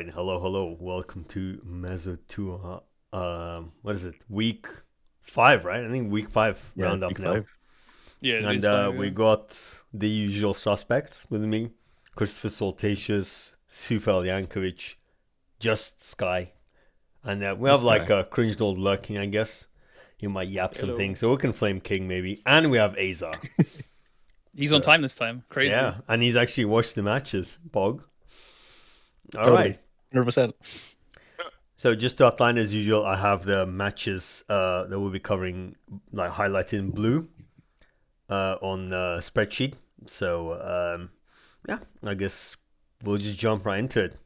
right, hello. Welcome to Mezzo Tuah. What is it? Week 5, right? I think week 5 Yeah, round up week now. 5. Yeah, it And is five. we Yeah. got the usual suspects with me: Christopher Saltacious, Sufel Yankovic, just Skye, and we have This like guy. a cringed old lurking, I guess. He might yap some Hello. things, so we can flame King maybe. And we have AxiR. He's So, on time this time. Crazy. Yeah, and he's actually watched the matches. Bog. All Totally. right. 100%. So just to outline as usual, I have the matches that we'll be covering, like highlighted in blue, on the spreadsheet. So yeah, I guess we'll just jump right into it.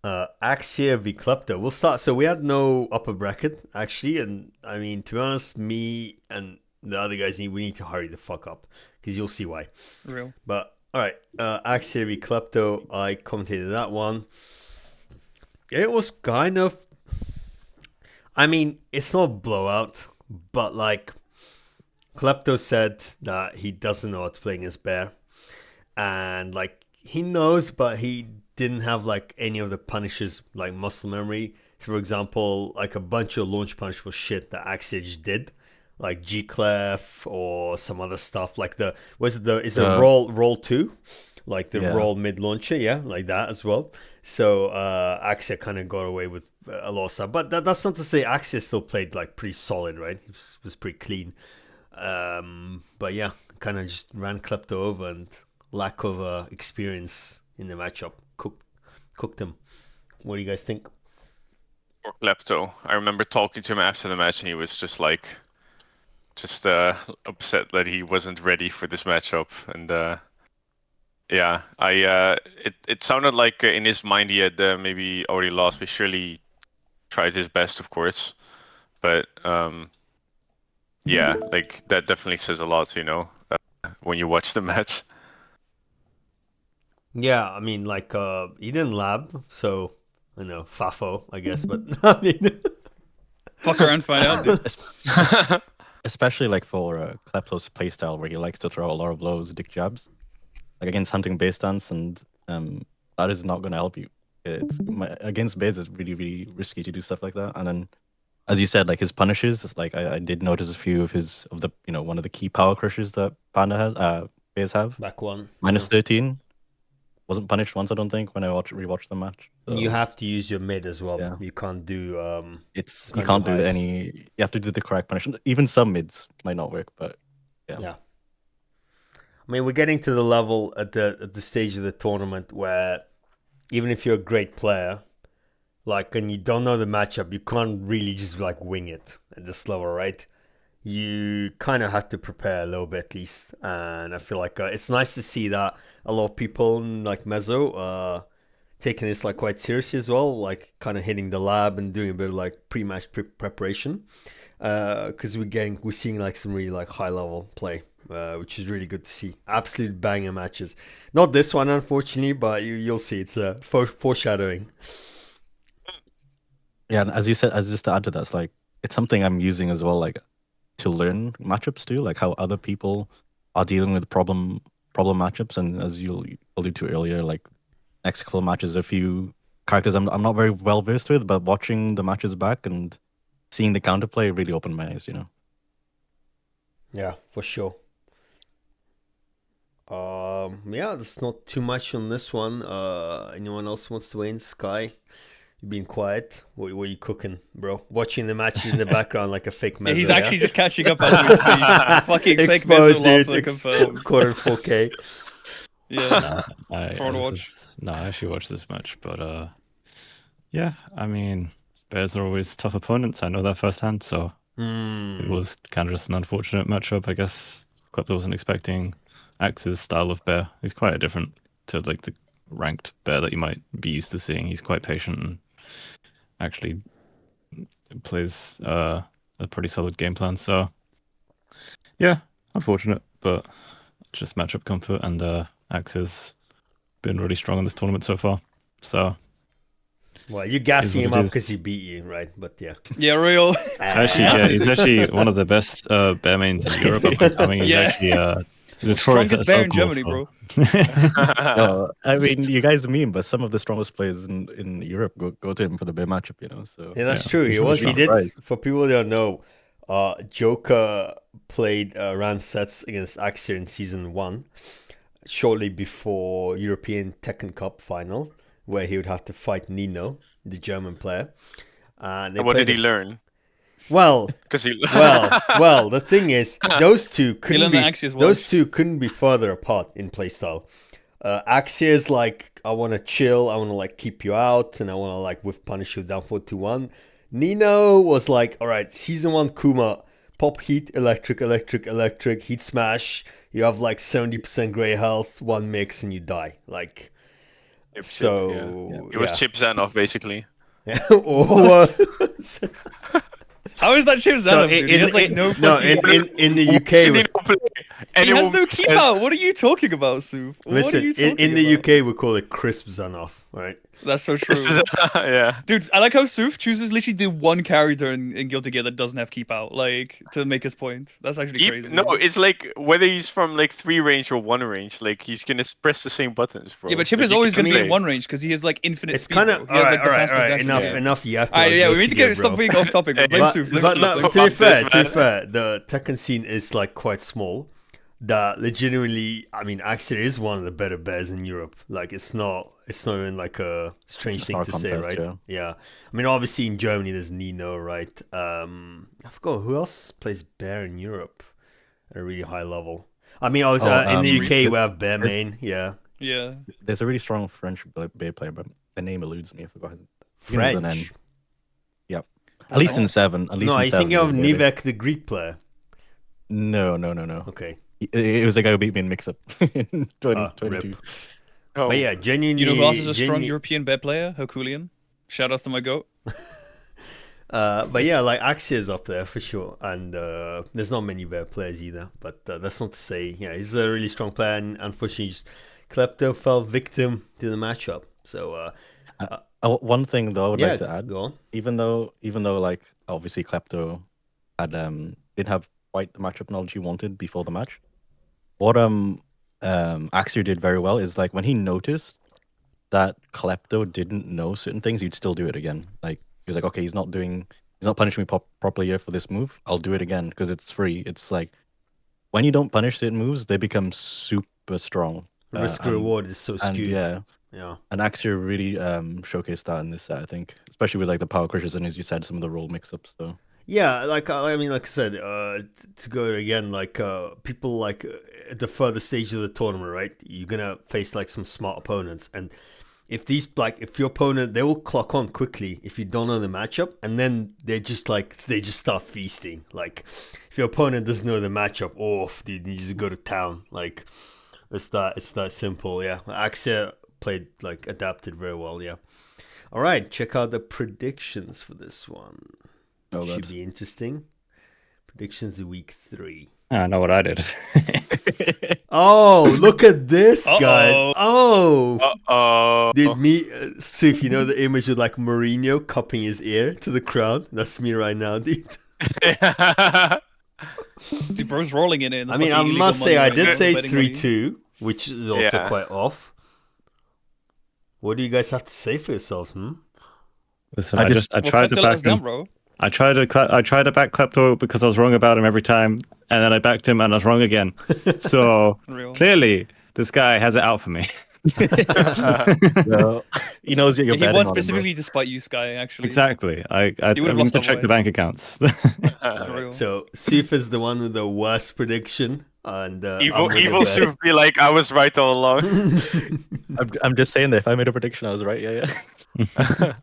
AxiR v Klepto. We'll start. So we had no upper bracket actually, and I mean to be honest, me and the other guys we need to hurry the fuck up because you'll see why. Real. But all right, AxiR v Klepto. I commentated that one. It was kind of. I mean, it's not blowout, but like Klepto said that he doesn't know how to play against Bear, and like he knows, but he didn't have like any of the punishes like muscle memory. So for example, like a bunch of launch punish was shit that AxiR did, like G Clef or some other stuff. Like the was it the is it roll 2, like the roll mid launcher, yeah, like that as well. So AxiR kind of got away with a lot of stuff, but that's not to say AxiR still played like pretty solid, right? He was pretty clean. But yeah, kind of just ran Klepto over, and lack of experience in the matchup cooked him. What do you guys think? Or Klepto. I remember talking to him after the match, and he was just like, upset that he wasn't ready for this matchup. And yeah, it sounded like in his mind he had maybe already lost, but surely tried his best, of course. But yeah, like that definitely says a lot, when you watch the match. Yeah, I mean, like he didn't lab, so I know Fafo, I guess, but I mean, Fuck around, find out, dude. Especially like for Klepto's playstyle, where he likes to throw a lot of blows, dick jabs, like against hunting base stance, and that is not going to help you. Against base, it's really, really risky to do stuff like that. And then, as you said, like his punishes, like I did notice a few of the one of the key power crushes that Panda has, base have. Back one minus 13. Wasn't punished once, I don't think, when I rewatched the match. So, you have to use your mid as well. Yeah. You can't do you can't do any. You have to do the correct punishment. Even some mids might not work, but yeah. I mean, we're getting to the level at the stage of the tournament where even if you're a great player, like, and you don't know the matchup, you can't really just like wing it at this level, right? You kind of have to prepare a little bit at least, and I feel like it's nice to see that a lot of people like Mezzo taking this like quite seriously as well, like kind of hitting the lab and doing a bit of like pre-match preparation, because we're seeing like some really like high level play, which is really good to see. Absolute banger matches. Not this one, unfortunately, but you'll see. It's a foreshadowing. Yeah, and as you said, as just to add to that, it's like it's something I'm using as well, like to learn matchups too, like how other people are dealing with problem matchups. And as you alluded to earlier, like next couple of matches, a few characters I'm not very well versed with, but watching the matches back and seeing the counterplay really opened my eyes, Yeah, for sure. Yeah, there's not too much on this one. Anyone else wants to win? Skye, you've been quiet. What are you cooking, bro? Watching the matches in the background like a fake Mezzo. He's actually just catching up as we speak. Fucking fake Mezzo lava confirmed. Quarter 4K. Yeah. I actually watched this match, but yeah, I mean, Bears are always tough opponents. I know that firsthand, so it was kind of just an unfortunate matchup, I guess. Klepto wasn't expecting AxiR's style of Bear. He's quite different to like the ranked Bear that you might be used to seeing. He's quite patient and actually plays a pretty solid game plan. So yeah, unfortunate, but just matchup comfort, and AxiR's been really strong in this tournament so far. So well, you gassing him up because he beat you, right? But yeah. Yeah, real. Actually, yeah, he's actually one of the best Bear mains in Europe. I mean, he's actually Detroit Strongest bear in Germany, bro. I mean, you guys mean, but some of the strongest players in Europe go to him for the bear matchup, you know. So Yeah, that's Yeah. true. He was. He did. Surprised. For people who don't know, Joker played ran sets against AxiR in season 1, shortly before European Tekken Cup final, where he would have to fight Nino, the German player. And they And what played did he learn? Well, Because he. well. The thing is, those two couldn't learned be. the AxiR's Those watch. two couldn't be further apart in playstyle. AxiR is like, I want to chill, I want to like keep you out, and I want to like whiff punish you down 4-2-1. Nino was like, all right, season 1 Kuma, pop heat, electric, heat smash. You have like 70% gray health, one mix, and you die. Like, Chip, so yeah. It was Chip Zanoff, basically. or How is that Chip Zanoff, dude? He has like no fucking... in the UK. He has no keep out. What are you talking about, Suf? What are Listen, you talking in the about? UK we call it crisp Zanoff, right? That's so true. Yeah. Dude, I like how Suf chooses literally the one character in Guilty Gear that doesn't have keep out, like, to make his point. That's actually crazy. No, it's like whether he's from like 3 range or 1 range, like he's gonna press the same buttons, bro. Yeah, but Chip Like, is you always can going to be in play. 1 range because he has like infinite It's speed. kind of Bro. He has like the fastest alright. dash. Enough. You have to. Alright, yeah, we need to Gear, stop bro. being off topic. But blame But, Suf. but no, Fuck to be fair, this, man. the Tekken scene is like quite small. That legitimately, I mean, AxiR is one of the better bears in Europe. Like, it's not even like a strange It's thing not to a say, contest, right? Yeah. I mean, obviously in Germany there's Nino, right? I forgot who else plays bear in Europe at a really high level. I mean, in the UK we have Bear Main, yeah. Yeah. There's a really strong French bear player, but the name eludes me. I forgot his begins with an N. French. Yep. At least in 7. At least No, in I 7. think of maybe. Nivek, the Greek player. No. Okay. It was the guy who beat me in mix-up in 2022. rip. Oh. But yeah, genuinely. You know who else is a strong European bear player? Herculean. Shout outs to my goat. But yeah, like AxiR is up there for sure, and there's not many bear players either. But that's not to say, yeah, he's a really strong player, and unfortunately, just Klepto fell victim to the matchup. So One thing though, I would like to add, go on. even though like obviously Klepto had didn't have quite the matchup knowledge he wanted before the match. What AxiR did very well is like when he noticed that Klepto didn't know certain things, he'd still do it again. Like he was like, okay, he's not punishing me properly here for this move. I'll do it again because it's free. It's like when you don't punish certain moves, they become super strong. Risk reward is so skewed. Yeah. And AxiR really showcased that in this set, I think, especially with like the power crushes and, as you said, some of the role mix-ups. So yeah, like I mean, like I said, to go again, like people like at the further stage of the tournament, right? You're gonna face like some smart opponents, and if your opponent, they will clock on quickly if you don't know the matchup, and then they just start feasting. Like if your opponent doesn't know the matchup, dude, you just go to town. Like it's that simple. Yeah, AxiR played like adapted very well. Yeah. All right, check out the predictions for this one. Should be interesting. Predictions of week 3. I know what I did. Oh, look at this, guys. Uh-oh. Oh. So if you know the image of like Mourinho cupping his ear to the crowd, that's me right now, dude. Dude, bro's rolling in it. I mean, I must say, I did say 3-2, which is also quite off. What do you guys have to say for yourselves, Listen, I tried to back him. Bro. I tried to back Klepto because I was wrong about him every time, and then I backed him and I was wrong again. So clearly, this guy has it out for me. Well, he knows you're betting He won on specifically him, to spite you, Skye. Actually, Exactly. I need to check the bank accounts. Right, so Sif is the one with the worst prediction, and evil Suf be like, I was right all along. I'm just saying that if I made a prediction, I was right. Yeah.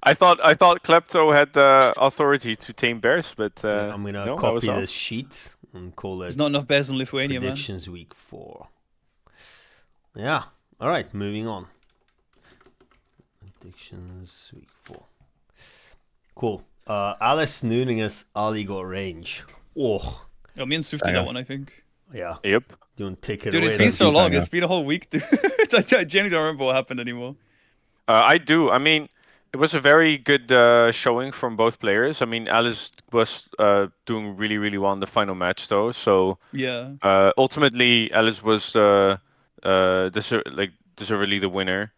I thought Klepto had the authority to tame bears, but I'm gonna copy this sheet and call it. There's not enough bears in Lithuania, predictions week 4. Yeah. All right. Moving on. Predictions week 4. Cool. AliceNoon against Aligotrange. Oh. Yo, me and Suf did that one, I think. Yeah. Yep. Do you want to take it Dude, away? it's been so long. Yeah. It's been a whole week, dude. I genuinely don't remember what happened anymore. I do. I mean, It was a very good showing from both players. I mean, Alice was doing really, really well in the final match, though. So Yeah, ultimately, Alice was deservedly the winner.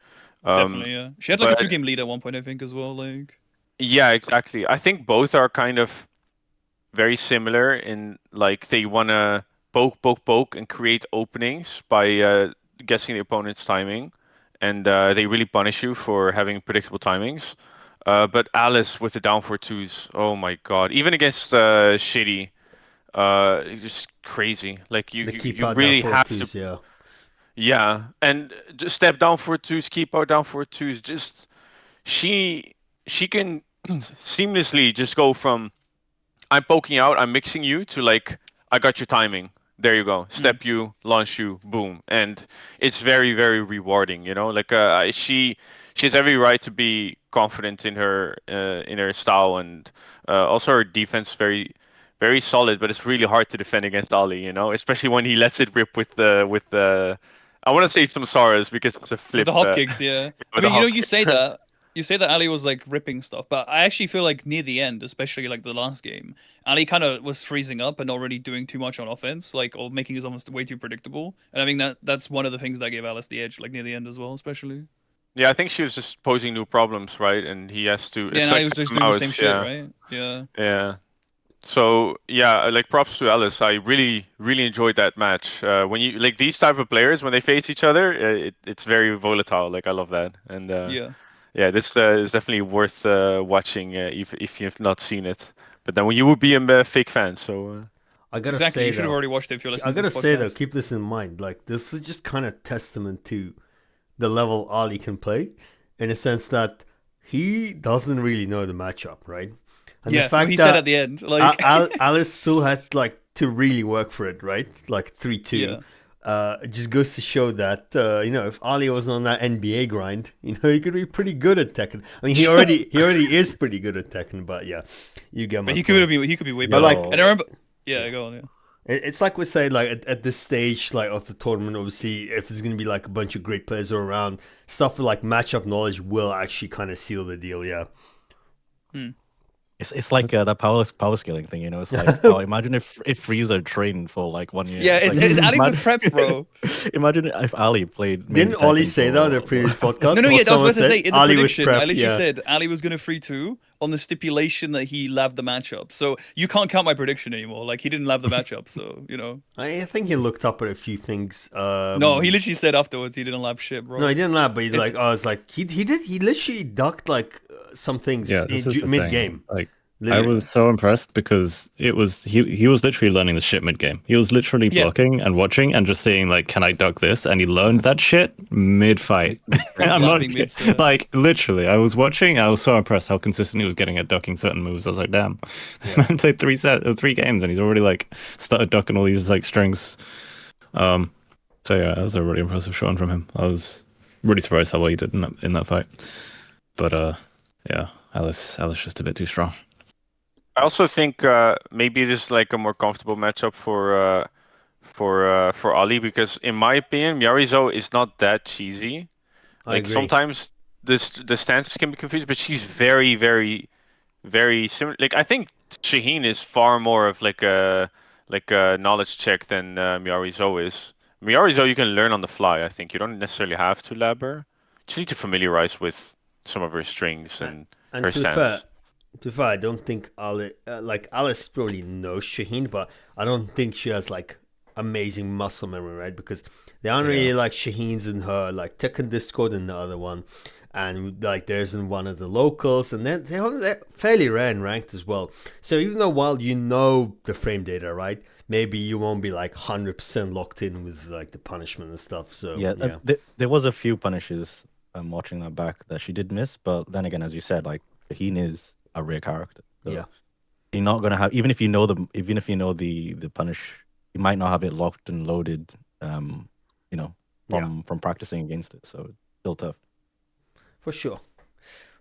definitely. Yeah, she had like a But 2-game lead at one point, I think, as well. Like, yeah, exactly. I think both are kind of very similar in like they wanna poke, and create openings by guessing the opponent's timing, and they really punish you for having predictable timings. But Alice with the down for twos, oh my god! Even against Shitty, it's just crazy. Like The keep you out down really for have to, twos, yeah. yeah, and just step down for twos, keep out down for twos. Just she she can seamlessly just go from I'm poking out, I'm mixing you to like I got your timing. There you go. Step you, launch you, boom, and it's very very rewarding. You know, like she has every right to be confident in her style, and also her defense very solid. But it's really hard to defend against Ali. You know, especially when he lets it rip with the I want to say some sorrows because it's a with flip the hop kicks, yeah. I with the mean, you know, hop you kick. say that. You say that Ali was like ripping stuff, but I actually feel like near the end, especially like the last game, Ali kind of was freezing up and not really doing too much on offense, like or making it almost way too predictable. And I think that's one of the things that gave Alice the edge, like near the end as well, especially. Yeah, I think she was just posing new problems, right? And he has to. Yeah, It's and Ali like was just a doing the same mouse, shit, yeah. right? Yeah. Yeah. So yeah, like props to Alice. I really enjoyed that match. When you like these type of players when they face each other, it's very volatile. Like I love that. And Yeah. yeah, this is definitely worth watching if you've not seen it. But then you would be a fake fan. So I gotta Exactly. say You should have though, already watched it if you're I listening to gotta this say though, podcast. keep this in mind. Like this is just kind of testament to the level Ali can play, in a sense that he doesn't really know the matchup, right? And the Yeah, no, fact he said that at the end, like, Alice still had like to really work for it, right? Like 3-2. yeah, It just goes to show that if Ali was on that NBA grind, he could be pretty good at Tekken. I mean, he already is pretty good at Tekken, but yeah, you get my but point. he could be way But better. like, And I remember, yeah, go on, yeah. it's like we say, like at this stage, like of the tournament, obviously, if there's gonna be like a bunch of great players around, stuff like matchup knowledge will actually kind of seal the deal. Yeah. It's like that power scaling thing, you know. It's like, oh, imagine if Frieza trained for like 1 year. Yeah, It's it's like, Ali with prep, bro. imagine if Ali played. Maybe Didn't Ollie Tekken say that on the for- previous podcast? No, Or yeah, I was someone about to said say in the Ali was prediction, I prepped, literally yeah. said Ali was gonna 3-2 on the stipulation that he labbed the matchup. So you can't count my prediction anymore. Like he didn't lab the matchup, so you know. I think he looked up at a few things. No, he literally said afterwards he didn't lab shit, bro. No, he didn't laugh, but It's I was like, he did. He literally ducked like some things Yeah, this is the mid thing. game. Like, I Literally. was so impressed because he was literally learning the shit mid game. He was literally Yeah. blocking and watching and just seeing like, can I duck this? And he learned that shit mid fight. I'm not labbing mids, yeah. like literally. I was watching. I was so impressed how consistent he was getting at ducking certain moves. I was like, damn. Yeah. I played 3 games and he's already like started ducking all these like strings. So yeah, that was a really impressive showing from him. I was really surprised how well he did in that fight. But yeah, Alice just a bit too strong. I also think maybe this is like a more comfortable matchup for Ali because in my opinion, Miarizo is not that cheesy. I Like agree. sometimes the stances can be confused, but she's very similar. Like I think Shaheen is far more of like a knowledge check than Miarizo is. Miarizo you can learn on the fly. I think you don't necessarily have to lab her. You just need to familiarize with some of her strings and And her to be fair, stance. I don't think Alice probably knows Shaheen, but I don't think she has like amazing muscle memory, right? Because there aren't really like Shaheens in her like Tekken Discord and the other one, and like there's in one of the locals, and then they're fairly rare and ranked as well. So even though while you know the frame data, right, maybe you won't be like 100% locked in with like the punishment and stuff. So Yeah, there was a few punishes. I'm watching that back that she did miss, but then again, as you said, like Shaheen is a rare character. So Yeah. you're not gonna have even if you know the punish, you might not have it locked and loaded. From practicing against it, so it's still tough. For sure.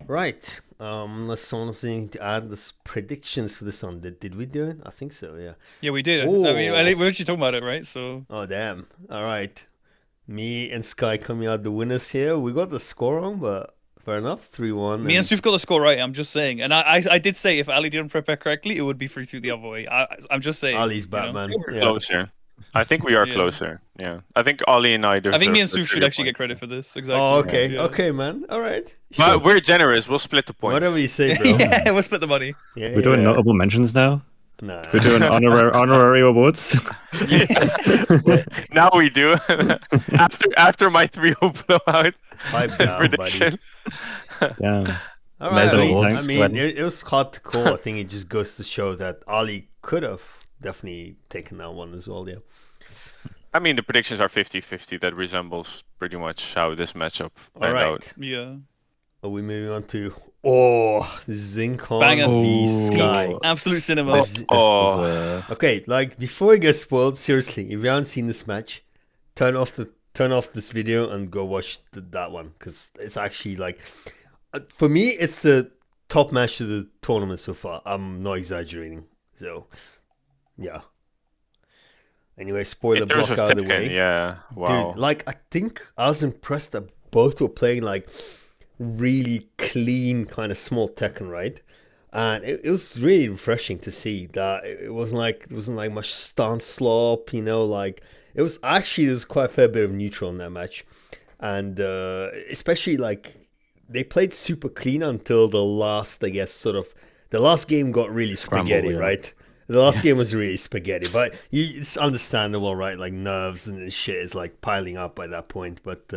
Right. Unless someone has anything to add, the predictions for this one. Did we do it? I think so. Yeah. Yeah, we did. Ooh. I mean, we're actually talking about it, right? So Oh damn! All right, me and Skye coming out the winners here. We got the score wrong, but Fair enough. 3-1. Me and Suf got the score right. I'm just saying, and I did say if Ali didn't prepare correctly, it would be 3-2 the other way. I'm just saying. Ali's you know? Batman. We're Yeah. closer. I think we are Yeah. closer. Yeah. I think Ali and I deserve I think me and the Suf should trivia actually point. get credit for this. Exactly. Oh, okay. Yeah. Okay, man. All right. But Sure. we're generous. We'll split the points. Whatever you say, bro. Yeah, we'll split the money. Yeah, We're doing notable mentions now. Nah. We're doing honorary awards. Now we do. after my 3-0 blowout Pipe down, buddy. prediction. Yeah. All right. Mezzo I awards, mean, Sven. it was hard to call. I think it just goes to show that Ali could have definitely taken that one as well. Yeah. I mean, the predictions are 50-50. That resembles pretty much how this matchup All panned right. out. Yeah. Are we moving on to Zinkon Banger. v Skye? Absolute cinema. This- This was, Okay, like before it gets spoiled, seriously, if you haven't seen this match, turn off this video and go watch that one because it's actually like, for me, it's the top match of the tournament so far. I'm not exaggerating. So, yeah. Anyway, spoiler In terms block of out of the Tekken, way. yeah. Wow. Dude, like I think I was impressed that both were playing like really clean kind of small Tekken, right? And it was really refreshing to see that it wasn't like much stance slop, you know, like it was actually there's quite a fair bit of neutral in that match. And especially like they played super clean until the last, I guess, sort of the last game got really Scramble, spaghetti, yeah. right? The last game was really spaghetti, but it's understandable, right? Like nerves and shit is like piling up by that point. But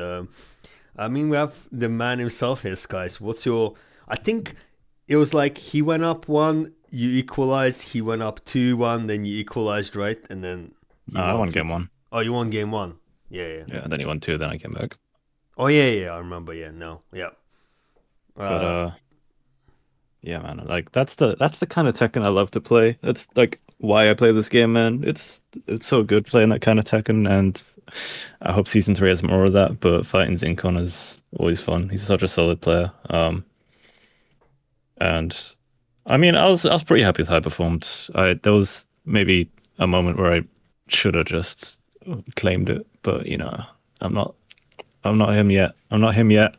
I mean, we have the man himself here, guys. What's your? I think it was like he went up 1, you equalized. He went up 2-1, then you equalized, right? And then you I won lost. game 1. Oh, you won game 1. Yeah. Yeah, then you won 2, then I came back. Oh yeah. I remember. Yeah, no, yeah. But yeah, man, like that's the kind of Tekken I love to play. That's like why I play this game, man. It's so good playing that kind of Tekken, and I hope season 3 has more of that. But fighting Zinkon is always fun. He's such a solid player. And I mean, I was pretty happy with how I performed. There was maybe a moment where I should have just claimed it, but you know, I'm not him yet. I'm not him yet.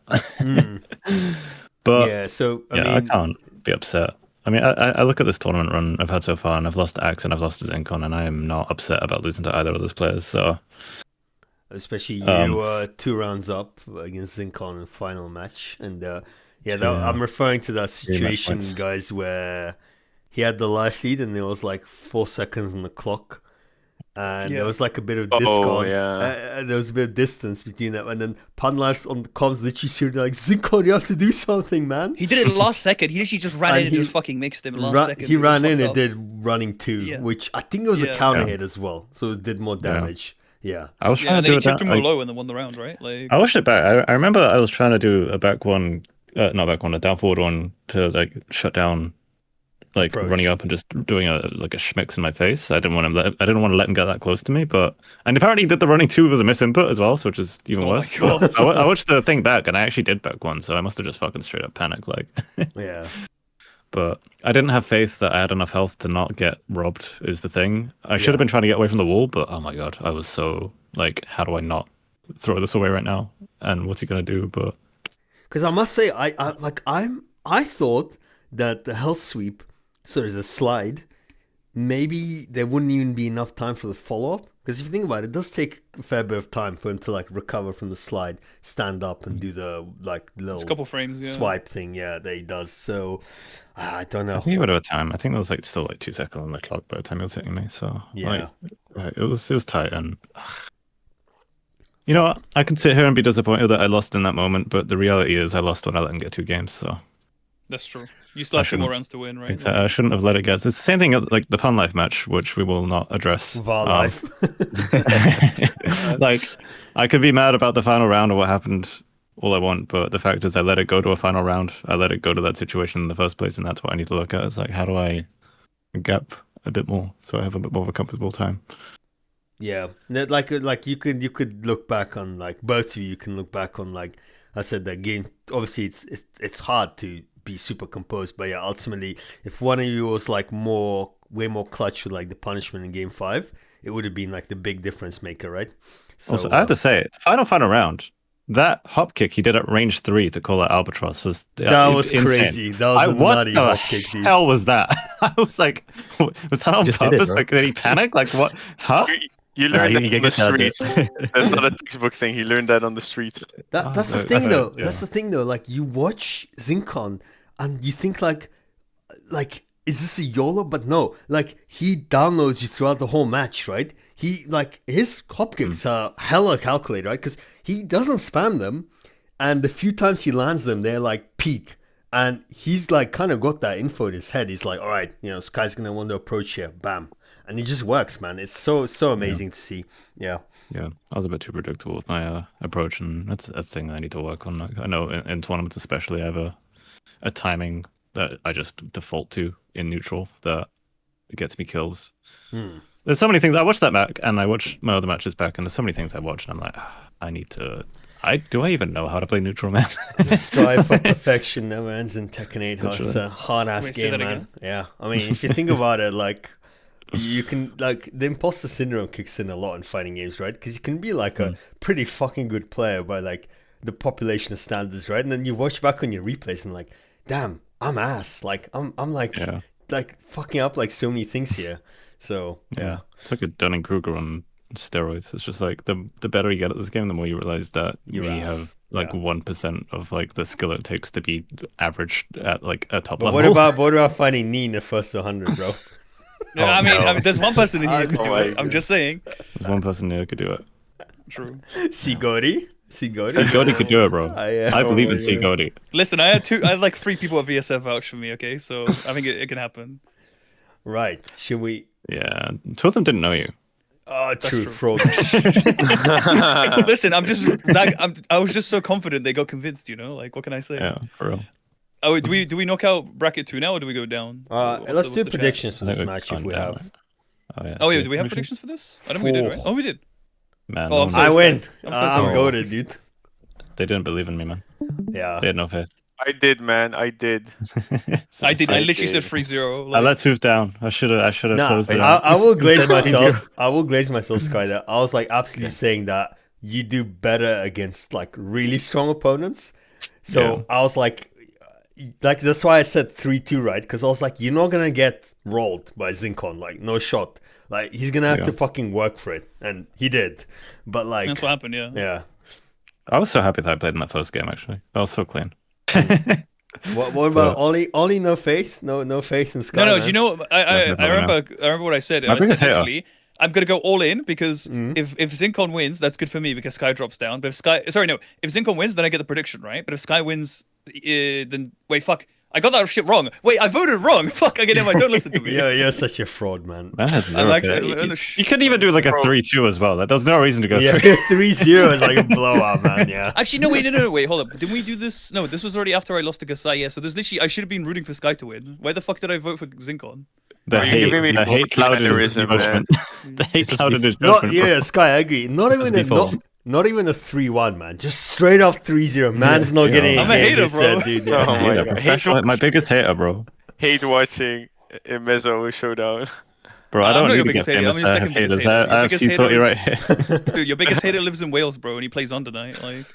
But Yeah. So I yeah, mean, I can't be upset. I mean, I look at this tournament run I've had so far, and I've lost to Axe and I've lost to Zinkon, and I am not upset about losing to either of those players. So, especially you 2 rounds up against Zinkon in the final match, and yeah, I'm referring to that 3 match situation, points. guys, where he had the life lead and there was like 4 seconds on the clock, and there Yeah. was like a bit of Oh, discard. yeah. There was a bit of distance between them, and then Panlife's on the comms literally shooting like, Zinkon, you have to do something, man. He did it last second. He literally just ran And in and he just fucking mixed him last Ra- second. he It was ran in fucked and up. did running 2, Yeah. which I think it was a Yeah. counter Yeah. hit as well, so it did more Yeah. damage. Yeah. I was Yeah, trying and to then do he it chipped him down. low and then won the round, right? Like, I wished it back. I remember I was trying to do a back one, not back one, a down forward one to like shut down, like Approach. running up and just doing a schmicks in my face. I didn't want to let him get that close to me, and apparently he did the running 2 was a miss input as well, so which is even Oh my worse. God. I watched the thing back and I actually did back one, so I must have just fucking straight up panicked like. Yeah. But I didn't have faith that I had enough health to not get robbed is the thing. I should Yeah. have been trying to get away from the wall, but oh my god, I was so like, how do I not throw this away right now? And what's he gonna do? But Because I must say, I thought that the health sweep, so as a slide, maybe there wouldn't even be enough time for the follow up. Because if you think about it, it does take a fair bit of time for him to like recover from the slide, stand up, and do the like it's a little couple frames, yeah. swipe thing. Yeah, that he does. So I don't know. I think he would have time. I think there was like still like 2 seconds on the clock by the time he was hitting me. So Yeah. like, it was tight, and you know what? I can sit here and be disappointed that I lost in that moment, but the reality is I lost when I let him get 2 games. So That's true. You still have 2 more rounds to win, right? I shouldn't have let it get. It's the same thing like the Pun Life match, which we will not address. VAR life. Like, I could be mad about the final round or what happened all I want, but the fact is I let it go to a final round. I let it go to that situation in the first place, and that's what I need to look at. It's like, how do I gap a bit more so I have a bit more of a comfortable time? Yeah, like you could look back on like both of you can look back on like I said that game. Obviously, it's hard to be super composed, but yeah, ultimately, if one of you was like way more clutch with like the punishment in game 5, it would have been like the big difference maker, right? So Also, I have to say, final round, that hop kick he did at range 3 to call out Albatross was That was insane. crazy. That was a what nutty the hop kick, dude. hell was that? I was like, was that on Just did it, purpose? bro. Like, did he panic? Like, what? Huh? You learned that he on the gets that, dude. streets. That's not a textbook thing. He learned that on the streets. That's the I thing, heard, though. yeah. That's the thing, though. Like, you watch Zinkon and you think, like, is this a YOLO? But no, like, he downloads you throughout the whole match, right? He, like, his hop kicks are hella calculated, right? Because he doesn't spam them, and the few times he lands them, they're, like, peak. And he's, like, kind of got that info in his head. He's like, all right, Skye's going to want to approach here. Bam. And it just works, man. It's so amazing to see. Yeah. Yeah, I was a bit too predictable with my approach, and that's a thing I need to work on. Like, I know in tournaments especially, I have a timing that I just default to in neutral that gets me kills. There's so many things. I watched that match, and I watched my other matches back, and there's so many things I watched, and I'm like, I need to... do I even know how to play neutral, man? The strive for perfection never ends in Tekken 8. Literally. It's a hard-ass Wait, say game, that man. again? Yeah, I mean, if you think about it, like... You can, like, the imposter syndrome kicks in a lot in fighting games, right? Because you can be, like, a pretty fucking good player by, like, the population standards, right? And then you watch back on your replays and, like, damn, I'm ass. Like, I'm like, Yeah. like, fucking up, like, so many things here. So, yeah. It's like a Dunning-Kruger on steroids. It's just like, the better you get at this game, the more you realize that You're you ass. have, like, 1% of, like, the skill it takes to be average at, like, a top But level. what about finding knee in the first 100, bro? No, I mean, there's one person in here who could Oh do my it. I'm God. just saying. There's one person there who could do it. True. Sigori? Sigori could do it, bro. I believe in Sigori. Listen, I had like 3 people at VSF vouch for me. Okay, so I think it can happen. Right. Should we... Yeah, two of them didn't know you. Oh, true. true. Fraud. Listen, I was just so confident they got convinced. Like, what can I say? Yeah, for real. Oh, do we knock out bracket 2 now, or do we go down? Let's do predictions for I this think we've match if gone we down, have. right? Oh, yeah. Oh yeah, do we have predictions for this? I don't think we did, right? Oh, we did. Man, Oh, I'm no, sorry. I win. I'm so I'm sorry. goated, dude. they didn't believe in me, man. Yeah. They had no faith. I did, man. I did. I did. I I literally said did. 3-0. I Like, let Tooth down. I should have Nah, closed it I out. will glaze said myself. I will glaze myself, Skye. That I was like absolutely saying that you do better against like really strong opponents. So Yeah. I was like that's why I said 3-2, right? Because I was like, you're not gonna get rolled by Zinkon, like no shot. Like he's gonna have Yeah. to fucking work for it, and he did. But like, that's what happened. Yeah. yeah. I was so happy that I played in that first game, actually. That was so clean. What about Ollie? Ollie, no faith, no faith in Skye. No, man? do you know what? I Definitely remember what I said. My I biggest said hater. literally, I'm gonna go all in because if Zinkon wins, that's good for me because Skye drops down. But if Zinkon wins, then I get the prediction right. But if Skye wins, then wait, fuck, I got that shit wrong. Wait, I voted wrong. Fuck, I get it. Don't listen to me. You're such a fraud, man. Man, that's I'm zero actually- faith. You couldn't even do like a 3-2 as well. There's no reason to go Yeah, 3. 3-0 is like a blowout, man. Yeah. Actually, no, wait, hold up. Didn't we do this? No, this was already after I lost to Gasai. Yeah, so there's literally I should have been rooting for Skye to win. Why the fuck did I vote for Zinkon? The Are you giving me the hate clouded his mannerism, man? judgment. The hate It's just clouded his No, judgment. bro. yeah, Skye, I agree. Not This even is before. not even a 3-1, man. Just straight off 3-0. Man's not Yeah. getting. I'm a game hater, this bro. set, dude. Yeah. Oh my Yeah, God. professional, my biggest hater, bro. Hate watching in Mezzo Showdown. Bro, I I'm don't not need your to biggest get hater. famous I'm to your have second biggest haters. hater. Your I have biggest C-Sorty hater right is- here. Dude, your biggest hater lives in Wales, bro, and he plays on tonight. Like,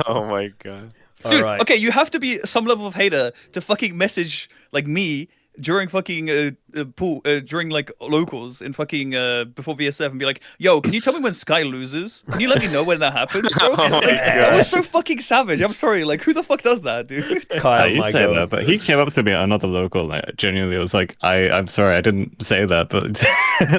Oh my God. All dude, right. okay, you have to be some level of hater to fucking message like me during fucking pool during like locals in fucking before VSF and be like, yo, can you tell me when Skye loses? Can you let me know when that happens, bro? Oh my Like, that God. was so fucking savage. I'm sorry, like who the fuck does that, dude? Kyle, You my say go. that, but he came up to me at another local. Like, genuinely, was like, "I'm sorry, I didn't say that,but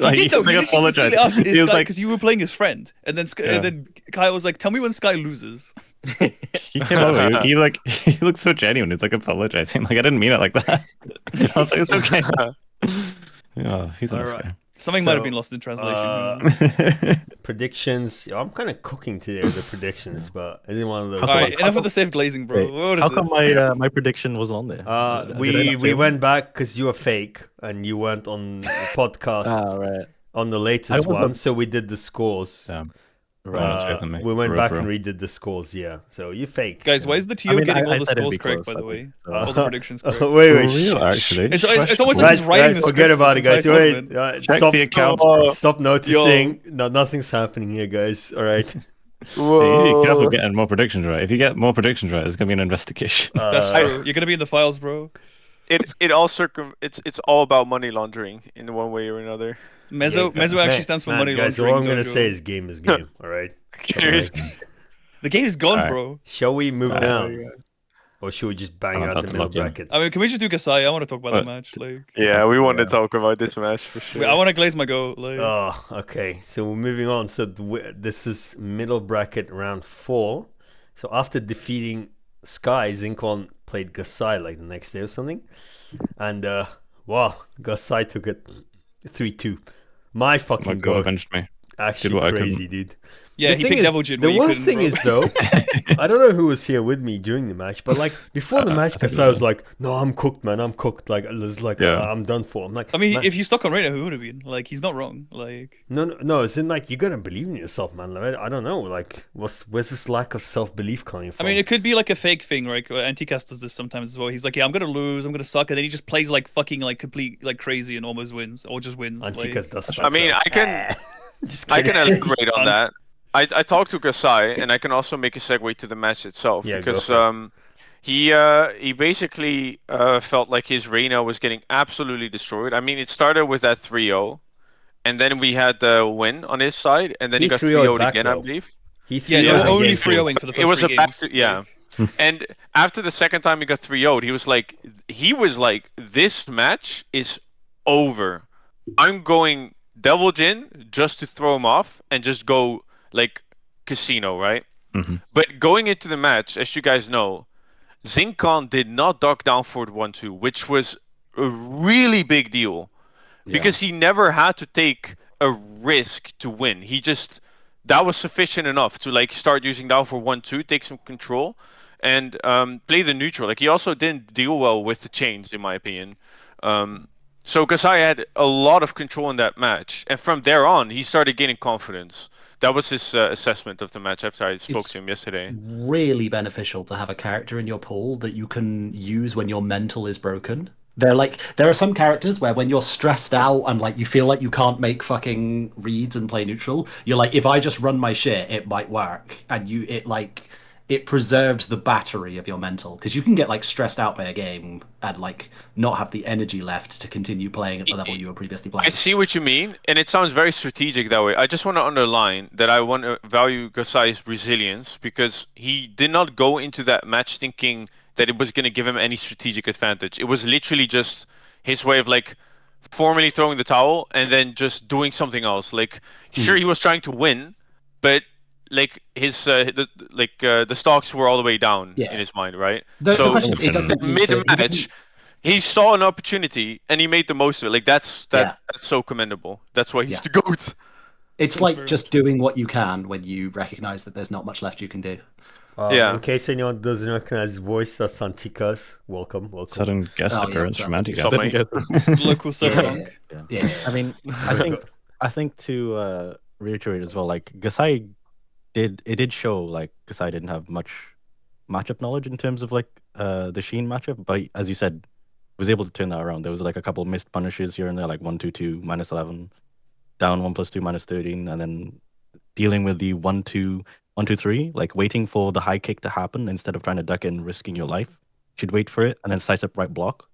like, He he did though. just, like, He literally apologized." asked, He was like, because you were playing his friend, and then Yeah. and then Kyle was like, "Tell me when Skye loses." he came over. He like, he looked so genuine. He's like apologizing. Like, I didn't mean it like that. I was like, it's okay. Yeah, he's a nice Alright. Something might have So, been lost in translation. who knows? guy. Predictions. I'm kind of cooking today with the predictions, but I didn't one of those. All right, ones. enough of the safe glazing, bro. Wait, What is how this? come my prediction wasn't on there? Did I not We say it? went back because you were fake and you weren't on the podcast Ah, right. on the I latest was one, not- so we did the scores. Damn. Right. Honest faith in me. We went For real, back for and real. redid the scores. Yeah, so you fake. Guys, why is the TO I mean, getting I all the said it'd scores be correct, close, by I the way? think, so- All the predictions correct. Wait, For wait, real, actually. It's almost like Guys, he's writing the forget script about for it, guys. this entire Wait, tournament. Check stop, the accounts. Oh, stop noticing. No, nothing's happening here, guys. All right. You need to be careful Whoa. getting more predictions right. If you get more predictions right, there's gonna be an investigation. That's true. You're gonna be in the files, bro. It's all about money laundering in one way or another. Mezzo actually stands for money guys, laundering. all I'm gonna Dojo. say is game is game. All right. Curious. The game is gone, Alright. bro. Shall we move Alright. down, or should we just bang I'm out about the to middle log in. bracket? I mean, can we just do Gasai? I want to talk about But- the match. Like, Yeah, we want to Yeah. talk about this match for sure. I want to glaze my go. Like, Oh, okay. So we're moving on. So this is middle bracket round 4. So after defeating Skye, Zinkon played Gasai like the next day or something, and wow, Gasai took it 3-2. My My fucking god god, avenged me. actually what I crazy, dude. yeah, The he thing picked is- Devil Jin. The where you worst couldn't, thing bro. is though, I don't know who was here with me during the match, but like before the match, I think Gasai was like, "No, I'm cooked, man. I'm cooked. Like, there's like, Yeah. I'm done for." I'm like, I mean, "Man, if you stuck on Reina, who would have been? Like, he's not wrong. Like, no, it's in like you gotta believe in yourself, man. Like, I don't know, like, where's this lack of self belief coming I from? mean, it could be like a fake thing, right? Antikas does this sometimes as well. He's like, yeah, I'm gonna lose, I'm gonna suck, and then he just plays like fucking like complete like crazy and almost wins or just wins. Antikas does. I mean, suck, I can though. Just I can kidding. elaborate on that. I talked to Gasai, and I can also make a segue to the match itself Yeah, go because for he basically felt like his Reina was getting absolutely destroyed. I mean, it started with that 3-0, and then we had the win on his side, and then he He got 3-0'd 3-0'd back, again, I though. believe. He Yeah, 3-0'd they were in only game two. 3-0ing for the first It was three a back games. to, yeah. And after the second time he got 3-0'd, he was like, this match is over. I'm going Devil Jin just to throw him off and just go like casino, right? Mhm. But going into the match, as you guys know, Zinkon did not duck down for the 1-2, which was a really big deal because he never had to take a risk to win. That was sufficient enough to like start using down for 1-2, take some control, and play the neutral. Like he also didn't deal well with the chains, in my opinion. So Gasai had a lot of control in that match, and from there on, he started gaining confidence. That was his assessment of the match after I spoke It's to him yesterday. really beneficial to have a character in your pool that you can use when your mental is broken. There are some characters where when you're stressed out and like you feel like you can't make fucking reads and play neutral, you're like, if I just run my shit, it might work. And it preserves the battery of your mental, because you can get like stressed out by a game and like not have the energy left to continue playing at the level you were previously playing. I see what you mean, and it sounds very strategic that way. I just want to underline that I want to value Gasai's resilience because he did not go into that match thinking that it was going to give him any strategic advantage. It was literally just his way of like formally throwing the towel and then just doing something else. Like, sure, he was trying to win, but like his the stocks were all the way down Yeah. in his mind, right? The So question is, it doesn't need mid to- he match, doesn't- he saw an opportunity and he made the most of it. Like that's Yeah. so commendable. That's why he's Yeah. the GOAT. It's like just doing what you can when you recognize that there's not much left you can do. Yeah. In case anyone doesn't recognize his voice, that's Antikas. Welcome. Sudden guest Oh, yeah, appearance from what's Antikas. Stop, mate. Local server Yeah. rank. Yeah. I mean, I think to reiterate as well, like Gasai did show like Gasai didn't have much matchup knowledge in terms of like the Sheen matchup, but as you said, was able to turn that around. There was like a couple of missed punishes here and there, like 1-2-2 -11, down 1+2 -13, and then dealing with the 1-2 1-2-3, like waiting for the high kick to happen instead of trying to duck in, risking your life. Should wait for it and then size up right block.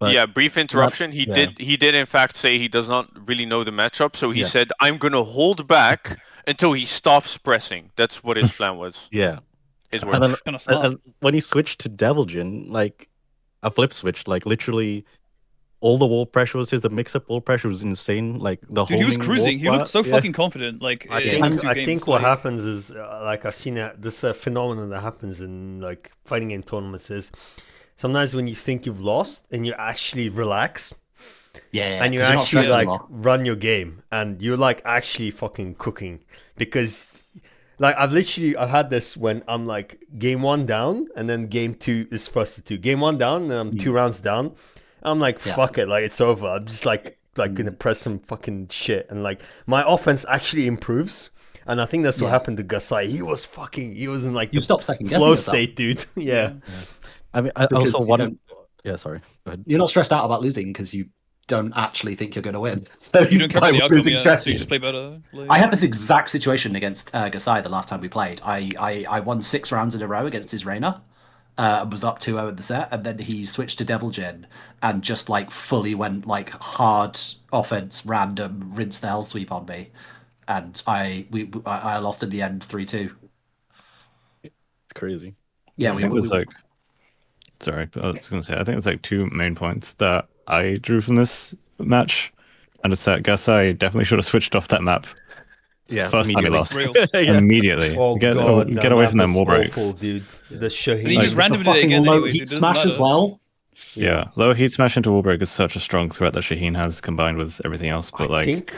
But yeah, brief interruption. He yeah. did in fact say he does not really know the matchup, so he Yeah. said, "I'm gonna hold back until he stops pressing." That's what his plan was. yeah. His And words. then Kind of smart. when he switched to Devil Jin, like a flip switch, like literally all the wall pressure was his. The mix-up wall pressure was insane. Like the Dude, he was homing cruising. wall He looked so splat, yeah. fucking confident. Like I in think those two I games, think what like- happens is like I've seen this phenomenon that happens in like fighting game tournaments is sometimes when you think you've lost and you actually relax Yeah. and you 'cause you're not actually stressed like anymore. run your game and you're like actually fucking cooking because like I've had this when I'm like game 1 down and then game 2 is first to 2. Game 1 down and I'm 2 rounds down. I'm like Yeah. fuck it, like it's over. I'm just like gonna press some fucking shit and like my offense actually improves. And I think that's what Yeah. happened to Gasai. He was in like You the stop second guessing flow yourself. state, dude. Yeah. I mean, I Because also you want don't- Yeah, sorry. Go ahead. You're not stressed out about losing because you don't actually think you're going to win. So You don't care about the outcome, losing yeah. stress So you you. just play better. Like... I had this exact situation against Gasai the last time we played. I won 6 rounds in a row against his Reyna. Was up 2-0 in the set, and then he switched to Devil Jin and just like fully went like hard offense, random, rinse the hell sweep on me, and I lost in the end 3-2. It's crazy. Yeah, I think there's like, sorry, but I was going to say, I think there's like 2 main points that I drew from this match, and it's that Gasai definitely should have switched off that map. Yeah, First time he lost. Yeah. Immediately. Oh get god, get away from them wall was breaks. awful, dude. The Shaheen. And he just the randomly did it fucking again low anyway. heat It doesn't smash as matter. well. Yeah, low heat smash into wall break is such a strong threat that Shaheen has combined with everything else. But I like think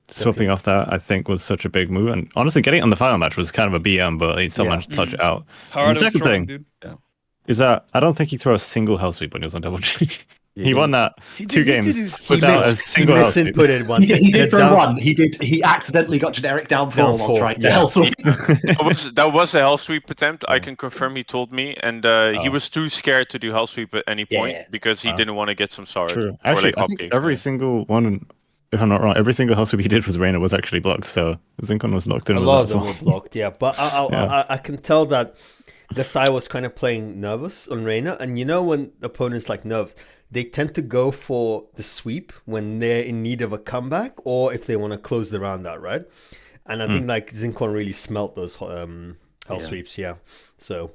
swapping off that, I think was such a big move. And honestly, getting it on the final match was kind of a BM, but he still Yeah. managed to touch it out. Hard the second throwing, thing dude. is that I don't think he threw a single hell sweep when he was on double G. He won that He 2 did, he games did. without a single hell sweep. misinputted one. He did The throw down- one. He accidentally got generic downfall while Downfall, trying to yeah. hell sweep. That was a hell sweep attempt. I can confirm he told me, and he was too scared to do hell sweep at any point Yeah. because he didn't want to get some sword. True. Or Actually, like I think upkick. every single one, if I'm not wrong, every single hell sweep he did with Reyna was actually blocked. So Zinkon was locked in A with lot that of as them well. were blocked, yeah. But I can tell that Gasai was kind of playing nervous on Reyna, and you know when opponents like nerves, they tend to go for the sweep when they're in need of a comeback or if they want to close the round out, right? And I think like Zinkon really smelt those hell sweeps, yeah. So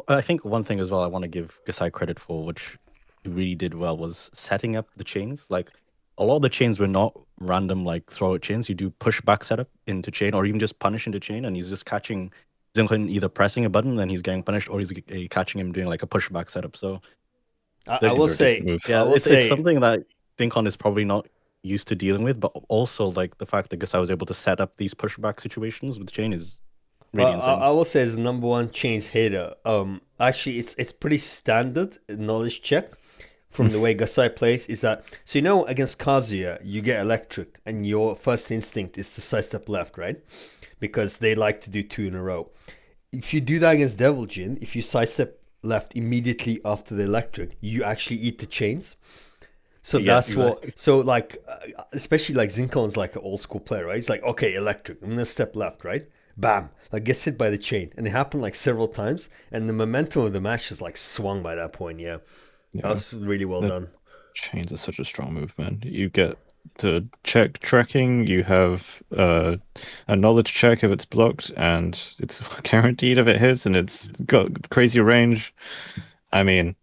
I think one thing as well I want to give Gasai credit for, which he really did well, was setting up the chains. Like a lot of the chains were not random like throw out chains. You do push back setup into chain or even just punish into chain, and he's just catching Zinkon either pressing a button and he's getting punished, or he's catching him doing like a pushback setup. So I will say, it's something that Zinkon is probably not used to dealing with, but also like the fact that Gasai was able to set up these pushback situations with chain is really insane. I will say as the number one chains hitter, actually it's pretty standard knowledge check from the way Gasai plays is that, so you know against Kazuya you get electric and your first instinct is to sidestep left, right? Because they like to do 2 in a row. If you do that against Devil Jin, if you sidestep left immediately after the electric, you actually eat the chains. So that's exactly. what. So like, especially like Zinkon's like an old school player, right? He's like, okay, electric. I'm gonna step left, right? Bam! Like gets hit by the chain, and it happened like several times. And the momentum of the match is like swung by that point. Yeah, that was really well done. Chains are such a strong move, man. You get to check tracking. You have a knowledge check if it's blocked, and it's guaranteed if it hits, and it's got crazy range. I mean,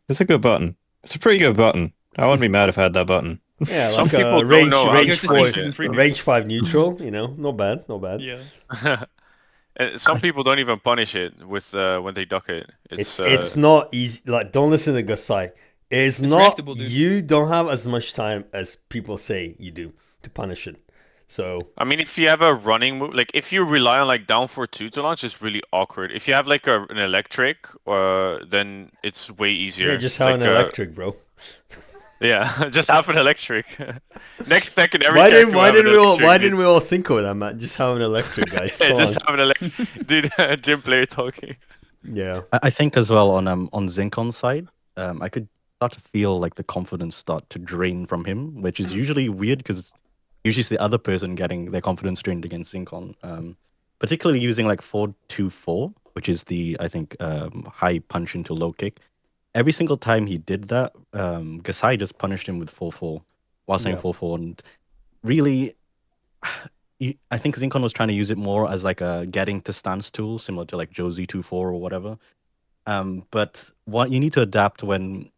it's a good button. It's a pretty good button. I wouldn't be mad if I had that button. Yeah, Some like people don't range, know how range, to four, use season it. 3 range 5 neutral. You know, not bad, not bad. Yeah. And some people don't even punish it with when they duck it. It's not easy. Like, don't listen to Gasai. It's not. reactable, dude. You don't have as much time as people say you do to punish it. So I mean, if you have a running move, like if you rely on like down 4-2 to launch, it's really awkward. If you have like an electric, then it's way easier. yeah, just have like, an electric, bro. Yeah, just have an electric. Next second, every Why character will have an electric, why dude. didn't we all think of that, man? Just have an electric, guys. Yeah, Come just on. have an electric. Dude, gym player talking. Yeah. I think as well on Zinkon's side, I could start to feel like the confidence start to drain from him, which is usually weird because usually it's the other person getting their confidence drained against Zinkon. Particularly using like 4-2-4, which is the I think high punch into low kick. Every single time he did that, Gasai just punished him with 4-4 while saying 4-4, and really, I think Zinkon was trying to use it more as like a getting to stance tool, similar to like Josie 2-4 or whatever. But what you need to adapt when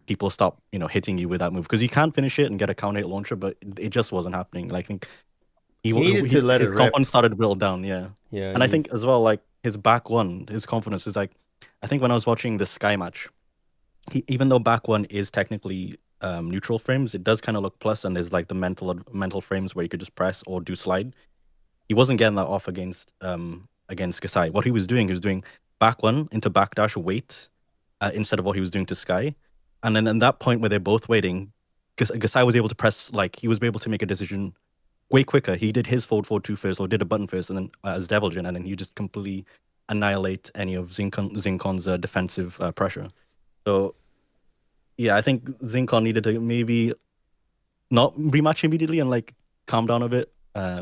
people stop, hitting you with that move, because you can't finish it and get a counter hit launcher, but it just wasn't happening. Like, I think He needed to let his it rip. confidence started to build down, yeah. Yeah. And I think as well, like his back one, his confidence is like, I think when I was watching the Skye match, even though back one is technically neutral frames, it does kind of look plus, and there's like the mental frames where you could just press or do slide. He wasn't getting that off against Gasai. What he was doing back one into backdash wait instead of what he was doing to Skye. And then at that point where they're both waiting, Gasai was able to press, like he was able to make a decision way quicker. He did his forward 4-2 first, or did a button first, and then as Devil Jin, and then you just completely annihilate any of Zinkon's defensive pressure. So Yeah, I think Zinkon needed to maybe not rematch immediately and like calm down a bit.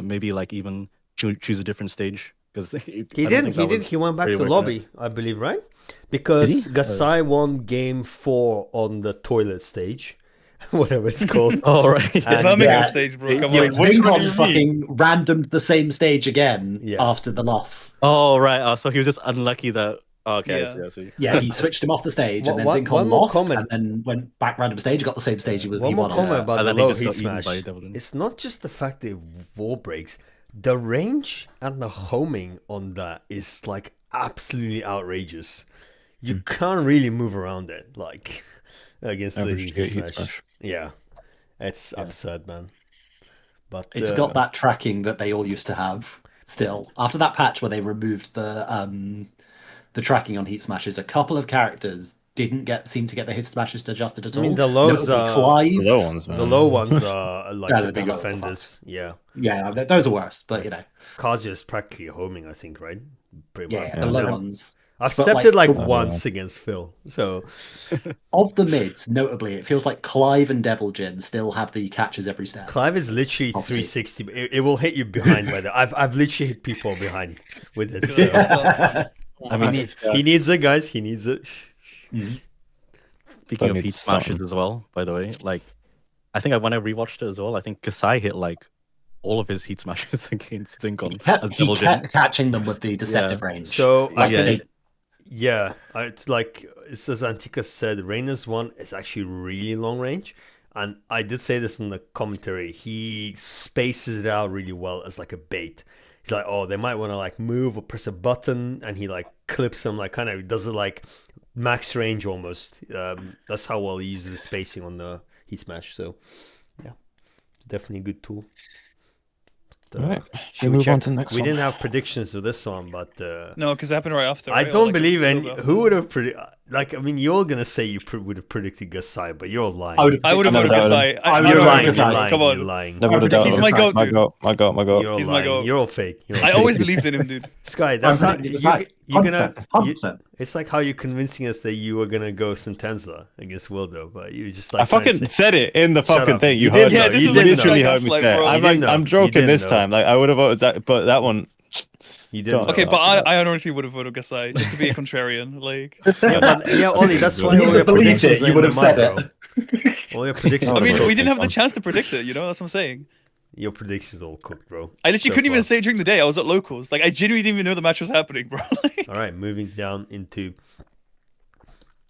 Maybe like even choose a different stage because He didn't. He went back to lobby, I believe, right? Because Gasai won game 4 on the toilet stage, whatever it's called. Oh right, The Birmingham stage, bro. Come on. Zinkon fucking randomed the same stage again after the loss. Oh right, so he was just unlucky that. Oh, okay, Yeah. I see. Yeah, he switched him off the stage, and then Zinkon lost, and then went back random stage, got the same stage he won on. One more comment about the low heat smash. By It's not just the fact that wall breaks. The range and the homing on that is like absolutely outrageous. You can't really move around it like against the heat smash. Yeah, it's absurd, man. But it's got that tracking that they all used to have. Still, after that patch where they removed the tracking on heat smashes, a couple of characters didn't seem to get the heat smashes adjusted at all. I mean, the lows are Clive. The low ones, man. The low ones are like the big offenders. Yeah, those are worse. But you know, Kazuya is practically homing, I think, right? Pretty much. The low ones. I've stepped it like once against Phil. So of the mids, notably, it feels like Clive and Deviljin still have the catches every step. Clive is literally 360. It will hit you behind by the. I've literally hit people behind with it. So. I mean, he needs it, guys. He needs it. Speaking of heat smashes as well, by the way, like I think when I rewatched it as well, I think Gasai hit like all of his heat smashes against Zinkon. He kept catching them with the deceptive range. So it's like it says Antikas said, Reina's one is actually really long range, and I did say this in the commentary. He spaces it out really well as like a bait. He's like, oh, they might want to like move or press a button, and he like clips them, like kind of does it like max range almost. That's how well he uses the spacing on the heat smash. So yeah, it's definitely a good tool. All right, we move on to the next one. We didn't have predictions for this one, but no, because it happened right after. I don't believe any. Who would have predicted? Like, I mean, you're gonna say you would have predicted Gasai, but you're lying. I would have voted Gasai. You're lying. Come on, you're lying. He's my goat, dude. My goat. You're He's lying. my goat. You're all fake. I always believed in him, dude. Skye, that's how you're gonna. 100%. It's like how you're convincing us that you were gonna go Sentenza against Wildo, but you just like. I fucking said it in the fucking thing. You heard? Yeah, you literally heard me say it. I'm joking this time. Like I would have voted that, but that one. You didn't. Okay, but I ironically would have voted Gasai just to be a contrarian. Like, Ollie, that's why all your believed predictions it. You would have said it. All your predictions. I mean, we didn't have the chance to predict it. You know, that's what I'm saying. Your predictions all cooked, bro. I literally couldn't even say it during the day. I was at locals. Like, I genuinely didn't even know the match was happening, bro. All right, moving down into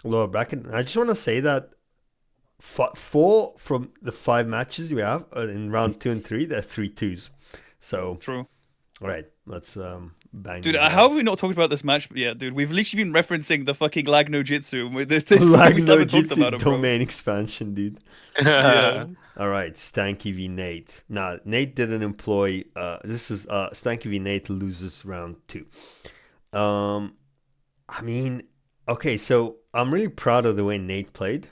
lower bracket. I just want to say that 4 from the 5 matches we have in round 2 and 3, they're 3-2s. So true. All right, let's bang. Dude, how have we not talked about this match yet, dude? We've literally been referencing the fucking lag no jitsu. This lag we no haven't talked jitsu about it, bro. domain expansion, dude. Yeah. All right, Stanky v Nait. Now, Nate didn't employ. This is Stanky v Nate loses round 2. I mean, okay, so I'm really proud of the way Nate played,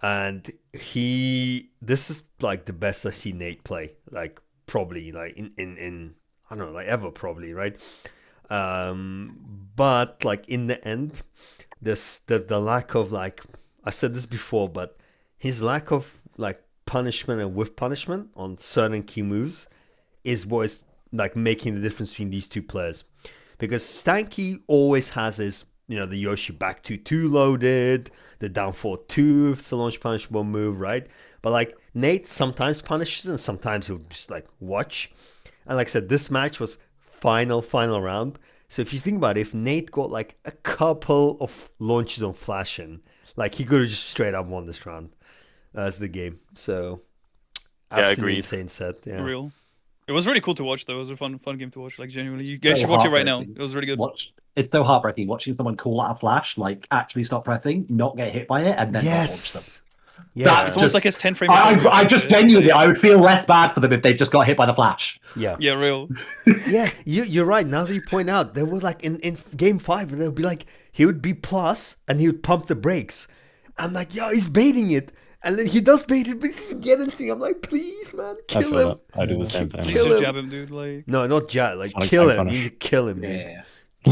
and this is like the best I see Nate play. Like probably like in I don't know, like ever probably, right? But like in the end, the lack of, like I said this before, but his lack of like punishment and with punishment on certain key moves is what is like making the difference between these two players. Because Stanky always has his, the Yoshi back 2-2 loaded, the down 4-2 if it's a launch punishable move, right? But like Nate sometimes punishes and sometimes he'll just like watch. And like I said, this match was final round. So if you think about it, if Nate got like a couple of launches on flashing, like he could have just straight up won this round as the game. So absolutely insane set. Yeah. Real. It was really cool to watch though. It was a fun game to watch. Like genuinely, you guys should watch it right now. It was really good. It's so heartbreaking watching someone call out a flash, like actually stop pressing, not get hit by it, and then not launch them. Yeah, it's almost like it's 10 frames. I just genuinely, I would feel less bad for them if they just got hit by the flash. Yeah, real. Yeah, you're right. Now that you point out, there were like in game 5, there would be like he would be plus and he would pump the brakes. I'm like, yo, he's baiting it, and then he does bait it, but he doesn't get anything. I'm like, please, man, kill him. I do the same thing. Please just jab him, dude. Like, no, not jab. Like kill him. You kill him, dude. Yeah.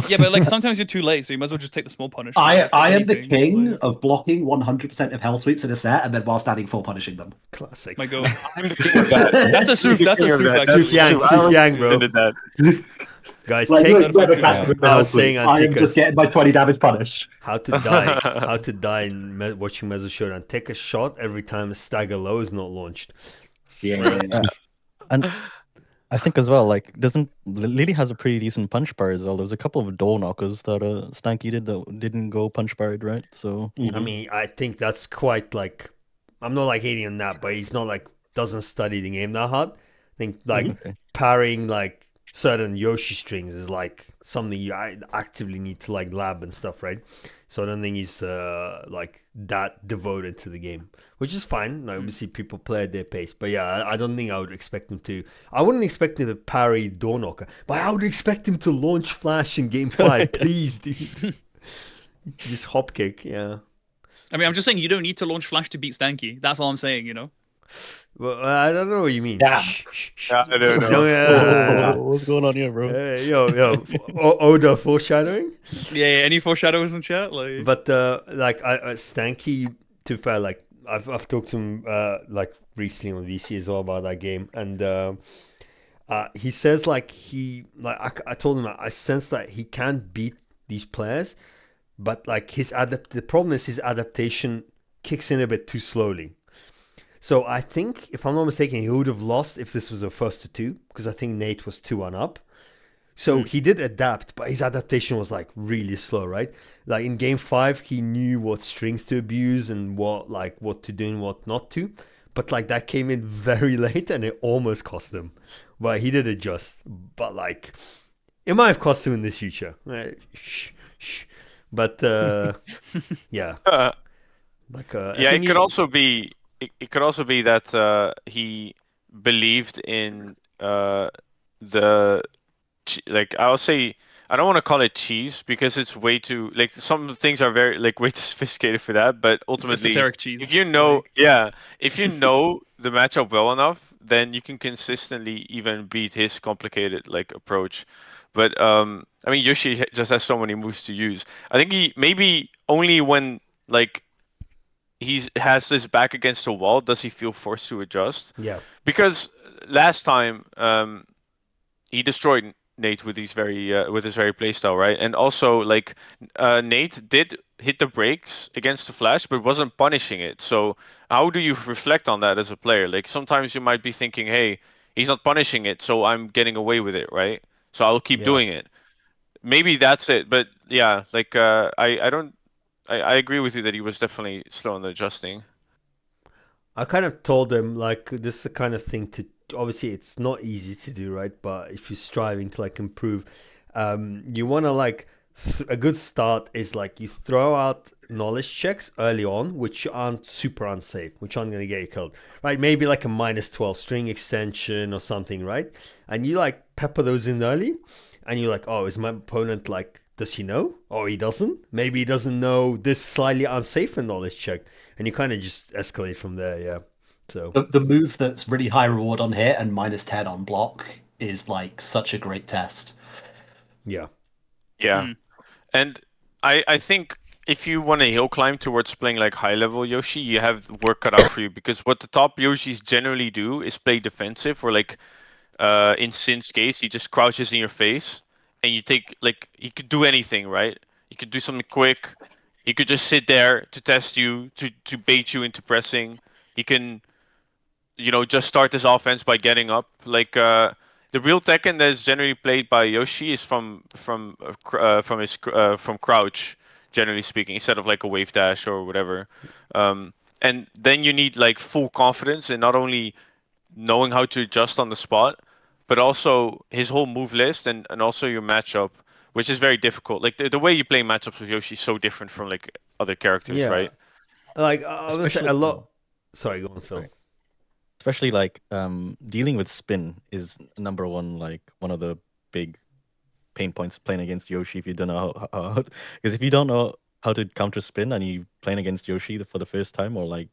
Yeah, but like sometimes you're too late, so you might as well just take the small punishment. I Like, take am the anything, king like, of blocking 100% of hell sweeps in a set, and then while standing full punishing them. Classic. my god. I'm the king of that. That's a Soof. That's a King of Soof, that. actually. That's Yang, Soof. I Soof always Yang, bro. considered that. Guys, Like, take. look, never Certified back Soof. with the I hell was saying sweep. I am just Antikas. getting my 20 damage punish. How to die in watching Mezzo Showdown. Take a shot every time a stagger low is not launched. Yeah. And I think as well, like, Lily has a pretty decent punch bar as well. There was a couple of door knockers that Stanky did that didn't go punch barred, right? So I mean, I think that's quite like, I'm not like hating on that, but he's not like doesn't study the game that hard. I think like okay. parrying like certain Yoshi strings is like something you actively need to like lab and stuff, right? So I don't think he's like that devoted to the game, which is fine. Like, obviously, people play at their pace, but yeah, I don't think I would expect him to. I wouldn't expect him to parry door knocker, but I would expect him to launch flash in game 5, please, dude. Just hop kick, yeah. I mean, I'm just saying you don't need to launch Flash to beat Stanky. That's all I'm saying, you know? Well, I don't know what you mean. Damn. I don't know. Yeah. What's going on here, bro? Hey, yo, Oda foreshadowing. Yeah, any foreshadows in chat? Like, But like Stanky, to be fair, like I've talked to him like recently on VC as well about that game, and he says like I told him I sense that he can't beat these players, but like the problem is his adaptation kicks in a bit too slowly. So I think, if I'm not mistaken, he would have lost if this was a 1-2, because I think Nate was 2-1 up. So he did adapt, but his adaptation was like really slow, right? Like in game 5, he knew what strings to abuse and what to do and what not to. But like that came in very late and it almost cost him. But he did adjust. But like it might have cost him in the future. But yeah. Like Yeah, it could also be. It could also be that he believed in the like I'll say I don't want to call it cheese because it's way too like some things are very like way too sophisticated for that. But it's ultimately, esoteric cheese. if you know, like, yeah, if you know the matchup well enough, then you can consistently even beat his complicated like approach. But I mean, Yoshi just has so many moves to use. I think he maybe only when like has his back against the wall does he feel forced to adjust. yeah. Because last time he destroyed Nate with his very playstyle, right? And also like Nate did hit the brakes against the flash, but wasn't punishing it. So how do you reflect on that as a player? Like sometimes you might be thinking, hey, he's not punishing it, so I'm getting away with it, right? So I'll keep doing it. Maybe that's it. But yeah, like I don't. I agree with you that he was definitely slow on adjusting. I kind of told them like this is the kind of thing to obviously it's not easy to do, right? But if you're striving to like improve, you want to like a good start is like you throw out knowledge checks early on, which aren't super unsafe, which aren't going to get you killed, right? Maybe like a -12 string extension or something, right? And you like pepper those in early, and you're like, oh, is my opponent like, does he know? Or he doesn't? Maybe he doesn't know this slightly unsafe knowledge check, and you kind of just escalate from there, yeah. So The move that's really high reward on hit and -10 on block is like such a great test. yeah. Yeah, and I think if you want to hill climb towards playing like high level Yoshi, you have work cut out for you because what the top Yoshis generally do is play defensive, or like in Sin's case, he just crouches in your face and you take like he could do anything, right? He could do something quick. He could just sit there to test you, to bait you into pressing. He can, just start his offense by getting up. Like the real Tekken that is generally played by Yoshi is from crouch, generally speaking, instead of like a wave dash or whatever. And then you need like full confidence in not only knowing how to adjust on the spot, but also his whole move list and also your matchup, which is very difficult. Like the way you play matchups with Yoshi is so different from like other characters, Yeah. right? Like I was gonna say a Especially- lot. Sorry, go on, Phil. Sorry. Especially like dealing with spin is number one, like one of the big pain points playing against Yoshi if you don't know how because if you don't know how to counter spin and you playing against Yoshi for the first time or like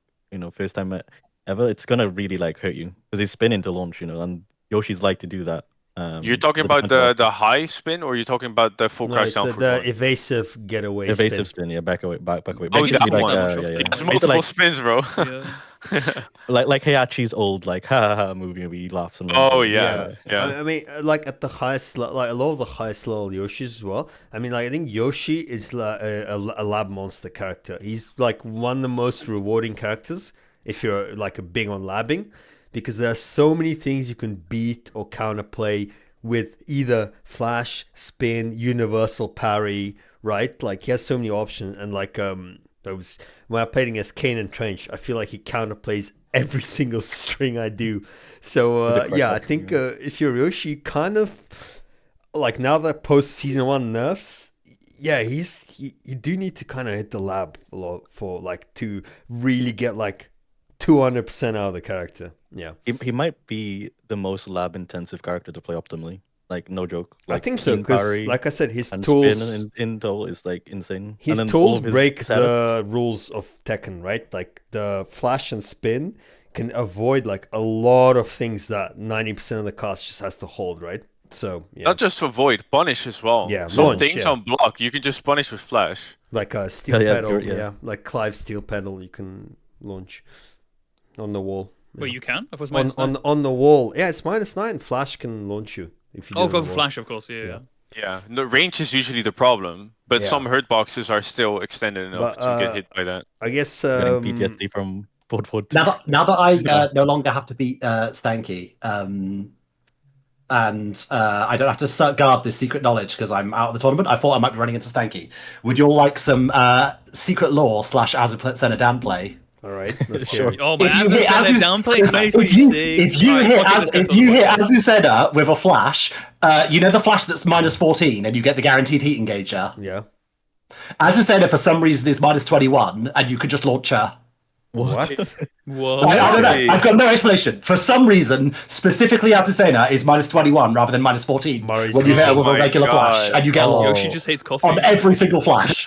first time ever, it's gonna really like hurt you because he's spinning to launch, and Yoshi's like to do that You're talking about the high spin, or you're talking about the full No, crash it's down the, for the one? evasive getaway evasive spin. spin, yeah, back away. Oh, Basically that like, one. There's Multiple spins, bro. Yeah. like Heihachi's old like ha ha ha movie where he laughs and runs Oh away. yeah, yeah. I mean, like at the highest, like a lot of the highest level Yoshis as well. I mean, like I think Yoshi is like a lab monster character. He's like one of the most rewarding characters if you're like a big on labbing, because there are so many things you can beat or counterplay with either flash, spin, universal parry, right? Like he has so many options, and like those when I played against Kane and Trench, I feel like he counterplays every single string I do. So yeah, I think if you're Yoshi, kind of like now that post season 1 nerfs, yeah, you do need to kind of hit the lab a lot for like to really get like 200% out of the character. Yeah, He might be the most lab intensive character to play optimally. Like no joke. I Like think so King because, parry like I said, his and tools spin in total is like insane. his and then all tools of his break setups- the rules of Tekken, right? Like the flash and spin can avoid like a lot of things that 90% of the cast just has to hold, right? So yeah, Not just avoid, punish as well. Yeah, Some launch, things yeah. on block you can just punish with flash. like a steel Yeah, pedal, yeah. yeah, like Clive's steel pedal, you can launch on the wall. Wait, Yeah. you can? I was on on the wall, yeah, it's -9. Flash can launch you if you. Oh, do it on for the wall. flash, of course. Yeah. Yeah. Yeah, the range is usually the problem, but Yeah. some hurt boxes are still extended enough But, to get hit by that. I guess getting PTSD from World War II. Now that I no longer have to beat Stanky, and I don't have to guard this secret knowledge because I'm out of the tournament, I thought I might be running into Stanky. Would you all like some secret lore / Azucena downplay? all right, let's Sure. hear it. Oh, my If you hit Azucena Azus- downplay if 2026. you Alright, hit fuck it, let's go if for you the hit one. Azucena with a flash, you know the flash that's -14 and you get the guaranteed heat engager. Yeah. Azucena for some reason is -21 and you could just launch her. What? Whoa. I don't Hey. know. I've got no explanation. For some reason, specifically Azucena is -21 rather than -14 Mari's when you hit her with Oh a regular my flash God. and you get Oh. launched Yoshi just hates coffee. on every single flash.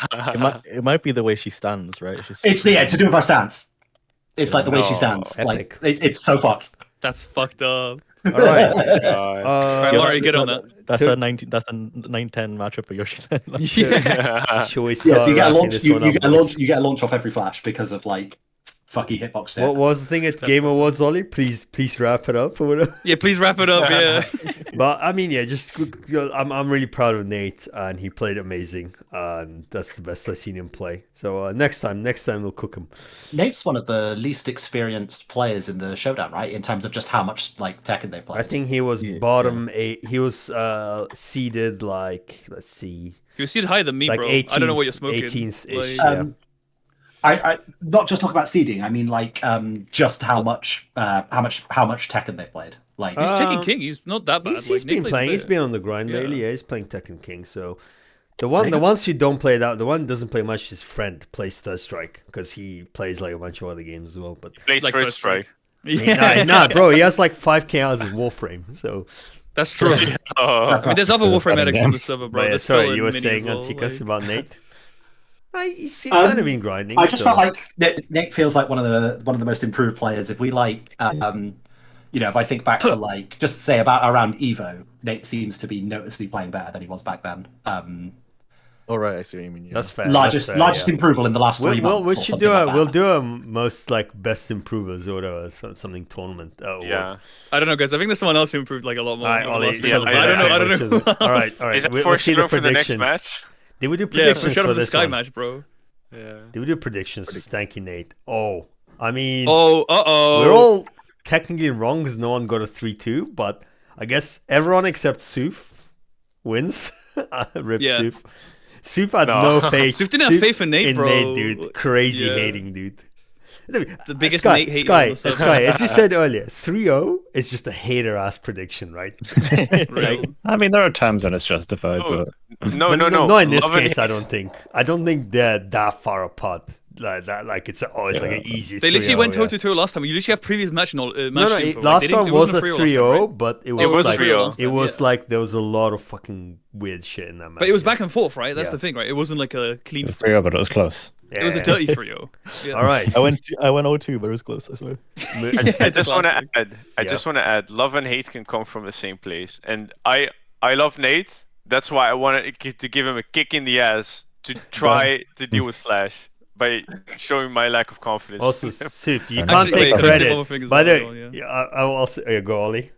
It might be the way she stands, right? It's to do with her stance. It's like the way she No. stands. Epic. Like it's so fucked. That's fucked up. All right. God. Alright, Laurie, get on that. That's a 19. That's a 9-10 matchup for Yoshi. Shall we Yeah, start so you get a wrapping launch. this You, one you up, get a boys? launch. You get a launch off every flash because of like fucky hitbox. What was the thing at Game Awards, Ollie? Please wrap it up or whatever. Yeah, please wrap it up. Yeah. But I mean, yeah, just I'm really proud of Nate, and he played amazing, and that's the best I've seen him play. So next time we'll cook him. Nate's one of the least experienced players in the showdown, right? In terms of just how much like Tekken they've played. I think he was Yeah, bottom 8. He was seeded like, let's see, You see it higher than me, like bro. 18th, I don't know what you're smoking. 18th ish. Like, Yeah. I not just talk about seeding. I mean like just how much Tekken they've played. Like He's taking King. He's not that bad. He's Like, been Nick plays playing. a He's bit. been on the grind Yeah. lately. Yeah, he's playing Tekken King. So the ones who don't play that, the one who doesn't play much, his friend plays Third Strike because he plays like a bunch of other games as well. But Played Like first First strike. Yeah, nah, bro, he has like 5k hours of Warframe. So that's true. Oh. I mean, there's other Warframe medics on the server, bro. but yeah, There's sorry, Phil you were and Mini saying as well, Antikas like- about Nate. He's kind of been grinding. I just so- felt like Nick feels like one of the most improved players. If we like, if I think back to like just say around Evo, Nate seems to be noticeably playing better than he was back then. All right, I see what you mean. Yeah. that's fair. Largest that's fair, yeah. improvement in the last 3 months. We or should something do like we'll that. do a most like best improvers or whatever, something tournament. Yeah. I don't know, guys. I think there's someone else who improved like a lot more. Alright, over the Ollie, last few yeah, months, I but I don't know. All right, all right. Is it We'll for see sure for the next predictions. match? Did we do Yeah, predictions for sure for for the this Skye one? match, bro. Yeah. Did we do predictions for Stanky Nate? Oh, I mean, Oh, uh-oh. we're all technically wrong because no one got a 3-2, but I guess everyone except Suf wins. Rip Yeah. Suf. Suf had No. no faith. Suf didn't have faith in Nate, bro. dude. Crazy Yeah. hating, dude. The biggest Skye, Nate hater Skye, on the server. Skye, as you said earlier, 3-0 is just a hater-ass prediction, right? Real. I mean, there are times when it's justified, Oh, but No. Not in this Love and case, I hate. don't think. I don't think they're that far apart. like that. Like it's like an easy. They literally 3-0, went yeah. toe to toe last time. You literally have previous match No, info. last time was a 3-0 3-0, last time, right? but it It was was like 3-0. it was like there was a lot of fucking weird shit in that match. But it was yeah. back and forth, right? That's Yeah. the thing, right? It wasn't like a clean. It was 3-0, but it was close. It was a Yeah. dirty 3-0. Yeah. All right. I went 0-2, but it was close. I swear. I just want to classic. add. I Yeah. just want to add. Love and hate can come from the same place, and I love Nate. That's why I wanted to give him a kick in the ass to try to deal with Flash by showing my lack of confidence. Also, to him. Soup, you Actually, can't wait, take can I say one credit. more thing as By the well, way, yeah. I will also go, Ollie.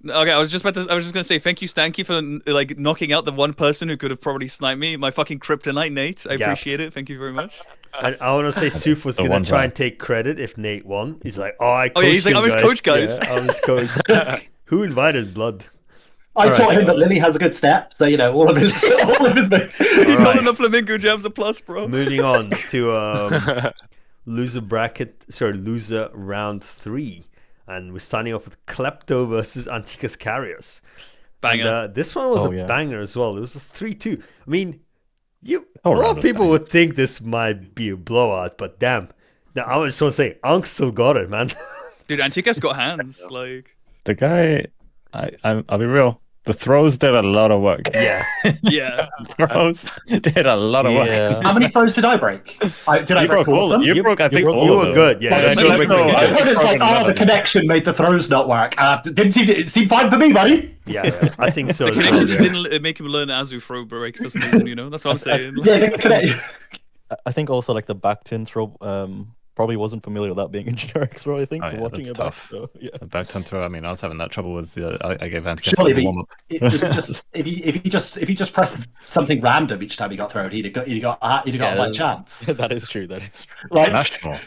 Okay, I was just gonna say thank you, Stanky, for like knocking out the one person who could have probably sniped me. My fucking kryptonite, Nate. I Yeah. appreciate it. Thank you very much. I want to say Soup was The gonna one try guy. and take credit if Nate won. He's like, oh, I Oh, yeah, he's like, coached I'm his him, coach, guys. Yeah, I'm his coach. Who invited Blood? I All taught right. him that Lily has a good step, so you know all of his He All told right. him the flamingo jab's a plus, bro. Moving on to loser round 3, and we're starting off with Klepto versus Antikas Karios. Banger. And, this one was Oh, a yeah. banger as well. It was a 3-2. I mean, a Oh, lot round of of people would bangers. think this might be a blowout, but damn. Now, I just want to say, Ankh still got it, man. Dude, Antikas got hands. Like, The guy, I'll be real. The throws did a lot of work. Yeah. yeah. Throws did a lot of work. Yeah. How many throws did I break? Did I You break broke all of them? You broke, I think, broke- all You of were them. good, yeah. Well, That's no, your no, break no, again. no. I thought it's like, Broken the eleven. connection made the throws not work. It seemed fine for me, buddy. Yeah, I think so. The as well, connection just yeah. didn't make him learn Azu throw break for some reason, you know? That's what I'm saying. Yeah, the connection. I think also like the back tin throw probably wasn't familiar with that being a generic throw. I think Oh, yeah, watching that's it back. tough. So, yeah. The back turn throw. I mean, I was having that trouble with I gave Antikas Surely, a warm up. if you just pressed something random each time he got thrown, he'd have got a light chance. That is true. That is true. Like, National.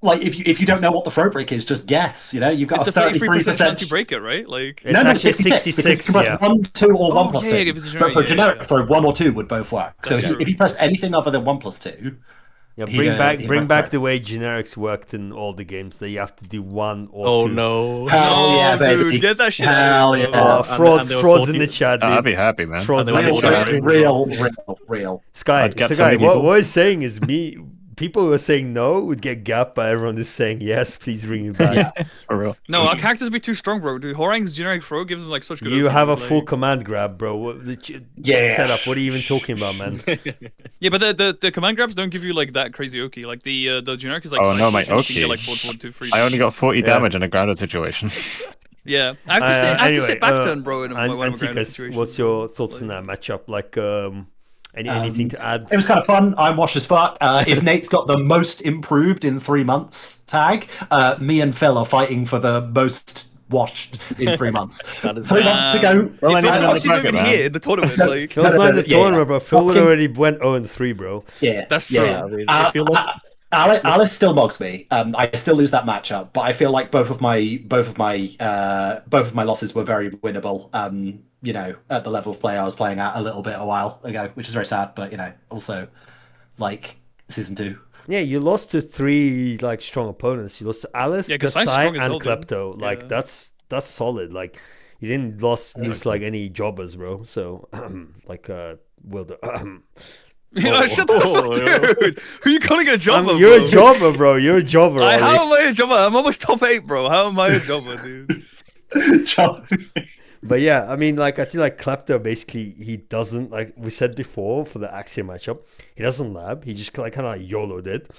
like if you don't know what the throw break is, just guess. You know, you've got It's a a 33% chance you 33%. break it, right? Like, It's No, actually 66, because you can press yeah. 1, 2, or 1 Oh, plus yeah, 2. if it's a But for generic, yeah, generic yeah. throw, 1 or 2 would both work. So That's if true. you pressed anything other than 1 plus 2, Yeah, He, bring he bring went back for the way generics worked in all the games. That you have to do 1 or Oh 2. no. Hell yeah, baby. dude, get that shit Hell out. yeah. Bro. Oh, And frauds, they were frauds in 40 the chat, dude. I'd be happy, man. Frauds And in they the were chat. real. Sky, I'd get so so guy, many what people. we're saying is people who are saying no would get gapped, but everyone is saying yes, please bring it back. Yeah. For real. No, our characters be too strong, bro. Dude, Horang's generic throw gives him like such good. You OP, have a dude, full like- command grab, bro. What the Yeah. setup? What are you even talking about, man? Yeah, but the command grabs don't give you like that crazy Oki. Like the generic is like. Oh, no, my you can Oki. get, like 4, 4, 2, 3. I only got 40 Yeah. damage in a grounded situation. Yeah, I have to sit. I have to sit back turn, bro. In one of my grounded Antikas, situations. what's your thoughts on that matchup? Like, anything to add? It was kind of fun. I'm washed as fuck. If Nate's got the most improved in 3 months tag, me and Phil are fighting for the most washed in 3 months. That is 3 months to go. Well, If then Phil's he's in the actually not bracket, even man. here in the tournament, like Phil's not in the yeah, tournament, bro. Phil Fucking- already went 0-3, bro. Yeah, that's true. yeah. I mean, I feel like Alice still mogs me. I still lose that matchup, but I feel like both of my losses were very winnable. You know, at the level of play I was playing at a little bit a while ago, which is very sad. But you know, also like season 2. Yeah, you lost to 3 like strong opponents. You lost to Alice, Yeah, Gasai's Gasai, strong as and hell, dude. Klepto. Like Yeah. that's solid. Like you didn't lose like any jobbers, bro. So like well done. Oh, shut the fuck, dude. Who are you calling a jobber? You're bro? a jobber, bro. You're a jobber. Ollie. How am I a jobber? I'm almost top 8, bro. How am I a jobber, dude? But yeah, I mean, like I think like Klepto basically he doesn't, like we said before for the AxiR matchup, he doesn't lab. He just like kind of like YOLO'd it.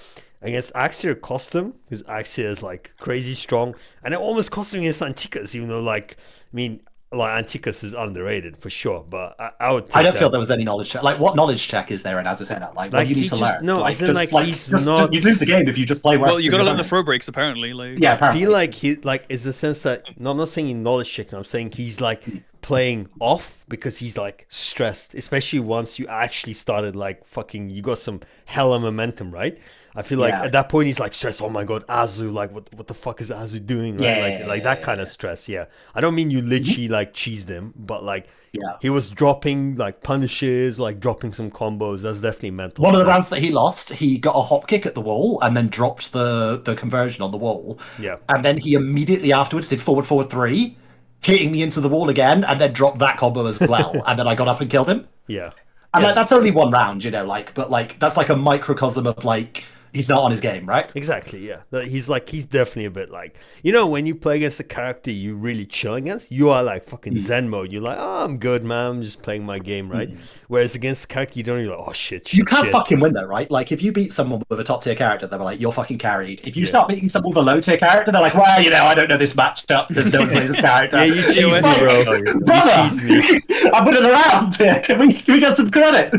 Against AxiR cost him because AxiR is like crazy strong, and it almost cost him against Antikas, even though like I mean like Antikas is underrated for sure. But I would. I don't take feel that. there was any knowledge check. Like, what knowledge check is there in Azucena? Like, what Like, do you he need to just- learn? no, like, as in, like, he's just, not- you lose the game if you just play West. Well, you gotta learn the throw breaks, apparently. Like, Yeah, I apparently. feel like he like is the sense that no, I'm not saying he knowledge checking. I'm saying he's like playing off because he's like stressed, especially once you actually started like fucking. You got some hella momentum, right? I feel like Yeah. at that point he's like stressed. Oh my god, Azu! Like what the fuck is Azu doing? Right? Yeah, like that kind of stress. Yeah, I don't mean you literally like cheesed him, but like Yeah. he was dropping like punishes, like dropping some combos. That's definitely mental. One of the stuff. rounds that he lost, he got a hop kick at the wall and then dropped the conversion on the wall. Yeah. And then he immediately afterwards did forward 3, hitting me into the wall again, and then dropped that combo as well. And then I got up and killed him. Yeah. And Yeah. like that's only one round, you know, like, but like that's like a microcosm of like he's not on his game, right? Exactly, yeah. He's definitely a bit like, when you play against a character you really chill against, you are like fucking Zen mode. You're like, oh, I'm good, man. I'm just playing my game, right? Whereas against a character you don't, you're like, oh shit. You can't shit. fucking win though, right? Like if you beat someone with a top tier character, they're like, you're fucking carried. If you start beating someone with a low tier character, they're like, well, I don't know this matchup because no one plays this character. Yeah, you cheese me, bro. Brother, You cheese me. I'm winning around. Can we get some credit?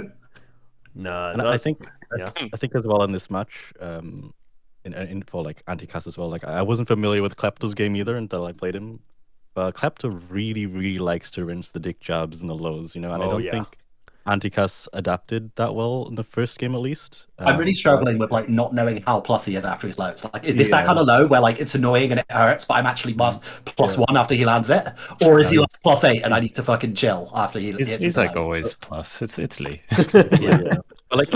Nah, And I think as well in this match, in for like Antikas as well. Like I wasn't familiar with Klepto's game either until I played him. But Klepto really, really likes to rinse the dick jabs and the lows, and I don't think Antikas adapted that well in the first game at least. I'm really struggling with like not knowing how plus he is after his lows. Like, is this that kind of low where like it's annoying and it hurts, but I'm actually plus one after he lands it, or is he like +8 and I need to fucking chill after he? He's like always plus. It's Italy. Like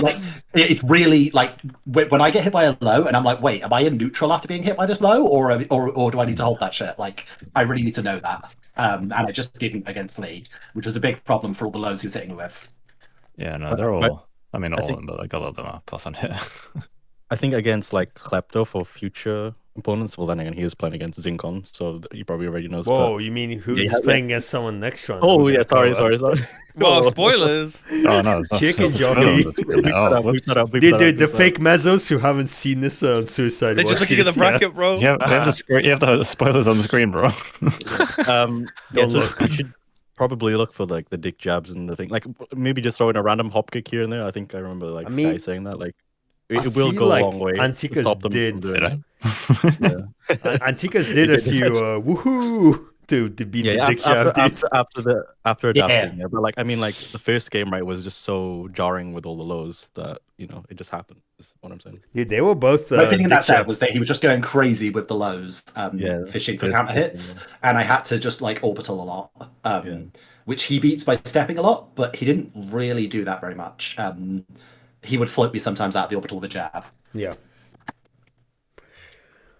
it's really like when I get hit by a low and I'm like, wait, am I in neutral after being hit by this low, or do I need to hold that shit? Like I really need to know that. And I just didn't against Lee, which was a big problem for all the lows he was hitting with. Yeah, no, they're all. I mean, all of them, but like a lot of them are plus on hit. I think against like Klepto for future opponents, well then again he is playing against Zinkon, so he probably already knows. Whoa, you mean who's playing against someone next round? Oh yeah, sorry. Wow, spoilers. Oh no, it's not, Chicken it's jockey. Dude, the fake mezzos who haven't seen this on Suicide They're just looking at the bracket, bro. You have the screen. You have the spoilers on the screen, bro. Yeah, so you should probably look for like the dick jabs and the thing. Like maybe just throw in a random hop kick here and there. I think I remember like Skye saying that. Like it will go a long way. Antikas to stop them did. from doing Did that. I? Antikas did a few woohoo to beat the dick jab. After adapting. Yeah, but like I mean like the first game right was just so jarring with all the lows that it just happened. Is what I'm saying. Yeah, they were both. My opinion in that set was that he was just going crazy with the lows, fishing for Yeah. counter hits, and I had to just like orbital a lot, which he beats by stepping a lot, but he didn't really do that very much. He would float me sometimes out of the orbital with a jab. Yeah.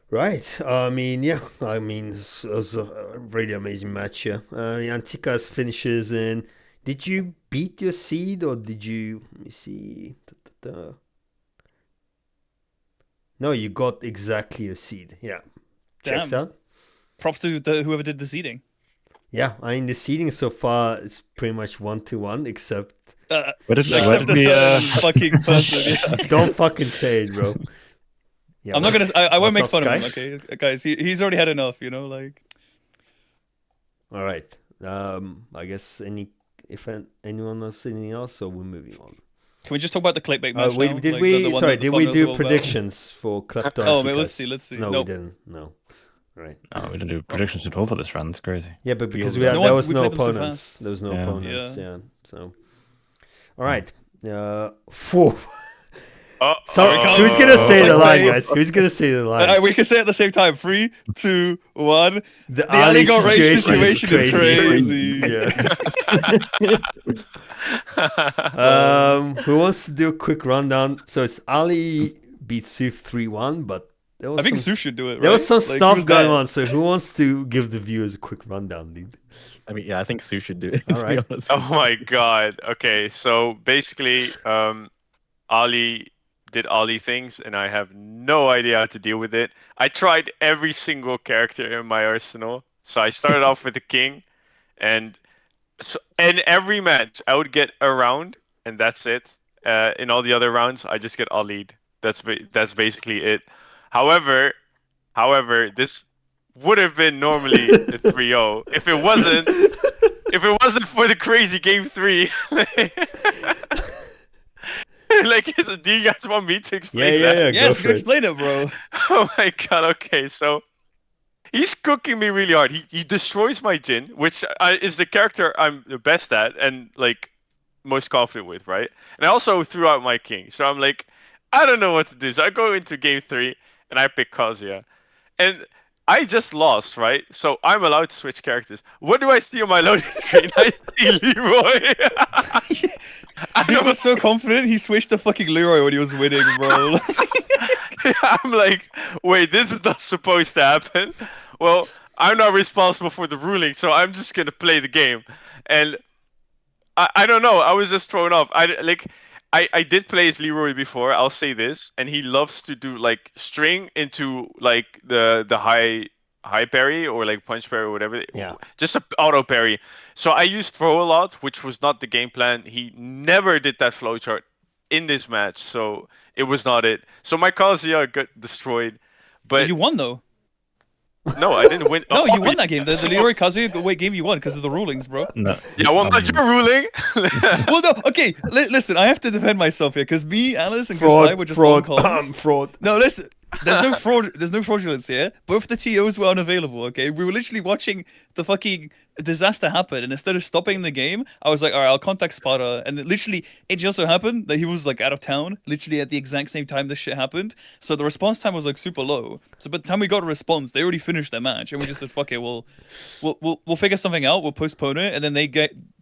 Right. I mean, it was a really amazing match. Yeah. Antikas finishes in. Did you beat your seed or did you? Let me see. No, you got exactly a seed. Yeah. Checks Damn. out. Props to whoever did the seeding. Yeah, I mean the seeding so far is pretty much 1-1, except Where did Except we, this fucking person. Yeah. don't fucking say it, bro. Yeah, I'm not gonna. I won't what's make up, fun of him. Skye? Okay, guys. He's already had enough. Like. All right. I guess if anyone has anything else, so we're moving on. Can we just talk about the clickbait match now? Did Like, we? the one sorry, that the did we fun was do all about? predictions for Klepto? Oh, Antikas? man, let's see. No, Nope. we didn't. No. Right. No, we didn't do predictions at all for this round. It's crazy. Yeah, but because No there was we no played them so opponents. fast. There was no Yeah. opponents. Yeah. Yeah. So. All right. Phew. Oh, So we go. who's gonna say the line, Okay. guys? Who's gonna say the line? We can say it at the same time. 3, 2, 1. The Ali got race situation situation is crazy. Yeah. Who wants to do a quick rundown? So it's Ali beat Suf 3-1, but there was I think some, Suf should do it. Right? there was some Like, stuff who's going that? on. So who wants to give the viewers a quick rundown, dude? I mean, yeah, I think Sue should do it. All to right. be honest. Oh my god. Okay, so basically, Ali did Ali things, and I have no idea how to deal with it. I tried every single character in my arsenal. So I started off with the king, and so in every match I would get a round, and that's it. In all the other rounds, I just get Ali'd. That's basically it. However, this would have been normally a 3-0 if it wasn't. If it wasn't for the crazy game 3. Like, do you guys want me to explain that? Yeah. Yes, go go for it. explain it, bro. Oh my god, okay, so he's cooking me really hard. He destroys my Jin, which is the character I'm the best at and like most confident with, right? And I also threw out my king. So I'm like, I don't know what to do. So I go into game 3 and I pick Kazuya. And I just lost, right? So I'm allowed to switch characters. What do I see on my loading screen? I see Leroy. Dude was so confident he switched to fucking Leroy when he was winning, bro. I'm like, wait, this is not supposed to happen. Well, I'm not responsible for the ruling, so I'm just gonna play the game. And I don't know. I was just thrown off. I did play as Leroy before. I'll say this, and he loves to do like string into like the high parry or like punch parry or whatever. Yeah. Just a auto parry. So I used throw a lot, which was not the game plan. He never did that flowchart in this match, so it was not it. So my Kazuya got destroyed. But You won though. no, I didn't win. No, Oh, you won that game. The so- Leroy Kazuya game you won because of the rulings, bro. No. Yeah, well, not your ruling. Well, no, okay. Listen, I have to defend myself here because me, Alice, and Fraud, Gasai were just wrong fraud, calls. fraud. No, listen. There's no fraud. There's no fraudulence here. Both the TOs were unavailable. Okay, we were literally watching the fucking disaster happen, and instead of stopping the game, I was like, all right, I'll contact Sparta, and then literally, it just so happened that he was like out of town, literally at the exact same time this shit happened. So the response time was like super low. So by the time we got a response, they already finished their match, and we just said, fuck it, we'll figure something out. We'll postpone it, and then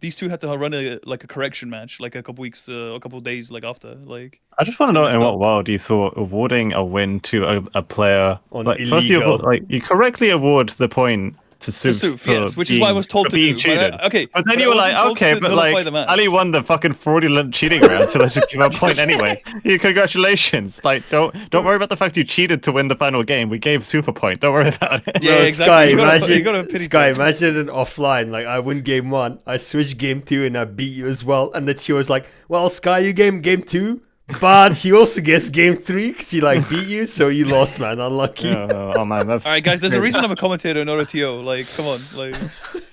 these two had to run a correction match like a couple weeks, a couple days like after like. I just want to know messed in up. what world you thought awarding a win to a player On like first you illegal. you correctly award the point to Soof, for yes, which is what I was told for to being do. cheated. But okay, But then but you I were like, wasn't told okay, to but nullify like the match. Ali won the fucking fraudulent cheating round, so let's just give her a point anyway. Yeah, congratulations. Like don't worry about the fact you cheated to win the final game. We gave Soof a point. Don't worry about it. Yeah, Bro, exactly. Skye, You gotta- imagine, you gotta pity Skye, point. imagine it offline. Like, I win game 1, I switch game 2, and I beat you as well. And the TO was like, well, Skye, you game 2, but he also gets game 3 because he like beat you, so you lost, man. Unlucky. Yeah, oh man. All right, guys. There's a reason I'm a commentator, not a TO. Like, come on, like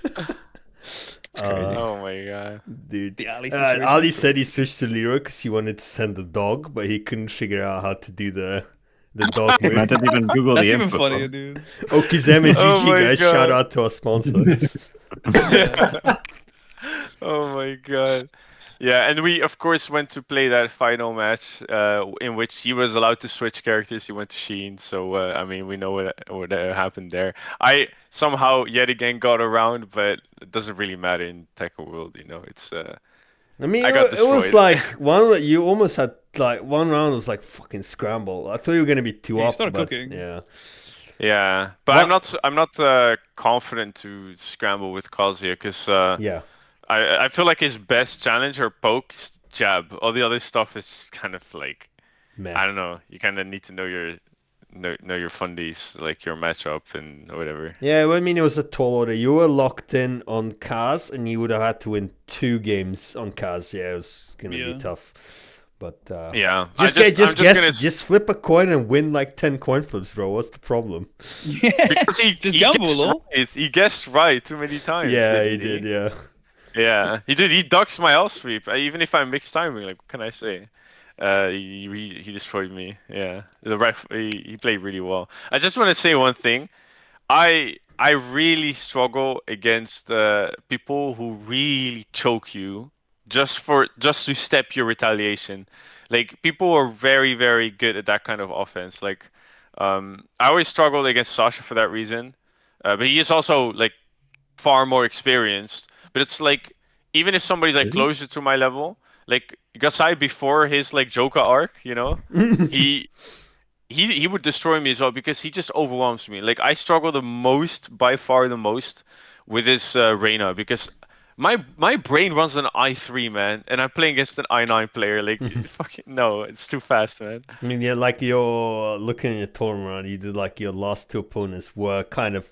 It's crazy. Oh my god. Dude. the Ali situation. Ali said he switched to Leroy because he wanted to send the dog, but he couldn't figure out how to do the dog I move. didn't even Google That's the even input. funnier, dude. Okizeme Oh GG, my guys. God. Shout out to our sponsor. Oh my god. Yeah, and we of course went to play that final match, in which he was allowed to switch characters. He went to Sheen, so I mean we know what happened there. I somehow yet again got around, but it doesn't really matter in Tekken World, you know. It's I mean, I got it was destroyed. like one that you almost had like one round was like fucking scramble. I thought you were gonna be two Yeah, you up, started but cooking. yeah. yeah, but What- I'm not confident to scramble with Kazuya because Yeah. I feel like his best challenge or poke is jab. All the other stuff is kind of like Man. I don't know. You kind of need to know your fundies, like your matchup and whatever. Yeah, well, I mean, it was a tall order. You were locked in on Kaz, and you would have had to win 2 games on Kaz. Yeah, it was gonna Yeah. be tough. But Yeah, just flip a coin and win like 10 coin flips, bro. What's the problem? Yeah, because just he gamble, guessed lol. right. He guessed right too many times. Yeah, he didn't did. Yeah. Yeah, he did. He ducks my L sweep. Even if I mixed timing, like what can I say? He destroyed me. Yeah, the ref he played really well. I just want to say one thing. I really struggle against people who really choke you just to step your retaliation. Like people are very good at that kind of offense. Like I always struggled against Sasha for that reason. But he is also like far more experienced. But it's like even if somebody's like Is he? closer to my level, like Gasai before his like Joka arc, you know, he would destroy me as well because he just overwhelms me. Like I struggle the most, by far the most, with this Reyna because my brain runs an i3, man, and I'm playing against an i9 player. Like fucking no, it's too fast, man. I mean, yeah, like you're looking at your tournament, you did like your last 2 opponents were kind of,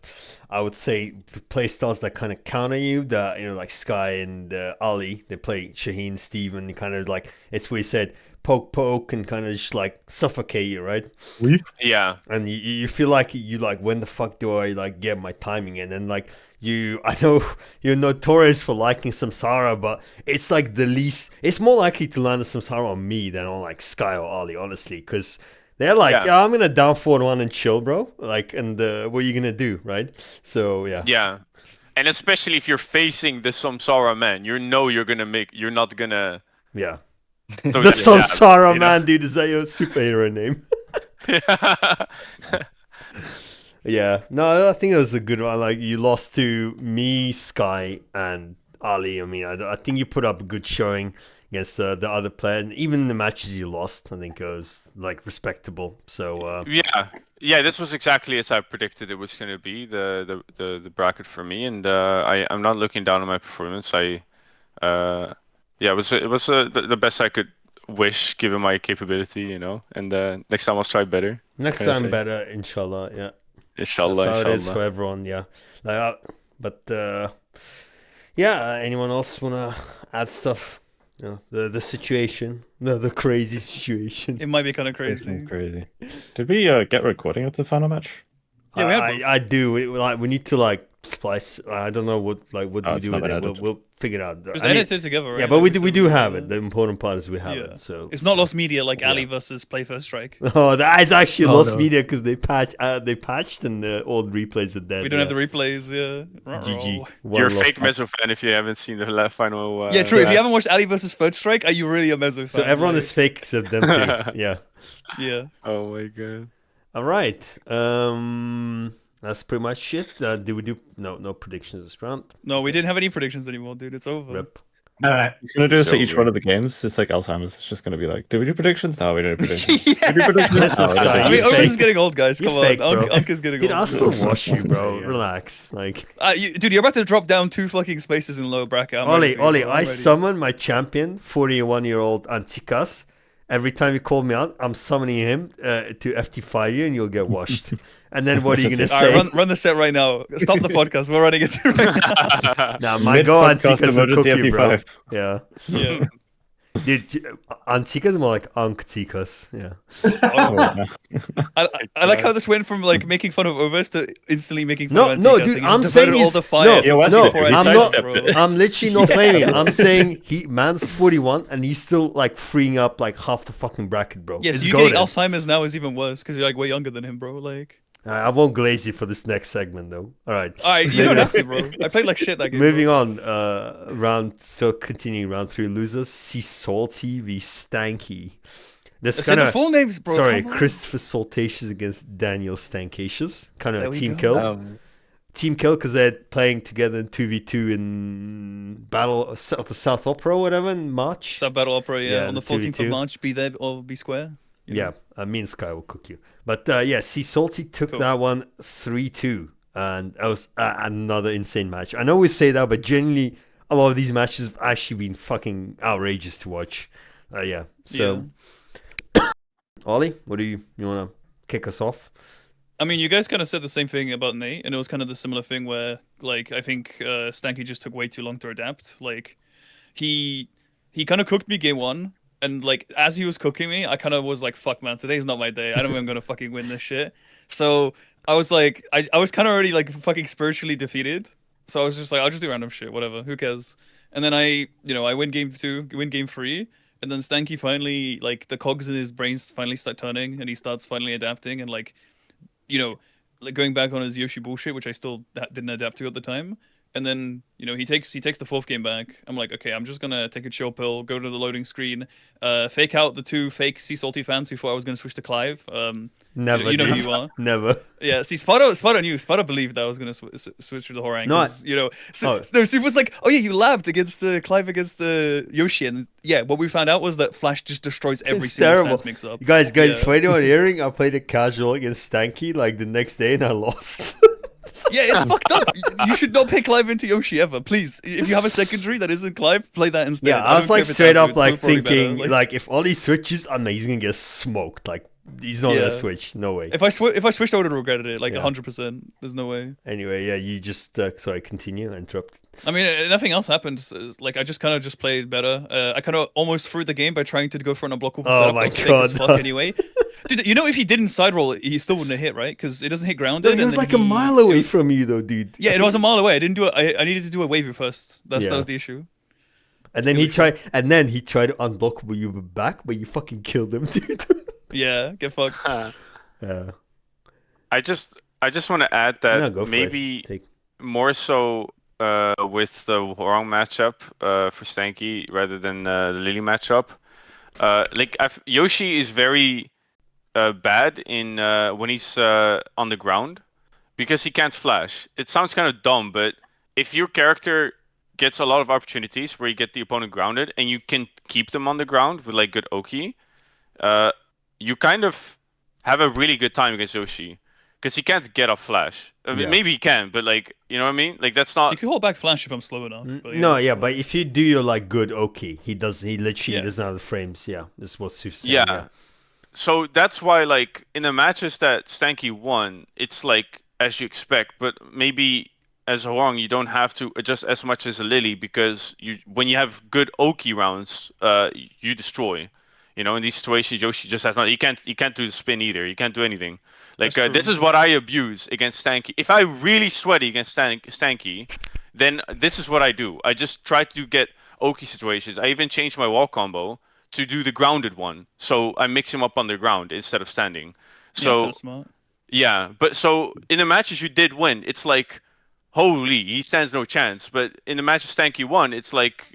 I would say, playstyles that kind of counter you. That, you know, like Skye and Ali, they play Shaheen, Steven, and kind of like, it's where you said poke and kind of just like suffocate you, right? Yeah, And you feel like you like, when the fuck do I like get my timing in? And like I know you're notorious for liking Samsara, but it's like it's more likely to land a Samsara on me than on like Skye or Ali, honestly, because they're like, Yeah. yeah, I'm gonna down 4-1 and chill, bro. Like, and what are you gonna do, right? So yeah. yeah, and especially if you're facing the Samsara man, you're not gonna. Yeah. throw The that jab, Samsara you know? man, dude, is that your superhero name? Yeah, no, I think it was a good one. Like, you lost to me, Skye, and Ali. I mean, I think you put up a good showing against the other player, and even the matches you lost, I think it was like respectable. So Yeah, this was exactly as I predicted it was going to be the bracket for me, and I'm not looking down on my performance. yeah, it was the best I could wish given my capability, you know. And next time I'll try better. Next Can I time say? better, inshallah. Yeah, that's Inshallah, how it is for inshallah. everyone. Yeah, but yeah. Anyone else wanna add stuff? You know, the situation, the crazy situation. It might be kind of It's crazy. crazy. Did we get recording of the final match? Yeah, we had both. I do. We need to like splice. I don't know what do we it's do not with been it. added. We'll figure it out. Just I mean, edit it together, right? yeah, but Like we said, do have uh, it. The important part is we have Yeah. it. So It's not lost media like Yeah. Ali versus Play First Strike. Oh, that is actually Oh, lost no. media because they patched and the old replays are dead. We don't have the replays, yeah. GG. You're a One fake lost. Mezzo fan if you haven't seen the final. Yeah, true. If you so- haven't watched Ali versus Third Strike, are you really a Mezzo fan? So everyone Like, is fake except them too. Yeah. Yeah. Oh my god. All right. That's pretty much it. Did we do no predictions this round? No, we didn't have any predictions anymore, dude. It's over. Rip. No, no, You're gonna do this for So each one of the games. It's like Alzheimer's. It's just gonna be like, did we do predictions? No, we didn't do predictions. Yeah. Did we do predictions? Listen, No, we Skye, didn't. I you mean, Ovis fake. is getting old, guys. You're Come fake, on. bro. Unk is getting Dude, old. I'll still bro. watch you, bro. Yeah. Relax. Like, Dude, you're about to drop down 2 fucking spaces in lower bracket. I'm ready for you, Ollie, bro. I I'm ready. summon my champion, 41-year-old Antikas. Every time you call me out, I'm summoning him to FT5 you and you'll get washed. And then what are you going to All say? right, run the set right now. Stop the podcast. We're running it right now. Nah, my go Mid-podcast Antikas will cook emergency you, bro. FD5. Yeah. Yeah. Dude, Antikas is more like Anktikas. Yeah. Oh, no. I like how this went from like making fun of Ovis to instantly making fun No, of no, Antikas. dude, Like, I'm he's saying diverted all he's- the fire. no, to Yeah, fucking no, pour he out I'm his not- chest, bro. I'm literally not blaming him. I'm saying man's 41 and he's still like freeing up like half the fucking bracket, bro. Yes, It's you getting goated. Alzheimer's now is even worse because you're like way younger than him, bro. Like, I won't glaze you for this next segment though. All right. you don't have to, bro. I played like shit that game. Moving bro. on, still continuing round 3 losers. See Salty v Stanky. This Say kind the of full names, bro. sorry, come on. Christopher Saltacious against Daniel Stankacious. Kind of There a we team go. kill. Team kill because they're playing together in 2v2 in Battle of the South Opera or whatever in March. Sub Battle Opera, yeah, Yeah, on the the 14th of 2v2. March. Be there or be square. you know? Yeah, me and Skye will cook you. But yeah, see, Salty took Cool. that one 3-2. And that was another insane match. I know we say that, but generally, a lot of these matches have actually been fucking outrageous to watch. Yeah. So, Ollie, what do you want to kick us off? I mean, you guys kind of said the same thing about Nate, and it was kind of the similar thing where, like, I think Stanky just took way too long to adapt. Like, he kind of cooked me game 1, and like as he was cooking me, I kind of was like, "Fuck, man, today's not my day. I don't think I'm gonna fucking win this shit." So I was like, I was kind of already like fucking spiritually defeated. So I was just like, I'll just do random shit, whatever, who cares? And then I win game 2, win game 3. And then Stanky finally, like, the cogs in his brains finally start turning, and he starts finally adapting, and like going back on his Yoshi bullshit, which I still didn't adapt to at the time. And then he takes the 4th game back. I'm like, okay, I'm just gonna take a chill pill, go to the loading screen, fake out the 2 fake Sea Salty fans who thought I was gonna switch to Clive. Never. You know who dude. you are. Never. Yeah, see, Spada knew. Spada believed that I was gonna switch to the Horang. No, No, Super was like, oh yeah, you labbed against Clive against Yoshi, and yeah, what we found out was that Flash just destroys every It's single terrible. stance mix up. Guys, Yeah. for anyone hearing, I played a casual against Stanky like the next day and I lost. Yeah, it's fucked up. You should not pick Clive into Yoshi ever, please. If you have a secondary that isn't Clive, play that instead. Yeah, I was don't care like if it's straight Azu, up it's still like probably better. thinking like if Ollie switches, I know he's gonna get smoked. Like he's not Yeah. gonna switch. No way. if I switched, I would have regretted it like Yeah. 100%. There's no way. Anyway, yeah, you just sorry, continue. I interrupt. I mean, nothing else happened. Like I just kind of just played better. I kind of almost threw the game by trying to go for an unblockable Oh setup. my that was fake as God. fuck anyway. Dude, if he didn't side roll it, he still wouldn't have hit, right? Because it doesn't hit grounded. Dude, it and was then like a mile away it was- from you though, dude. Yeah, it was a mile away. I didn't do it. I needed to do a wavy first. That Yeah. was the issue. And then he tried to unblock you back, but you fucking killed him, dude. Yeah, get fucked. Yeah. I just want to add No, that go for it. maybe Take- more so with the Horang matchup for Stanky rather than the Lily matchup. Yoshi is very bad in when he's on the ground because he can't flash. It sounds kind of dumb, but if your character gets a lot of opportunities where you get the opponent grounded and you can keep them on the ground with like good Oki, you kind of have a really good time against Yoshi. because he can't get off flash. I mean, Yeah. maybe he can, but like, you know what I mean? Like that's not. You can hold back flash if I'm slow enough. But No, yeah, but if you do your like good Oki, he literally Yeah. doesn't have the frames. Yeah, this is what Sue's saying. Yeah. So that's why, like, in the matches that Stanky won, it's like as you expect, but maybe as a Hwang, you don't have to adjust as much as a Lily because when you have good Oki rounds, you destroy. You know, in these situations, Yoshi just has not. He can't do the spin either. He can't do anything. Like this is what I abuse against Stanky. If I really sweaty against Stanky, then this is what I do. I just try to get Oki situations. I even changed my wall combo to do the grounded one, so I mix him up on the ground instead of standing. that's So kind of smart. yeah, but so in the matches you did win, it's like, holy, he stands no chance. But in the matches Stanky won, it's like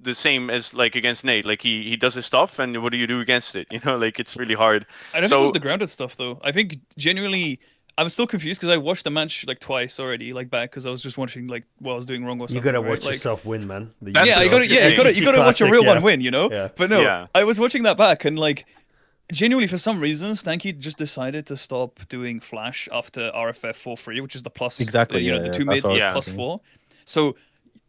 the same as like against Nate. Like he does his stuff, and what do you do against it? You know, like it's really hard. I don't think it was the grounded stuff though. I think genuinely, I'm still confused because I watched the match like twice already, like back because I was just watching like what I was doing wrong or something. You gotta right? watch Like, yourself win, man. That's yeah, the you gotta, stuff. you gotta watch a real one win, you know. Yeah. But no, Yeah. I was watching that back and like, genuinely for some reason, Stanky just decided to stop doing flash after RFF 4-3, which is the plus. Exactly, You know, yeah, the yeah, two that's mids what I is was plus thinking. 4. So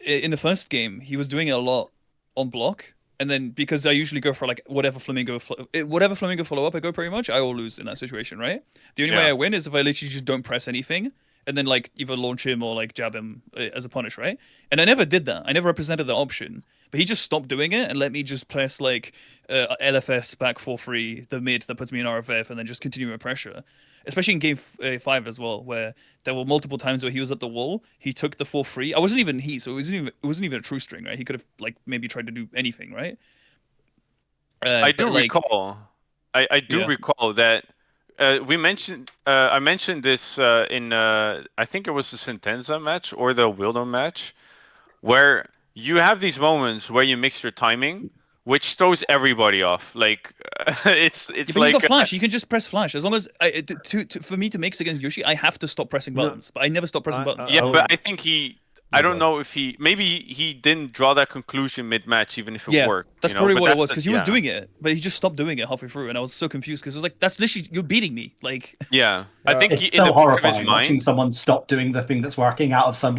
in the first game, he was doing it a lot on block. And then because I usually go for like whatever flamingo follow up I go pretty much, I will lose in that situation, right? The only way Yeah. I win is if I literally just don't press anything and then like either launch him or like jab him as a punish, right? And I never did that. I never represented that option. But he just stopped doing it and let me just press like LFS back 4-3, the mid that puts me in RFF, and then just continue my pressure. Especially in game 5 as well, where there were multiple times where he was at the wall. He took the 4-3. I wasn't even he, so it wasn't even a true string, right? He could have like maybe tried to do anything, right? I do but, like, recall. I do Yeah. recall that we mentioned. I mentioned this in I think it was the Sentenza match or the Wildo match, where you have these moments where you mix your timing, which throws everybody off. Like it's Yeah, but like he's got flash. You can just press flash as long as for me to mix against Yoshi, I have to stop pressing No. buttons. But I never stop pressing buttons. yeah, Oh. but I think he. I don't go. know if maybe he didn't draw that conclusion mid-match, even if it Yeah, worked. that's you know? probably But what it that's was the- because he was yeah. doing it, but he just stopped doing it halfway through, and I was so confused because it was like, "That's literally you're beating me." Like, Yeah, I think It's in so the back of his horrifying watching mind. someone stop doing the thing that's working out of some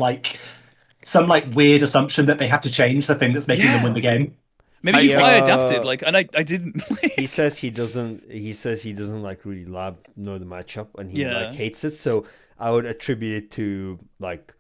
weird assumption that they have to change the thing that's making them Yeah. win the game. maybe he thought I uh, adapted, like, and I didn't. He says he doesn't like really know the matchup, and he Yeah. like hates it. So I would attribute it to like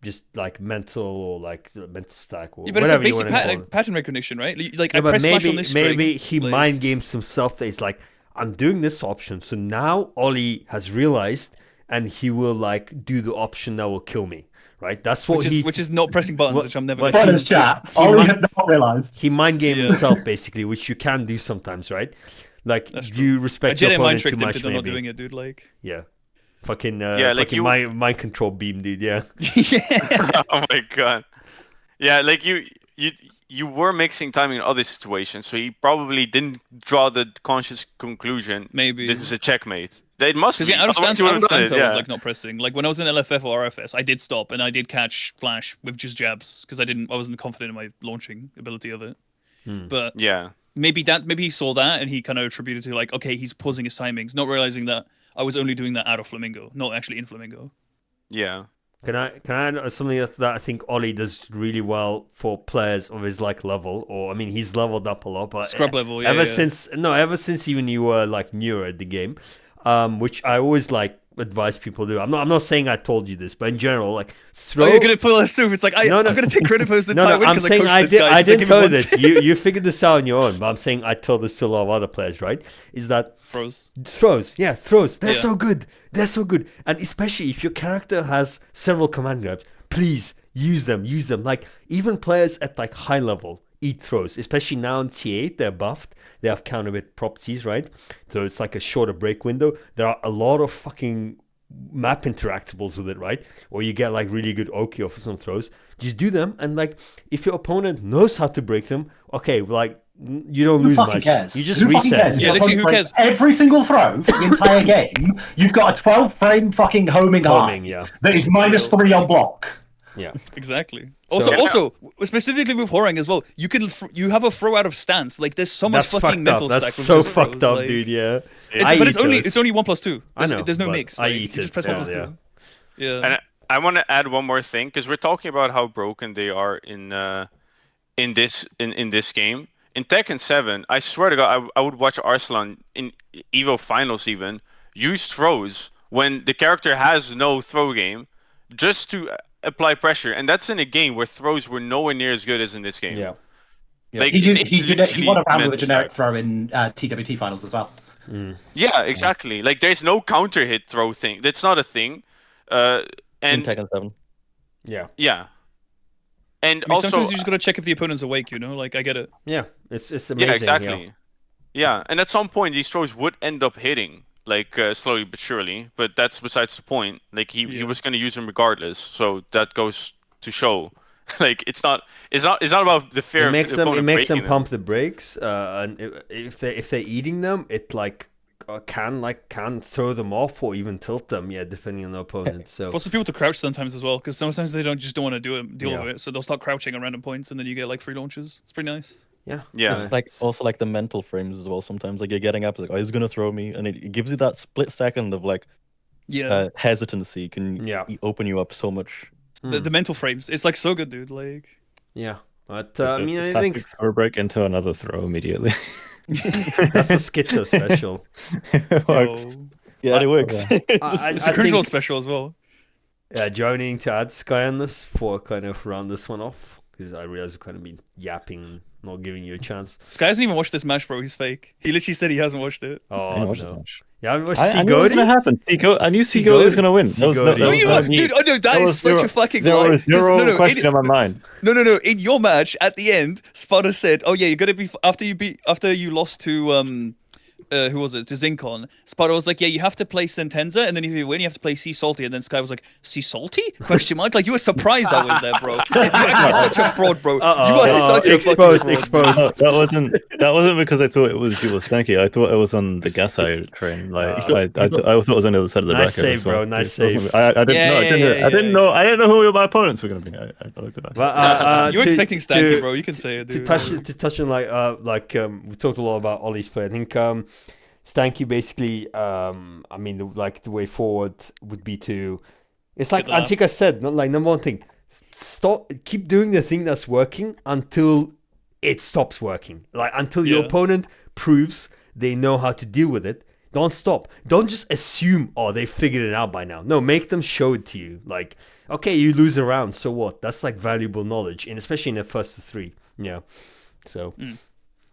just like mental or like mental stack or Yeah, but it's a whatever you basic want to call it. pattern recognition, right? Like, Yeah, I but press flash on this string. maybe he like- mind games himself that he's like, I'm doing this option, so now Ollie has realized, and he will like do the option that will kill me, right? That's what which is not pressing buttons, What- which I'm never. what gonna Bonus do. chat. he Ollie might- had not realised. he mind game Yeah. himself basically, which you can do sometimes, right? Like That's you I respect your Jedi mind opponent too tricked him much, into not maybe. doing it, dude. Like, Yeah, fucking Yeah, like fucking mind control beam, dude. Yeah. yeah. Oh my god. Yeah, like you were mixing timing in other situations, so he probably didn't draw the conscious conclusion. Maybe. This is a checkmate. It must Because be. yeah, out of Otherwise stance, he would've done it, I was yeah. like not pressing. Like when I was in LFF or RFS, I did stop and I did catch flash with just jabs because I wasn't confident in my launching ability of it. But Yeah. maybe he saw that and he kind of attributed to like, okay, he's pausing his timings, not realizing that I was only doing that out of Flamingo, not actually in Flamingo. Yeah. Can I add something that I think Ollie does really well for players of his like level, or I mean he's leveled up a lot, but Scrub level, yeah. ever yeah. since even you were like newer at the game, which I always like advise people to do. I'm not saying I told you this, but in general, like throw. Oh, you're gonna pull us too. It's like No, I'm gonna take credit for this entire No, win I'm because saying I coached this guy. I Just, like, didn't give him tell you one- this. You figured this out on your own, but I'm saying I told this to a lot of other players, right? Is that Froze. throws, yeah, throws. They're Yeah. so good. They're so good. And especially if your character has several command grabs, please use them. Use them. Like even players at like high level eat throws, especially now in T8, they're buffed. They have counter hit properties, right? So it's like a shorter break window. There are a lot of fucking map interactables with it, right? Or you get like really good Oki off some throws. Just do them, and like if your opponent knows how to break them, okay, like you don't Who lose fucking much. cares? You just Who fucking reset. cares? If Yeah, your literally, opponent who breaks cares? every single throw for the entire game, you've got a 12 frame fucking homing high Homing, yeah. that is -3 on block. Yeah. Exactly. So- Also, specifically with Horang as well, you have a throw out of stance. Like there's so much That's fucking fucked mental up. That's stack with so just fucked throws, up, like- dude. Yeah. But it's those. only 1+2. I know, There's no but mix. I Like, eat you just it, press so, 1+2. Yeah. And I want to add one more thing because we're talking about how broken they are in this game. In Tekken 7, I swear to God, I would watch Arslan in Evo finals even use throws when the character has no throw game, just to apply pressure, and that's in a game where throws were nowhere near as good as in this game. Yeah. Like, He it's won a round literally with a generic throw in TWT finals as well. Yeah, exactly. Like there's no counter hit throw thing. That's not a thing. In And Tekken 7. Yeah. yeah, and I mean, also sometimes you just gotta check if the opponent's awake. You know, like I get it. Yeah. It's amazing. yeah, exactly. Yeah, and at some point these throws would end up hitting, like slowly but surely. But that's besides the point. Like he Yeah. was going to use them regardless. So that goes to show, like it's not about the fear. It makes of them. the It opponent makes them breaking pump the brakes. And if they're eating them, it like can throw them off or even tilt them. Yeah, depending on the opponent. So Forces people to crouch sometimes as well, because sometimes they don't want to deal Yeah. with it, so they'll start crouching at random points, and then you get like free launches. It's pretty nice. yeah. Yeah. It's like also like the mental frames as well. Sometimes like you're getting up, it's like, oh, he's gonna throw me, and it gives you that split second of like Yeah. hesitancy can Yeah. open you up so much. The mental frames. It's like so good, dude. Like Yeah. But I mean, I think Classic throw break into another throw immediately. that's a schizo special. It works. yo. Yeah, it works. I- It's a crucial think- special as well. Yeah, do you have anything to add, Skye, on this for kind of round this one off? Because I realize we've kind of been yapping, not giving you a chance. Skye hasn't even watched this match, bro. He's fake. He literally said he hasn't watched it. I Oh didn't watch this no! match. Yeah, I watched I knew it was Sigodi. gonna happen. I knew Seago was gonna win. That was Sigodi. No, was you not are, dude. Oh no, that is such a fucking there lie. was 'Cause- zero question in my mind. No. In your match at the end, Spada said, "Oh yeah, you're gonna be after you lost to who was it? To Zinkon." Spada was like, "Yeah, you have to play Sentenza, and then if you win, you have to play Sea Salty." And then Skye was like, "Sea Salty?" Question mark. Like you were surprised I was there, bro. You're actually such a fraud, bro. You are such a fucking fraud. exposed. bro. No, that wasn't because I thought it was Stanky. I thought it was on the Gasai train. Like I thought it was on the other side of the Nice bracket. save, bro. Nice It wasn't- save. I didn't Yeah, know. yeah, I didn't know. I didn't know who my opponents were gonna be. I looked at that. But, You're to- expecting Stanky, to- bro. You can say it, To dude. touch on we talked a lot about Ollie's play. I think Stanky basically I mean the way forward would be to it's like Get the laugh. Antikas said, not like number one thing. Keep doing the thing that's working until it stops working. Like until your Yeah. opponent proves they know how to deal with it. Don't stop. Don't just assume, oh, they figured it out by now. No, make them show it to you. Like, okay, you lose a round, so what? That's like valuable knowledge, and especially in the first 3. Yeah. So,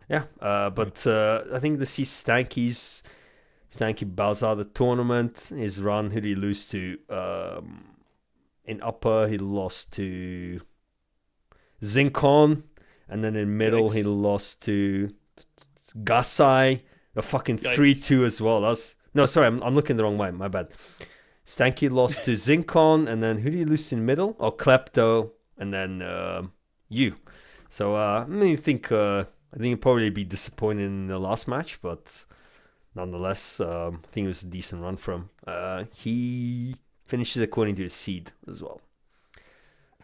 yeah. But I think the Stanky bows out of the tournament. His run, who did he lose to? In upper, he lost to Zinkon, and then in middle, he Yikes. lost to Gasai. A fucking Yikes. 3-2 as well. No, sorry, I'm looking the wrong way. My bad. Stanky lost to Zinkon, and then who did he lose to in middle? Oh, Klepto, and then you. So I think he'll probably be disappointed in the last match, but nonetheless, I think it was a decent run from him. He finishes according to his seed as well.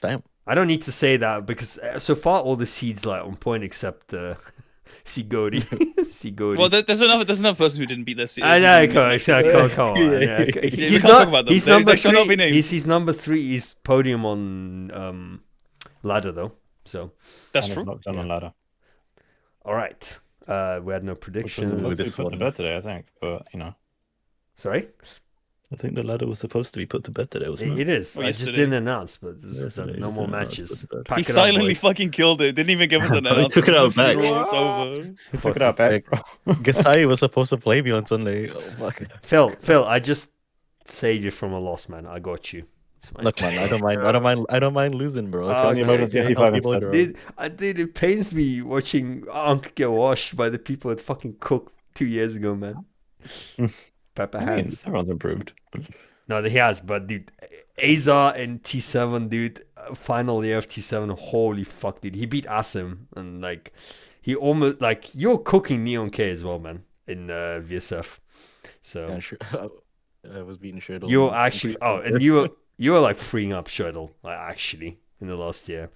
Damn. I don't need to say that because so far all the seeds like on point except Sigodi. Sigodi. Well, there's another person who didn't beat this. I know, come on. Yeah. we He's can't not. talk about them. He's They number shall not three. be named. He's number 3. He's podium on ladder though. So That's Kind of true. knocked down on ladder. all right. We had no Which was prediction. supposed to be this put to one. bed today, I think. But Sorry, I think the ladder was supposed to be put to bed today, wasn't it is. Oh, I just yesterday. didn't announce, but there's Yesterday, no just more didn't announce, matches. put to bed. Pack He it up, silently boys. fucking killed it. Didn't even give us an He announcement. took it out back. Funeral, It's over. He took it out back, bro. Gasai was supposed to play me on Sunday. Oh, fuck. Phil, I just saved you from a loss, man. I got you. It's fine. Look, man, I don't mind losing, bro. Oh, Trust no, me, you I can help keep having people fun. out. Dude, it pains me watching Ankh get washed by the people that fucking cooked 2 years ago, man. Pepper I mean, hands. everyone's improved. No, he has, but dude, Azar and T7, dude, final year of T7, holy fuck, dude. He beat Asim, and like, he almost, like, you're cooking Neon K as well, man, in VSF. So, Yeah, sure. I was beating shit. you're actually, and you were you were like freeing up Shuttle, like, actually, in the last year.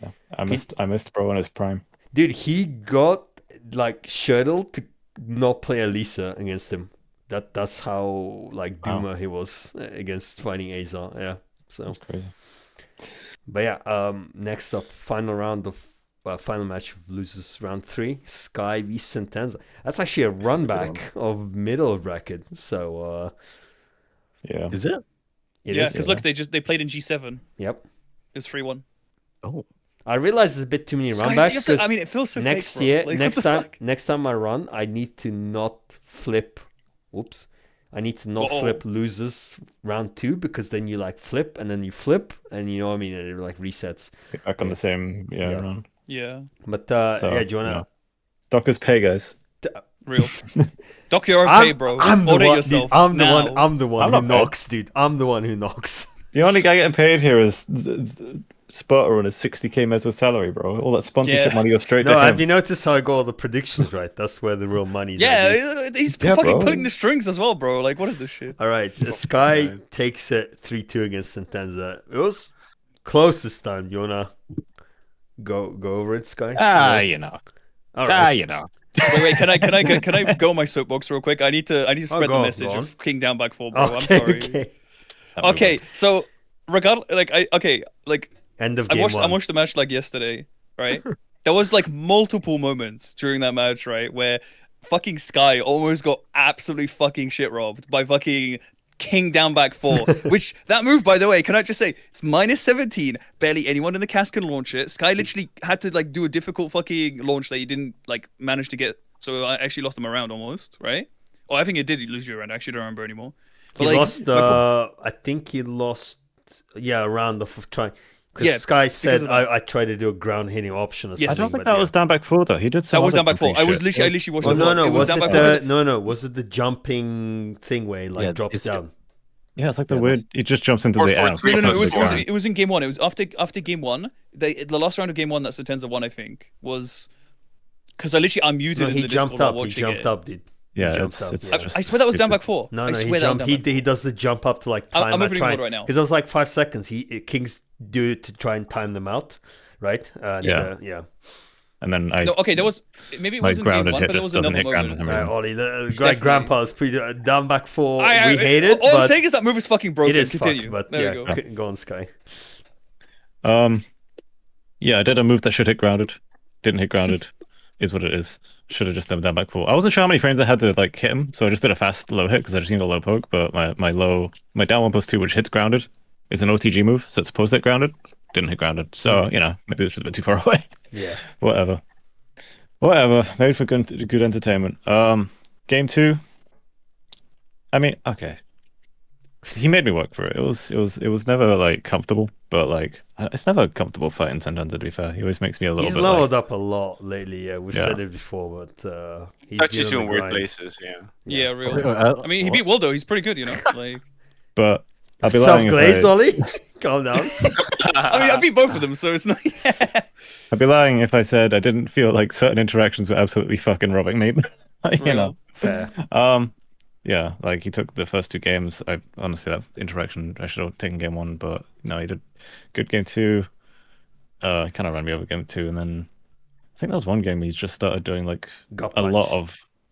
Yeah. I missed Bro in his prime. Dude, he got like Shuttle to not play Elisa against him. That's how like Wow. Duma he was against fighting Azar. Yeah. So, That's crazy. but yeah. Next up, final match of losers round 3. Skye v Sentenza. That's actually a run back of middle of bracket. So, Yeah. Is it? it Yeah, is, because look, they played in G7. Yep. It was 3-1. Oh. I realize it's a bit too many run Sky's- backs. I mean, it feels so next fake, bro. year, Like, what the fuck? next time I run, I need to not flip. Whoops. I need to not Uh-oh. flip losers round 2 because then you like flip and then you flip and you know what I mean, and it like resets. Get back on the same Yeah. run. Yeah, But So, yeah, do you wanna? Dockers pay, guys. real. Doc your own I'm, pay, bro. I'm the Order one. yourself. Dude, I'm the now. one. I'm the one I'm who not paid. knocks, dude. I'm the one who knocks. The only guy getting paid here is Spotter on his 60k Mezzo salary, bro. All that sponsorship Yeah. money goes straight No, to have him. you noticed how I got all the predictions right? That's where the real money's at, dude. Yeah, he's Yeah, fucking bro. pulling the strings as well, bro. Like, what is this shit? All right, Skye God. takes it 3-2 against Sentenza. It was close this time. You wanna go over it, Skye? Ah, No? you know. All right. You know. Wait, can I go on my soapbox real quick? I need to spread go the on, message go on. of King down back 4, bro. I'm Okay, sorry. okay. Okay, so regardless, like End of I game watched 1. the match like yesterday, right? There was like multiple moments during that match, right, where fucking Skye almost got absolutely fucking shit robbed by fucking King down back 4. Which that move, by the way, can I just say, it's -17. Barely anyone in the cast can launch it. Skye literally had to like do a difficult fucking launch that he didn't like manage to get. So I actually lost him around almost, right? Oh, I think it did lose you around. I actually don't remember anymore. He But, like, lost. I think he lost. Yeah, a round of trying. Because Yeah, Skye because said of that. I tried to do a ground hitting option or Yes. something. I don't think but that yeah. was down back 4 though. He did some That was other down back 4. jumping I shit. literally watched Well, it. no, no. It was Was down it back the 4. no? Was it the jumping thing where he like Yeah, drops it's- down? Yeah, it's like the Yeah, weird. He just jumps into Or the for air. three No, plus it was, one. it was in game 1. It was after game 1. The last round of game 1 that Sentenza won, I think, was because I literally unmuted No, in he the jumped Discord while up. He watching jumped it. up, dude. He Yeah, jumped it's up, it's yeah. just I swear that was down stupid. back 4. No, I no, swear he that was jumped. down He back 4. he does the jump up to like I'm time. opening I the tried board right now. because it was like 5 seconds. Kings do it to try and time them out, right? And, Yeah. yeah. And then I No, okay, there was maybe it my wasn't game grounded 1, hit but there just was doesn't another hit ground for moment. some reason. Ollie, the Definitely. grandpa's pretty down back 4. I- We hate it, All I'm but saying is that move is fucking broken. it is Continue. fucked. But there yeah, we go. go on, Skye. Yeah, I did a move that should hit grounded. Didn't hit grounded. Is what it is. Should have just done down back 4. I wasn't sure how many frames I had to like hit him, so I just did a fast low hit because I just needed a low poke. But my down 1+2, which hits grounded, is an OTG move, so it's supposed to hit grounded. Didn't hit grounded, so you know maybe it was just a bit too far away. Yeah. Whatever. Made for good entertainment. Game 2. I mean, okay. He made me work for it. It was never like comfortable, but like it's never a comfortable fighting Sentenza, to be fair. He always makes me a little He's bit leveled like, up a lot lately. Yeah, we Yeah. said it before, but he's Touches been you on in the weird grind. places, yeah. Yeah, real. I mean, he beat Waldo. He's pretty good, you know. Like, but I'll be lying Self-glaze, if Ollie. Calm down. I mean, I beat both of them, so it's not. I'd be lying if I said I didn't feel like certain interactions were absolutely fucking robbing me. you Real. know. Fair. Yeah, like he took the first 2 games. I honestly that interaction I should have taken game 1, but no, he did good game 2. Kind of ran me over game 2, and then I think that was one game he just started doing like Gut a lot punch.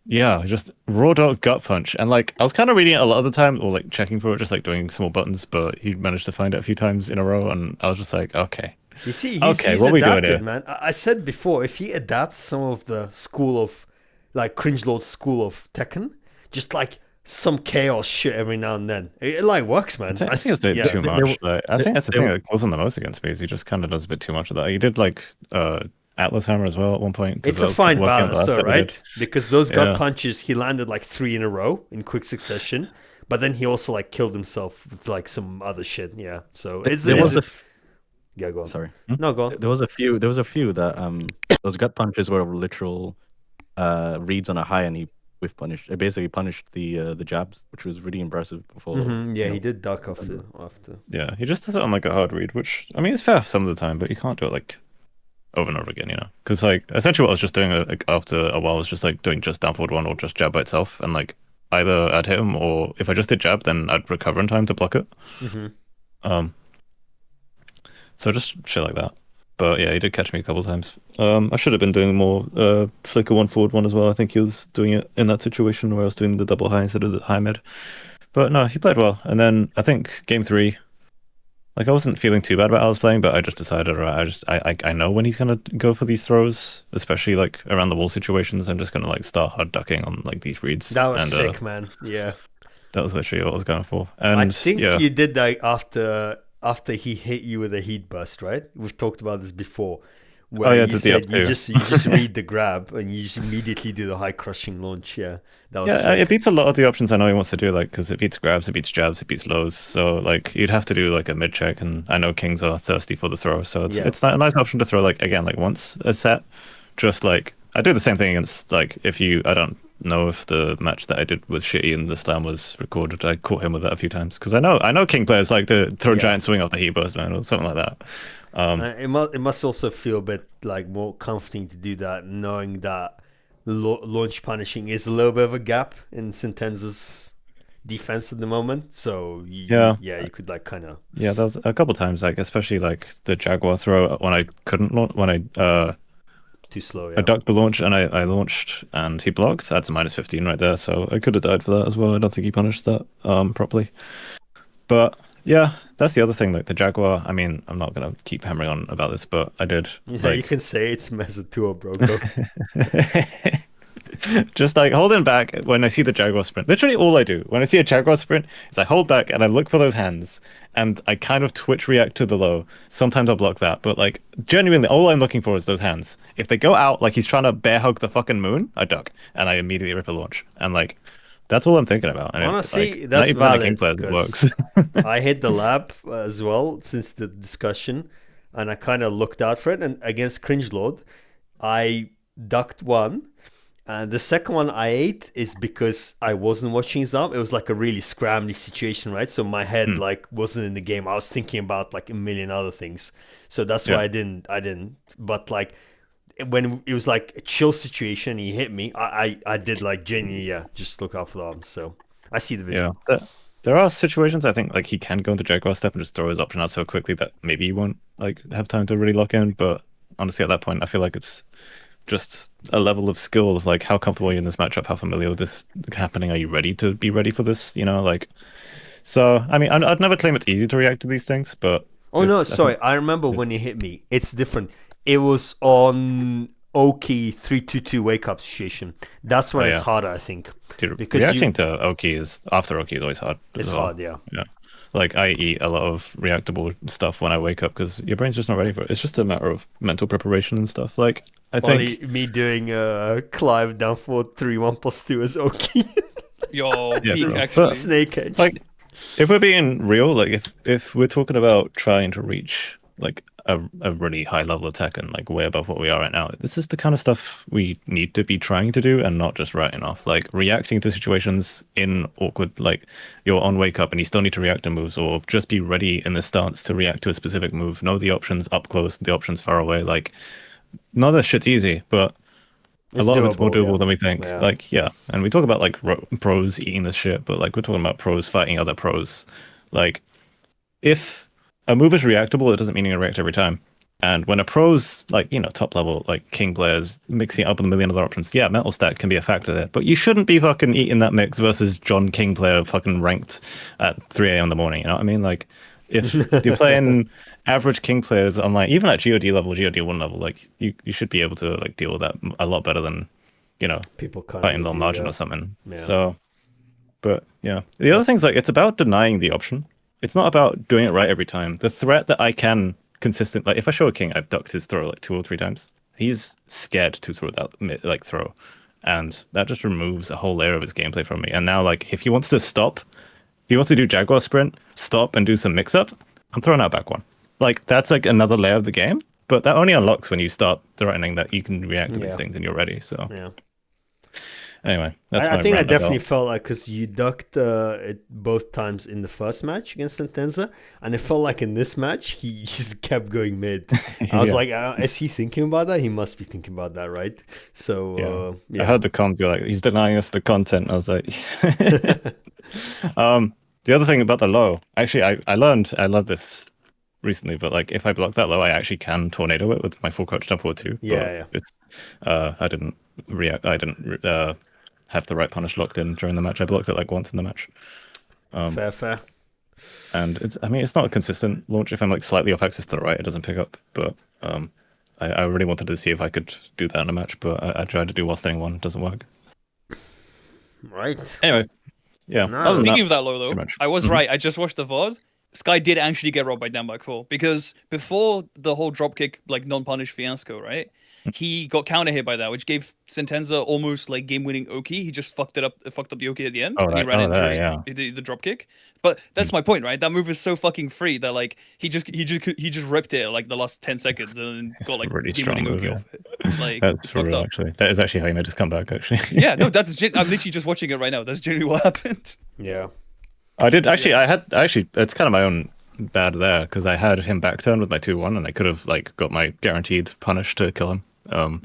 of just raw dog gut punch, and like I was kind of reading it a lot of the time or like checking for it, just like doing small buttons, but he managed to find it a few times in a row, and I was just like, okay. You see, Okay, he's what we doing adapted, here? man. I said before, if he adapts some of the school of, like, Cringelord school of Tekken, just like some chaos shit every now and then, it like works, man. I think it's doing yeah. too They- much. they- Like, I think that's the they- thing that kills him the most against me is he just kind of does a bit too much of that. He did like Atlas Hammer as well at one point. 'cause It's that a was fine working out the balance, last though, set we right? did. Because those gut Yeah. punches, he landed like 3 in a row in quick succession, but then he also like killed himself with like some other shit. Yeah, so it's There was a yeah, go on. sorry. No, go on. There was a few that those gut punches were literal reads on a high, and he whiff punished. It basically punished the jabs, which was really impressive. Before Mhm, yeah, you know, he did duck after. Yeah, he just does it on like a hard read, which I mean it's fair some of the time, but you can't do it like over and over again, you know? Because like essentially what I was just doing like, after a while was just like doing just down forward 1 or just jab by itself, and like either I'd hit him or if I just did jab, then I'd recover in time to block it. Mm-hmm. So just shit like that. But yeah, he did catch me a couple of times. I should have been doing more flicker one forward one as well. I think he was doing it in that situation where I was doing the double high instead of the high mid. But no, he played well. And then I think game 3, like I wasn't feeling too bad about how I was playing, but I just decided, right, I know when he's gonna go for these throws, especially like around the wall situations. I'm just gonna like start hard ducking on like these reads. That was sick, man. Yeah. That was literally what I was going for. And I think yeah. you did that after he hit you with a heat burst, right? We've talked about this before. Where you said you just read the grab and you just immediately do the high crushing launch. Yeah, that was sick. It beats a lot of the options I know he wants to do, like because it beats grabs, it beats jabs, it beats lows. So like you'd have to do like a mid check, and I know kings are thirsty for the throw, so it's a nice option to throw like again like once a set. Just like I do the same thing against like I don't know if the match that I did with Shitty and the slam was recorded. I caught him with that a few times because I know king players like to throw giant swing off the heat burst, man, or something like that. It must also feel a bit like more comforting to do that, knowing that launch punishing is a little bit of a gap in Sentenza's defense at the moment. So you could like kind of there was a couple times like especially like the Jaguar throw when I couldn't launch when I too slow. I ducked the launch and I launched and he blocked. That's a -15 right there, so I could have died for that as well. I don't think he punished that properly. But yeah, that's the other thing. Like the Jaguar. I mean, I'm not gonna keep hammering on about this, but I did. Yeah, you can say it's Mezzo Tuah, bro. Go. Just like holding back when I see the Jaguar sprint. Literally all I do when I see a Jaguar sprint is I hold back and I look for those hands and I kind of twitch react to the low. Sometimes I'll block that, but like genuinely all I'm looking for is those hands. If they go out like he's trying to bear hug the fucking moon, I duck and I immediately rip a launch. And like that's all I'm thinking about. And honestly, like, that's valid. It works. I hit the lab as well since the discussion, and I kind of looked out for it. And against Cringe Lord, I ducked one, and the second one I ate is because I wasn't watching his arm. It was like a really scrambly situation, right? So my head like wasn't in the game. I was thinking about like a million other things. So that's why I didn't. But like when it was like a chill situation, he hit me. I did like genuinely, just look out for the arms. So I see the video. Yeah, there are situations I think like he can go into Jaguar step and just throw his option out so quickly that maybe he won't like have time to really lock in. But honestly, at that point, I feel like it's just a level of skill of like how comfortable are you in this matchup, how familiar with this happening, are you ready to be ready for this? You know, like. So I mean, I'd never claim it's easy to react to these things, but. Oh no, sorry. I remember when he hit me. It's different. It was on Oki 322 wake up situation. That's when it's harder, I think. Dude, because reacting to Oki after Oki is always hard. It's hard, yeah. Yeah. Like I eat a lot of reactable stuff when I wake up because your brain's just not ready for it. It's just a matter of mental preparation and stuff. Like I think me doing Clive down for 3-1+2 as Oki. Yo, peak actually. Snake Edge. Like if we're being real, like if we're talking about trying to reach like a really high level attack and like way above what we are right now, this is the kind of stuff we need to be trying to do and not just writing off. Like reacting to situations in awkward, like you're on wake up and you still need to react to moves, or just be ready in the stance to react to a specific move. Know the options up close, the options far away. Like none of this shit's easy, but a lot of it's more doable than we think. Yeah. Like and we talk about like pros eating this shit, but like we're talking about pros fighting other pros. Like if a move is reactable, it doesn't mean you're gonna react every time. And when a pro's like, top level, like king players mixing it up with a million other options, mental stack can be a factor there. But you shouldn't be fucking eating that mix versus John King player fucking ranked at 3 a.m. in the morning. You know what I mean? Like if you're playing average king players on like even at GOD level, GOD1 level, like you should be able to like deal with that a lot better than, people fighting on margin or something. Yeah. So but the other thing's like it's about denying the option. It's not about doing it right every time. The threat that I can consistent, like if I show a king, I've ducked his throw like 2 or 3 times. He's scared to throw that throw, and that just removes a whole layer of his gameplay from me. And now, like if he wants to stop, he wants to do Jaguar sprint, stop, and do some mix up. I'm throwing out back one. Like that's like another layer of the game, but that only unlocks when you start threatening that you can react to these things and you're ready. So anyway, that's I think I definitely felt like because you ducked it both times in the first match against Sentenza, and it felt like in this match he just kept going mid. I was like, is he thinking about that? He must be thinking about that, right? So I heard the comment. You're like, he's denying us the content. I was like, The other thing about the low, actually, I learned this recently, but like if I block that low, I actually can tornado it with my full crouch down forward too. Yeah, but it's I didn't react. I didn't have the right punish locked in during the match. I blocked it like once in the match. Fair. And I mean, it's not a consistent launch. If I'm like slightly off axis to the right, it doesn't pick up. But I really wanted to see if I could do that in a match, but I tried to do while staying one. It doesn't work. Right. Anyway, yeah. No. Other than Speaking that, of that low, though, pretty much. I was Mhm. right. I just watched the VOD. Skye did actually get robbed by down back 4 because before the whole dropkick like non-punish fiasco, right? He got counter hit by that, which gave Sentenza almost like game-winning Oki. He just fucked up the Oki at the end, Oh, and he that- ran oh, into that, it, yeah. the dropkick. But that's my point, right? That move is so fucking free that like he just ripped it like the last 10 seconds and then It's got like a really strong game-winning move. Oki Yeah. off it. Like That's it's for fucked real, up. actually. That is actually how he made his comeback, actually. Yeah, no, I'm literally just watching it right now. That's genuinely what happened. Yeah. I did actually. It's kind of my own bad there because I had him back turn with my 2-1, and I could have like got my guaranteed punish to kill him.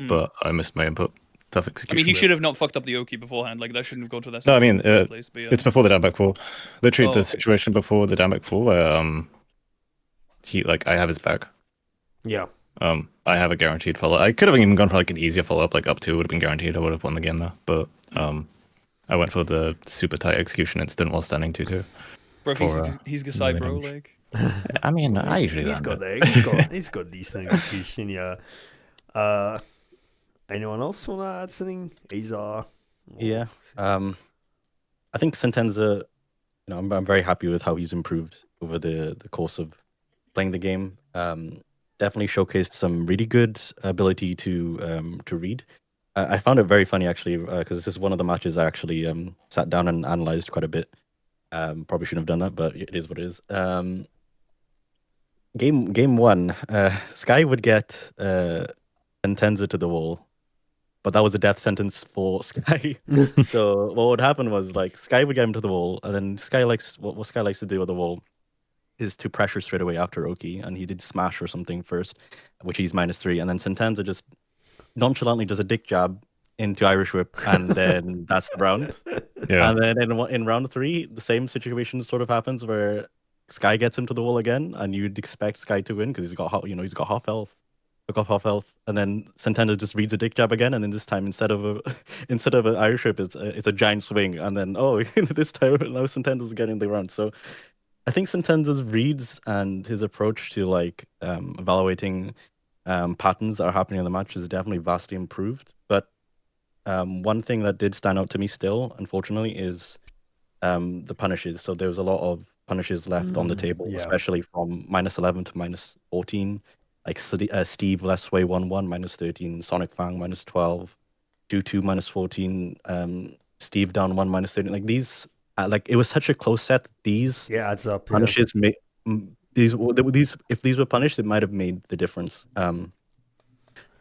But I missed my input. Tough execution. I mean, he there. should have not fucked up the Oki beforehand. Like that shouldn't have gone to that. No, I mean, in the first place, but yeah. it's before the down back fall. Literally, Oh, the okay. situation before the down back fall, where he like I have his back. Yeah. I have a guaranteed follow. I could have even gone for like an easier follow up, like up 2 would have been guaranteed. I would have won the game there, but I went for the super tight execution instant while standing 2-2. Bro, for, he's Gasai, bro. range. Like, I mean, I usually He's land got it. that. He's got decent execution. Yeah. Anyone else want to add something? Azar. Yeah. I think Sentenza, I'm very happy with how he's improved over the course of playing the game. Definitely showcased some really good ability to read. I found it very funny actually because this is one of the matches I actually sat down and analyzed quite a bit. Probably shouldn't have done that, but it is what it is. Game 1, Skye would get Sentenza to the wall, but that was a death sentence for Skye. So what would happen was like Skye would get him to the wall, and then Skye likes what Skye likes to do with the wall is to pressure straight away after Oki, and he did smash or something first, which he's -3, and then Sentenza just nonchalantly does a dick jab into Irish Whip, and then that's the round. Yeah. And then in round 3, the same situation sort of happens where Skye gets him to the wall again, and you'd expect Skye to win because he's got half health. Took off half health, and then Sentenza just reads a dick jab again, and then this time instead of an Irish Whip, it's a giant swing, and then this time now Sentenza's getting the round. So I think Sentenza's reads and his approach to like evaluating patterns that are happening in the match is definitely vastly improved. But one thing that did stand out to me still, unfortunately, is the punishes. So there was a lot of punishes left on the table, yeah. especially from -11 to -14. Like Steve left way 1-1 -13, Sonic Fang -12, 2-2 -14, Steve down 1 -13. Like these, like it was such a close set. These adds up. punishes these if these were punished, it might have made the difference. Well,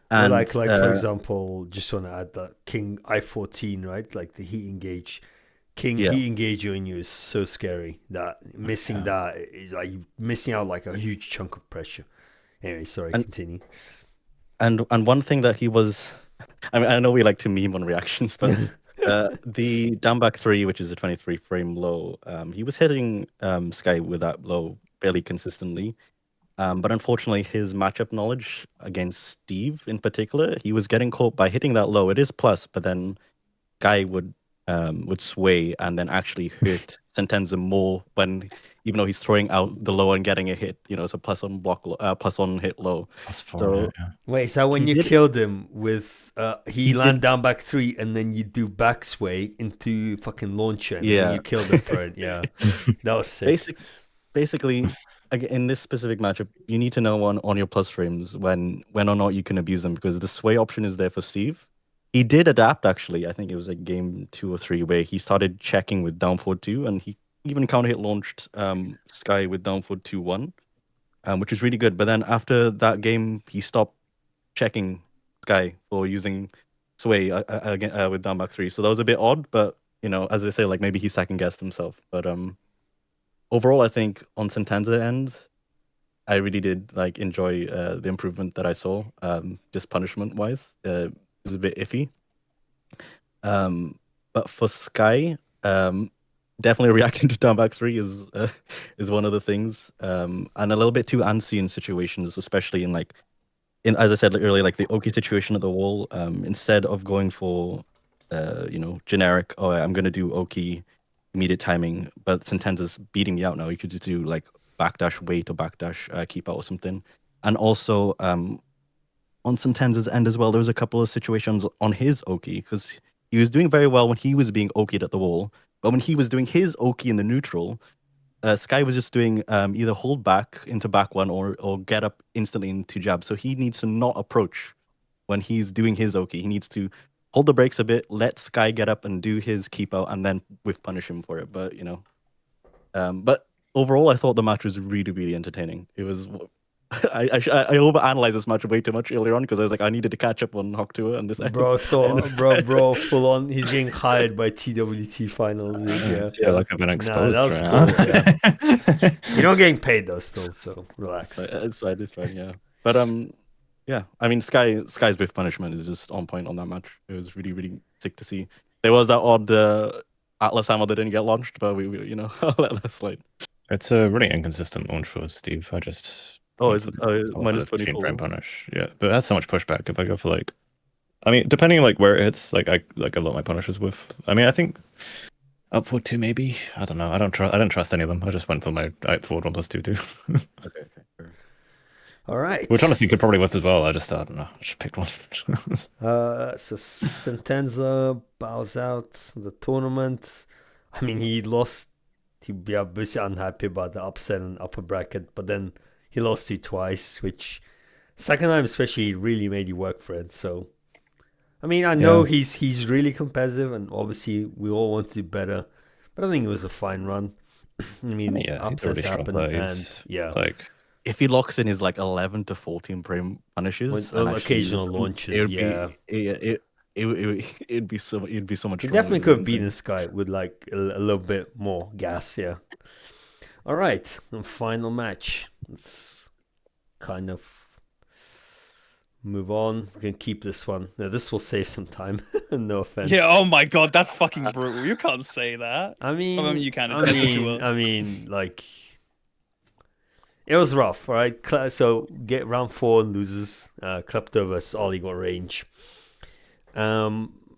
And like for example, just want to add that King I-14, right? Like the heat engage. King Yeah. heat engage on you is so scary that missing that is like missing out like a huge chunk of pressure. Anyway, sorry, continue. And one thing that he was, I mean, I know we like to meme on reactions, but the down back 3, which is a 23 frame low, he was hitting Skye with that low fairly consistently. But unfortunately, his matchup knowledge against Steve in particular, he was getting caught by hitting that low. It is plus, but then Skye would sway and then actually hurt Sentenza more even though he's throwing out the low and getting a hit. It's a plus on block, plus on hit low. +4. So yeah. Wait, so when He you did- killed him with he land did- down back 3 and then you do back sway into fucking launcher and then Yeah. you killed him for it. Yeah, that was sick. Basically, in this specific matchup, you need to know on your plus frames when or not you can abuse them because the sway option is there for Steve. He did adapt actually. I think it was like game 2 or 3 where he started checking with down forward 2, and he even counter hit launched Skye with down forward 2-1, which is really good. But then after that game, he stopped checking Skye for using sway again with down back 3. So that was a bit odd, but as I say, like maybe he second guessed himself. But overall, I think on Sentenza end, I really did like enjoy the improvement that I saw. Just punishment wise, is a bit iffy. But for Skye, definitely reacting to down back 3 is one of the things. And a little bit too antsy in situations, especially in like as I said earlier, like the Oki situation at the wall. Instead of going for generic, oh, I'm gonna do Oki immediate timing, but Sentenza's beating me out now. You could just do like backdash wait or backdash keep out or something. And also on Sentenza's end as well, there was a couple of situations on his Oki because he was doing very well when he was being Oki'd at the wall, but when he was doing his Oki in the neutral, Skye was just doing either hold back into back one or get up instantly into jab. So he needs to not approach when he's doing his Oki. He needs to hold the brakes a bit, let Skye get up and do his keep out, and then whiff punish him for it. But but overall, I thought the match was really, really entertaining. It was. I overanalyzed this match way too much earlier on because I was like, I needed to catch up on Tuah and this. Bro, full on. He's getting hired by TWT finals. Yeah, Yeah, like I've been exposed that's right cool. now. You're not getting paid though, still. So relax. It's fine. Yeah, but yeah. I mean, Sky's with punishment is just on point on that match. It was really, really sick to see. There was that odd Atlas hammer that didn't get launched, but we I'll let that slide. It's a really inconsistent launch for Steve. I just it's minus -24 frame punish. Yeah, but it has so much pushback. If I go for like, I mean, depending like where it hits, like I a lot of my punishes with. I mean, I think up forward 2 maybe. I don't know. I don't trust any of them. I just went for my out forward 1 plus 2 Okay. Fair. All right. Which honestly could probably whiff as well. I don't know. I just picked one. So Sentenza bows out the tournament. I mean, he lost. He'd be obviously unhappy about the upset in upper bracket, but then he lost you twice, which second time especially really made you work for it. So, I mean, I know he's really competitive, and obviously we all want to do better, but I think it was a fine run. I mean, yeah, upsets happen, and yeah, like if he locks in his like 11 to 14 frame punishes, with and actually occasional use them, launches, it would yeah. it'd be so much. He stronger definitely than could have insane. beaten Skye with like a little bit more gas, yeah. All right, the final match. Let's kind of move on. We can keep this one. Now, this will save some time. No offense. Yeah. Oh my god, that's fucking brutal. You can't say that. I mean, I mean, you can. It's Tuah. I mean, like, it was rough, all right? So get round 4 loses. Klepto versus Aligotrange.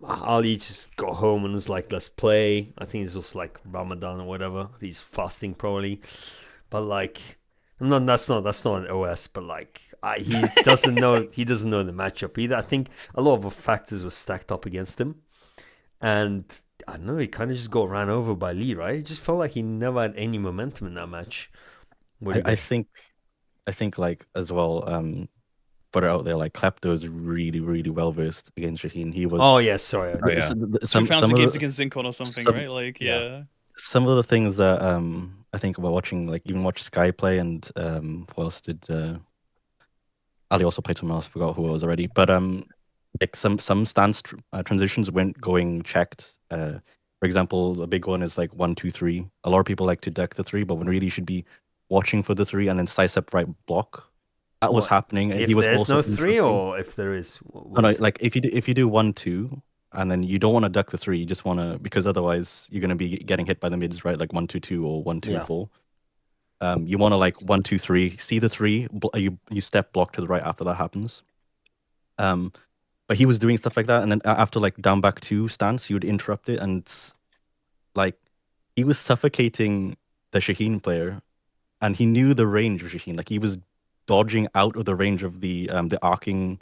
Ali just got home and was like, let's play. I think it's just like Ramadan or whatever. He's fasting probably. But like, that's not an OS, but like he doesn't know the matchup either. I think a lot of the factors were stacked up against him. And I don't know, he kind of just got ran over by Lee, right? It just felt like he never had any momentum in that match. I think like as well, put it out there, like Klepto is really, really well versed against Shaheen. He was. Oh yeah, sorry. Oh, yeah. Some games against Zinkon or something, right? Like, yeah. Some of the things that I think about watching, like even watch Skye play, and who else did Ali also played someone else? I forgot who it was already. But like some stance transitions weren't going checked. For example, a big one is like 1, 2, 3. A lot of people like to deck the 3, but when really you should be watching for the 3 and then size up right block. That was happening, and if he was there's also no 3 or if there is. Oh, no, like if you do 1, 2, and then you don't want to duck the 3, you just want to, because otherwise you're going to be getting hit by the mids, right? Like 1, 2, 2 or 1, 2, 4. You want to like 1, 2, 3, see the 3, you step block to the right after that happens. But he was doing stuff like that, and then after like down back 2 stance, he would interrupt it, and like he was suffocating the Shaheen player, and he knew the range of Shaheen. Like he was dodging out of the range of the arcing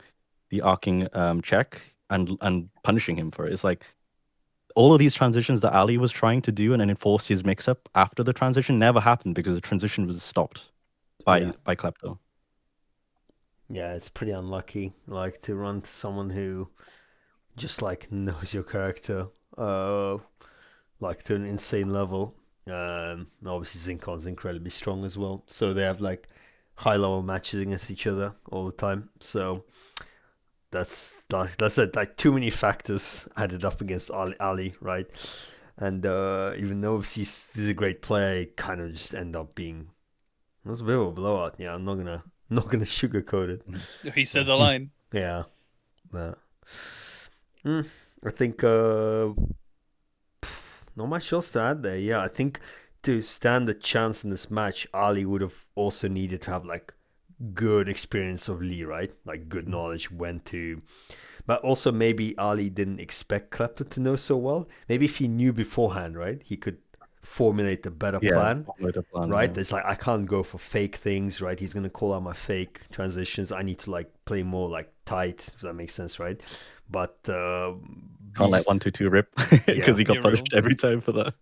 check and punishing him for it. It's like all of these transitions that Ali was trying to do and then enforce his mix-up after the transition never happened because the transition was stopped by Klepto. Yeah, it's pretty unlucky, like to run to someone who just like knows your character, like to an insane level. Obviously Zinkon's incredibly strong as well, so they have like high level matches against each other all the time. So that's like too many factors added up against Ali, right? And even though he's a great player, it kind of just end up being it was a bit of a blowout. Yeah, I'm not gonna sugarcoat it. He said the line. Yeah, but I think not much else to add there. Yeah, I think to stand a chance in this match, Ali would have also needed to have like good experience of Lee, right? Like good knowledge when to. But also maybe Ali didn't expect Klepto to know so well. Maybe if he knew beforehand, right, he could formulate a better plan. Right? Yeah. It's like I can't go for fake things, right? He's gonna call out my fake transitions. I need to like play more like tight, if that makes sense, right? But Can't let 1-2-2 rip because he got Yeah, punished every time for that.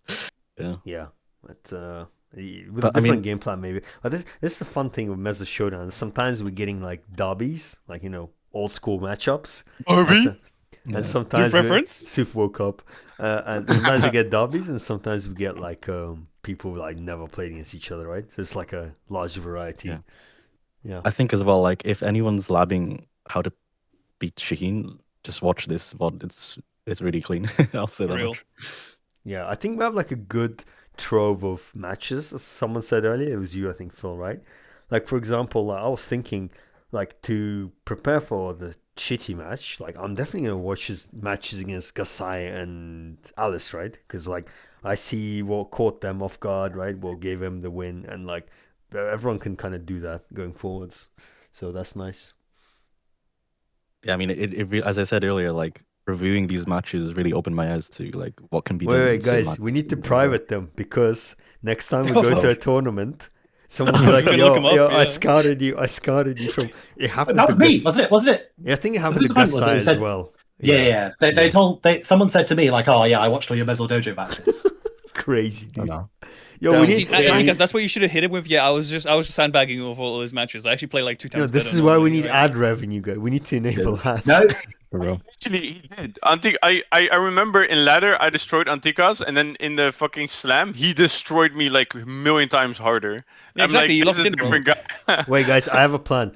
Yeah. yeah, but with But, a I mean- different game plan maybe. But this is the fun thing with Mezzo Showdown. Sometimes we're getting like derbies, like old school matchups. And sometimes reference? Super World Cup, and sometimes we get derbies, and sometimes we get like people like never played against each other, right? So it's like a large variety. Yeah. Yeah. I think as well, like if anyone's labbing how to beat Shaheen, just watch this VOD. It's really clean. I'll say that Real. much. Yeah, I think we have like a good trove of matches. As someone said earlier, it was you, I think, Phil, right? Like for example, I was thinking, like to prepare for the shitty match, like I'm definitely gonna watch his matches against Gasai and Alice, right? Because like I see what caught them off guard, right? What gave him the win, and like everyone can kind of do that going forwards. So that's nice. Yeah, I mean, as I said earlier, like reviewing these matches really opened my eyes to like what can be done. Wait, in sim guys, matches we need to and, private them because next time we Oh, go to fuck. a tournament, someone will be like, We can look 'em yo, up, I yeah. scouted you from. It happened That to was me, Gas- wasn't it? Yeah, I think it happened Whose to opponent was it? Gasai Who as said- well. Yeah. Someone said to me like, "Oh yeah, I watched all your Mezzo Dojo matches." Crazy, I dude. know. Yo, we See, need. Antikas, that's what you should have hit him with. Yeah, I was just sandbagging over all those matches. I actually play like 2 times. This better is why we normally, need right? ad revenue, guys. We need to enable ads. No, For real. Actually, he did. I remember in ladder I destroyed Antikas, and then in the fucking slam he destroyed me like a million times harder. Yeah, exactly, you I'm like, locked this is a in, bro. different guy. Wait, guys, I have a plan.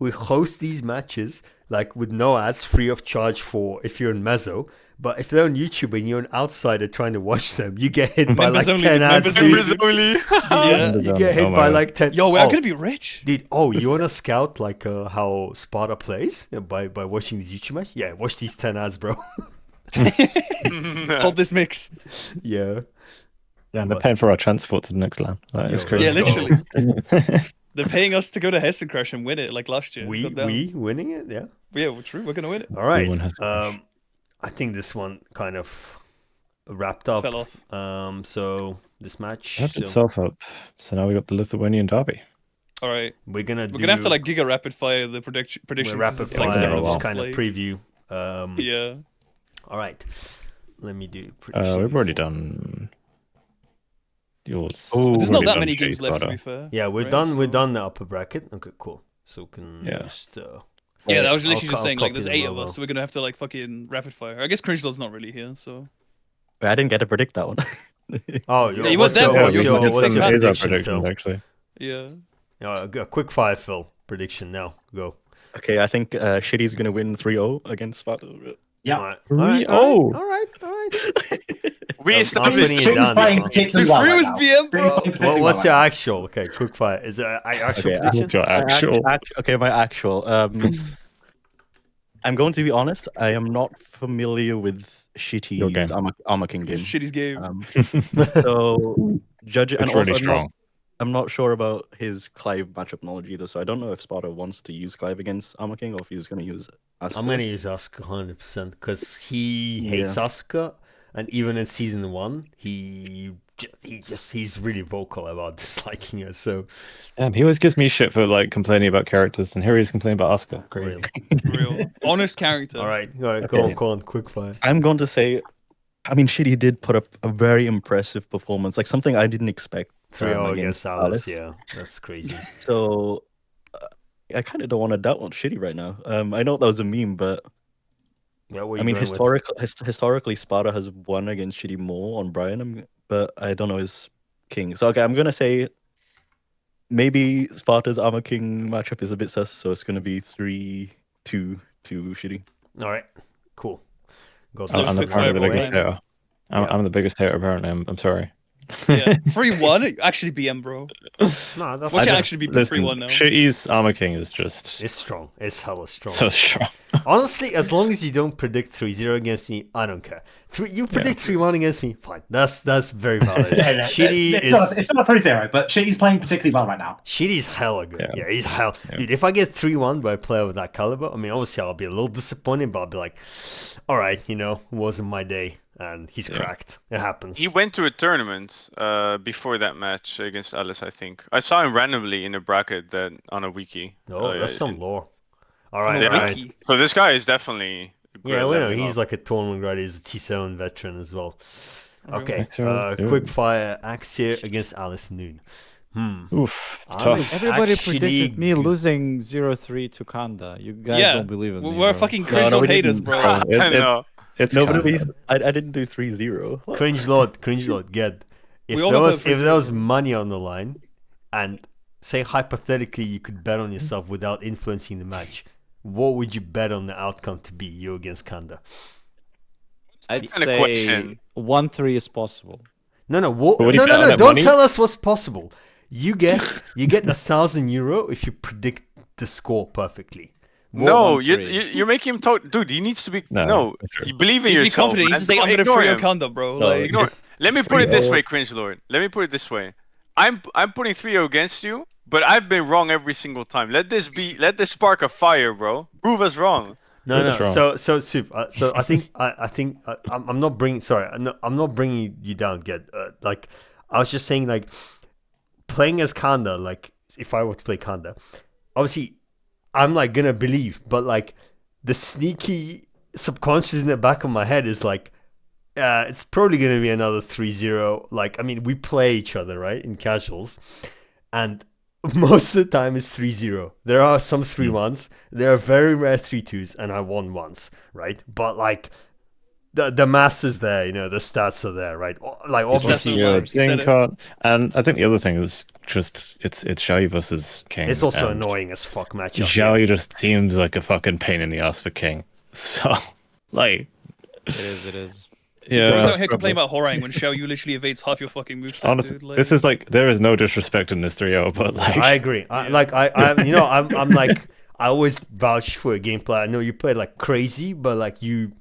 We host these matches like with no ads, free of charge for if you're in Mezzo. But if they're on YouTube and you're an outsider trying to watch them, you get hit by Members like only, 10 ads. members dude. only. Members only. Yeah. You get hit Oh my by God. like 10. Yo, we're oh, gonna be rich. Dude, you wanna scout like how Sparta plays by watching these YouTube matches? Yeah, watch these 10 ads, bro. Hold this mix. Yeah. Yeah, and they're But- paying for our transport to the next land. Like, it's Yo, crazy. Yeah, let's go. literally. They're paying us to go to Hessen Crash and win it like last year. We Goddamn. winning it, yeah. Yeah, well, true. We're gonna win it. All right. Everyone has to crash. I think this one kind of wrapped up. Fell off. So this match, Wrapped so itself up. So now we got the Lithuanian derby. All right. we're gonna We're gonna have to like giga rapid fire the prediction. we're 'cause rapid it's, fire like, seven and seven just minutes kind of late. preview. Yeah. All right. Let me do We've prediction. already done yours. Oh, We've There's not already that done many games Shade left, to Sparta. be fair. Yeah, we're right? done. We're So- done the upper bracket. Okay, cool. So can Yeah. just Yeah, I was I'll literally just saying like copy there's the 8 of logo. us, so we're gonna have to like fucking rapid fire. I guess Cringelaw's not really here, so Wait, I didn't get to predict that one. Oh, Yeah, you what's were your, there, what's bro. your, You what's fucking your fan. Is our prediction, prediction Phil? actually? yeah. A quick fire, Phil. Prediction now. Go. Okay, I think Shitty's gonna win 3-0 against Sparta. Yeah. All right. 3-0. All right. We I'm established putting it Things down. playing Phil. particularly Dude, well. free right was now. BM, Things bro. playing particularly What's well your right actual? Okay, quick fire. Is it actual Okay, prediction? What's your actual? Okay, my actual. I'm going to be honest. I am not familiar with Your game. Shitty's Armor King game. It's Shitty's game. So judge it. And It's really also, strong. I'm not sure about his Clive matchup knowledge either. So I don't know if Sparta wants to use Clive against Armor King or if he's going to use Asuka. I'm gonna use Asuka 100% because he hates Asuka, and even in season 1, he's really vocal about disliking her. So He always gives me shit for like complaining about characters, and here he is complaining about Asuka. Crazy. really. Real honest character. All right, go Okay. on, quick fire. I'm going to say, I mean, Shitty did put up a very impressive performance, like something I didn't expect. 3-0 against Alice. Yeah, that's crazy. So I kind of don't want to doubt on Shitty right now. I know that was a meme, but Yeah, what I you mean, going with? historically, Sparta has won against Shitty more on Brian, but I don't know his King. So okay, I'm gonna say maybe Sparta's Armor King matchup is a bit sus, so it's gonna be 3-2 to Shitty. All right, cool. Goes Let's I'm quick apparently the fire biggest ball hater. I'm the biggest hater apparently. I'm sorry. Yeah, 3-1. Actually, BM, bro. No, that's Watch it fine. actually be Listen, 3-1 now. Shitty's Armor King is just It's strong. It's hella strong. so strong. Honestly, as long as you don't predict 3-0 against me, I don't care. You predict 3-1 against me, fine. That's very valid. Yeah, no, Shitty it's not 3-0, but Shitty's playing particularly well right now. Shitty's hella good. Yeah. Yeah, he's hell. Yeah. Dude, if I get 3-1 by a player with that caliber, I mean, obviously I'll be a little disappointed, but I'll be like, all right, it wasn't my day, and he's cracked. It happens. He went to a tournament before that match against Alice, I think. I saw him randomly in a bracket on a wiki. Oh, that's some lore. All On right, a all right. wiki. So this guy is definitely. Yeah, we know leveling he's up. like a tournament guy. He's a T7 veteran as well. Okay, AxiR is quick good. fire AxiR against AliceNoon. Oof, I'm tough. Everybody actually predicted me good. losing 0-3 to Kanda. You guys Yeah, don't believe in me. we're bro. fucking No, cringe no, on we haters, didn't. bro. I know. It's No, but kinda- I didn't do 3-0. What? Cringe lord, get. If We all there got was that if there was 3-0. money on the line, and say hypothetically you could bet on yourself without influencing the match, what would you bet on the outcome to be? You against Kanda? I'd kind of say question? 1-3 is possible. No, But what do you no, bet on no. that Don't money? tell us what's possible. You get €1,000 if you predict the score perfectly. No, 1-3. you're making him talk. Dude, he needs to be. No, No, that's true. you believe in He needs to be yourself. confident. He Man. needs to say, Don't I'm gonna ignore free him. Kanda, bro. No, Like, Ignore. Let me put it this 3-0. way, Cringe Lord. Let me put it this way. I'm putting 3-0 against you, but I've been wrong every single time. Let this spark a fire, bro. Prove us wrong. No, Prove us no. wrong. So, Soup. So I think I'm not bringing. Sorry, I'm not bringing you down. Get like, I was just saying like, playing as Kanda. Like, if I were to play Kanda, obviously, I'm like gonna believe, but like, the sneaky subconscious in the back of my head is like, it's probably gonna be another 3-0. Like, I mean, we play each other right in casuals, and most of the time it's 3-0. There are some 3-1s. There are very rare 3-2s, and I won once, right? But like the maths is there, the stats are there, right? Like It's obviously, definitely works. You said it. Zinkon, and I think the other thing is just it's Xiaoyu versus King. it's also and annoying as fuck matchup. Xiaoyu just seems like a fucking pain in the ass for King. So, like, It is. yeah. Bro's out here complaining about Horang when Xiao Yu literally evades half your fucking moveset, Honestly, dude. Like, this is like there is no disrespect in this 3-0, but like I agree. I'm like I always vouch for your gameplay. I know you played like crazy, but like you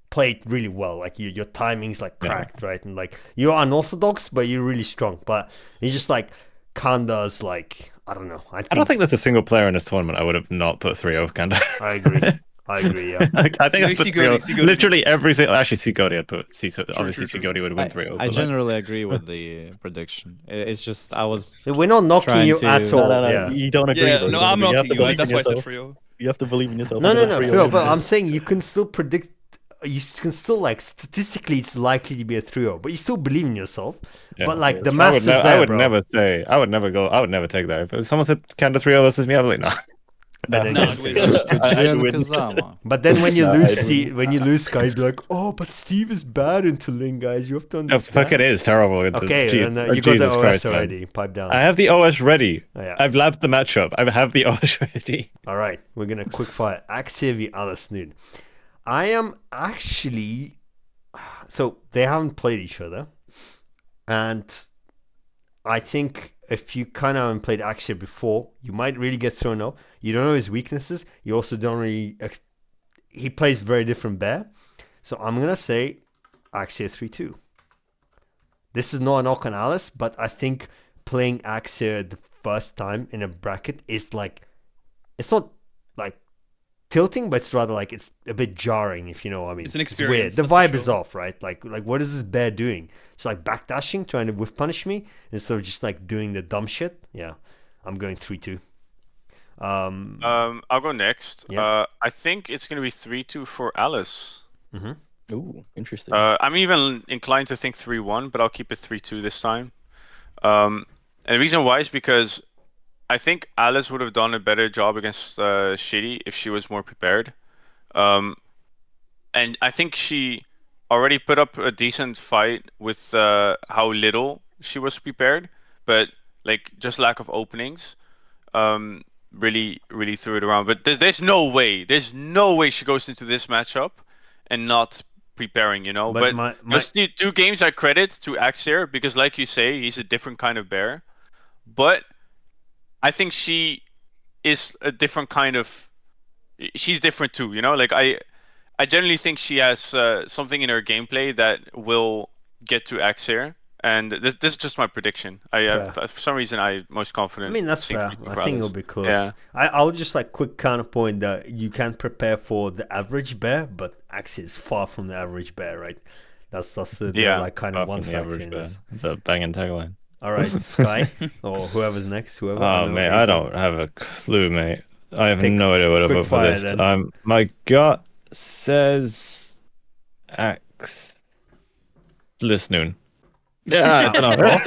played really well. Like your timing's like cracked, right? And like you're unorthodox, but you're really strong. But it's just like Kanda's like I don't know. I don't think there's a single player in this tournament I would have not put 3-0 Kanda. I agree. Yeah. Like, I think I Maybe put Sigodi, 3-0 Sigodi. literally every single. Actually, Sigodi I'd put. Obviously, true. Sigodi would win 3-0. I but, like, generally agree with the prediction. It's just I was We're not knocking Trying you to- at No, all. No, Yeah. you don't agree. yeah, bro. no, You don't I'm agree. You have knocking to you. believe That's in why I said yourself. 3-0. You have to believe in yourself. No, and no, go no, 3-0 Phil. every But day. I'm saying you can still predict. You can still like statistically, it's likely to be a 3-0, but you still believe in yourself. yeah. But like the I maths would, is ne- there, I would bro. never say. I would never take that. If someone said Kanda 3-0 versus me, I'd be like, nah. And then No, goes it's to- weird. Jujin win. Kazama. But then when you Nah, lose, I Steve, when you lose, Skye, be like, "Oh, but Steve is bad into Ling, guys. You have to The understand." fuck it is terrible. Okay, and you got the Jesus OS Christ, man. already. Pipe down. I have the OS ready. Oh, yeah. I've labbed the matchup. I have the OS ready. All right, we're gonna quick fire AxiR v AliceNoon. I am actually, so they haven't played each other, and I think if you kind of haven't played AxiR before, you might really get thrown off. You don't know his weaknesses. You also don't really. He plays very different bear, so I'm gonna say AxiR 3-2. This is not a knock on Alice, but I think playing AxiR the first time in a bracket is like, it's not like tilting, but it's rather like it's a bit jarring, if you know what I mean. It's an weird. experience, The that's for vibe is sure. off, right? Like what is this bear doing? It's like backdashing, trying to whiff punish me instead of just like doing the dumb shit. Yeah, I'm going 3-2. I'll go next. Yeah. I think it's gonna be 3-2 for Alice. Ooh, interesting. I'm even inclined to think 3-1, but I'll keep it 3-2 this time. And the reason why is because I think Alice would have done a better job against Shitty if she was more prepared. And I think she already put up a decent fight with how little she was prepared, but like just lack of openings really threw it around. But there's no way she goes into this matchup and not preparing, you know. But But my just the 2 games I credit to AxiR because, like you say, he's a different kind of bear. But I think she is a different kind of. She's different too, you know. Like I generally think she has something in her gameplay that will get to AxiR. And this is just my prediction. For some reason, I'm most confident. I mean, that's seeing fair. 3-2 I for think it'll Alice. be close. Yeah. I'll just like quick counterpoint that you can prepare for the average bear, but AxiR is far from the average bear, right? That's the Yeah, like kind Far of one from the factor average in bear. this. It's a banging tagline. All right, Skye or whoever's next, whoever. I Oh, know mate, I AZ. don't have a clue, mate. I have Pick no idea what to quick vote for fire, this. then. My gut says AliceNoon. Yeah, I don't know.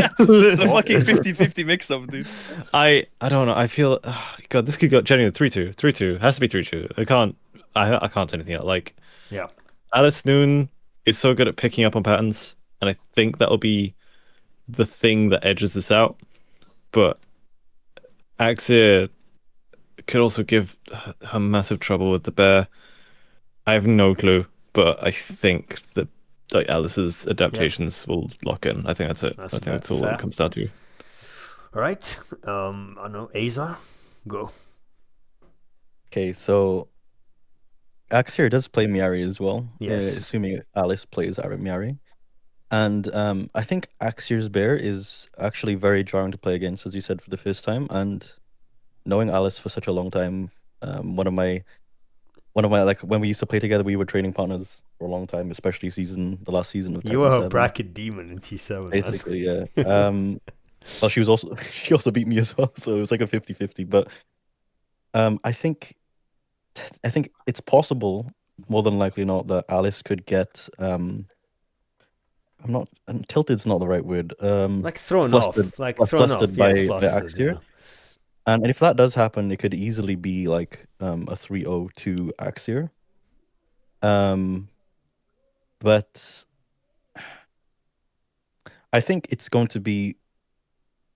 The fucking 50-50 mix-up, dude. I don't know. I feel God, this could go genuinely 3-2. 3-2. Has to be 3-2. I can't say anything else. Like Yeah. AliceNoon is so good at picking up on patterns, and I think that'll be the thing that edges this out. But AxiR could also give her massive trouble with the bear. I have no clue, but I think that like Alice's adaptations will lock in. I think that's it. That's I think that's all fair. it comes down to. All right. I know Azar. Go. Okay, so AxiR does play Miari as well. Yes. Assuming Alice plays Miari. And I think AxiR's bear is actually very jarring to play against, as you said, for the first time. And knowing Alice for such a long time, one of my like when we used to play together, we were training partners for a long time, especially the last season of Tekken You were a 7. bracket demon in T7. Basically, yeah. Well, she also beat me as well, so it was like a 50-50. But I think it's possible, more than likely not, that Alice could get tilted's not the right word. Like thrown flustered, off. Like or thrown flustered off. by Yeah, flustered, AxiR. yeah. And if that does happen, it could easily be like a 3-0 to AxiR. But I think it's going to be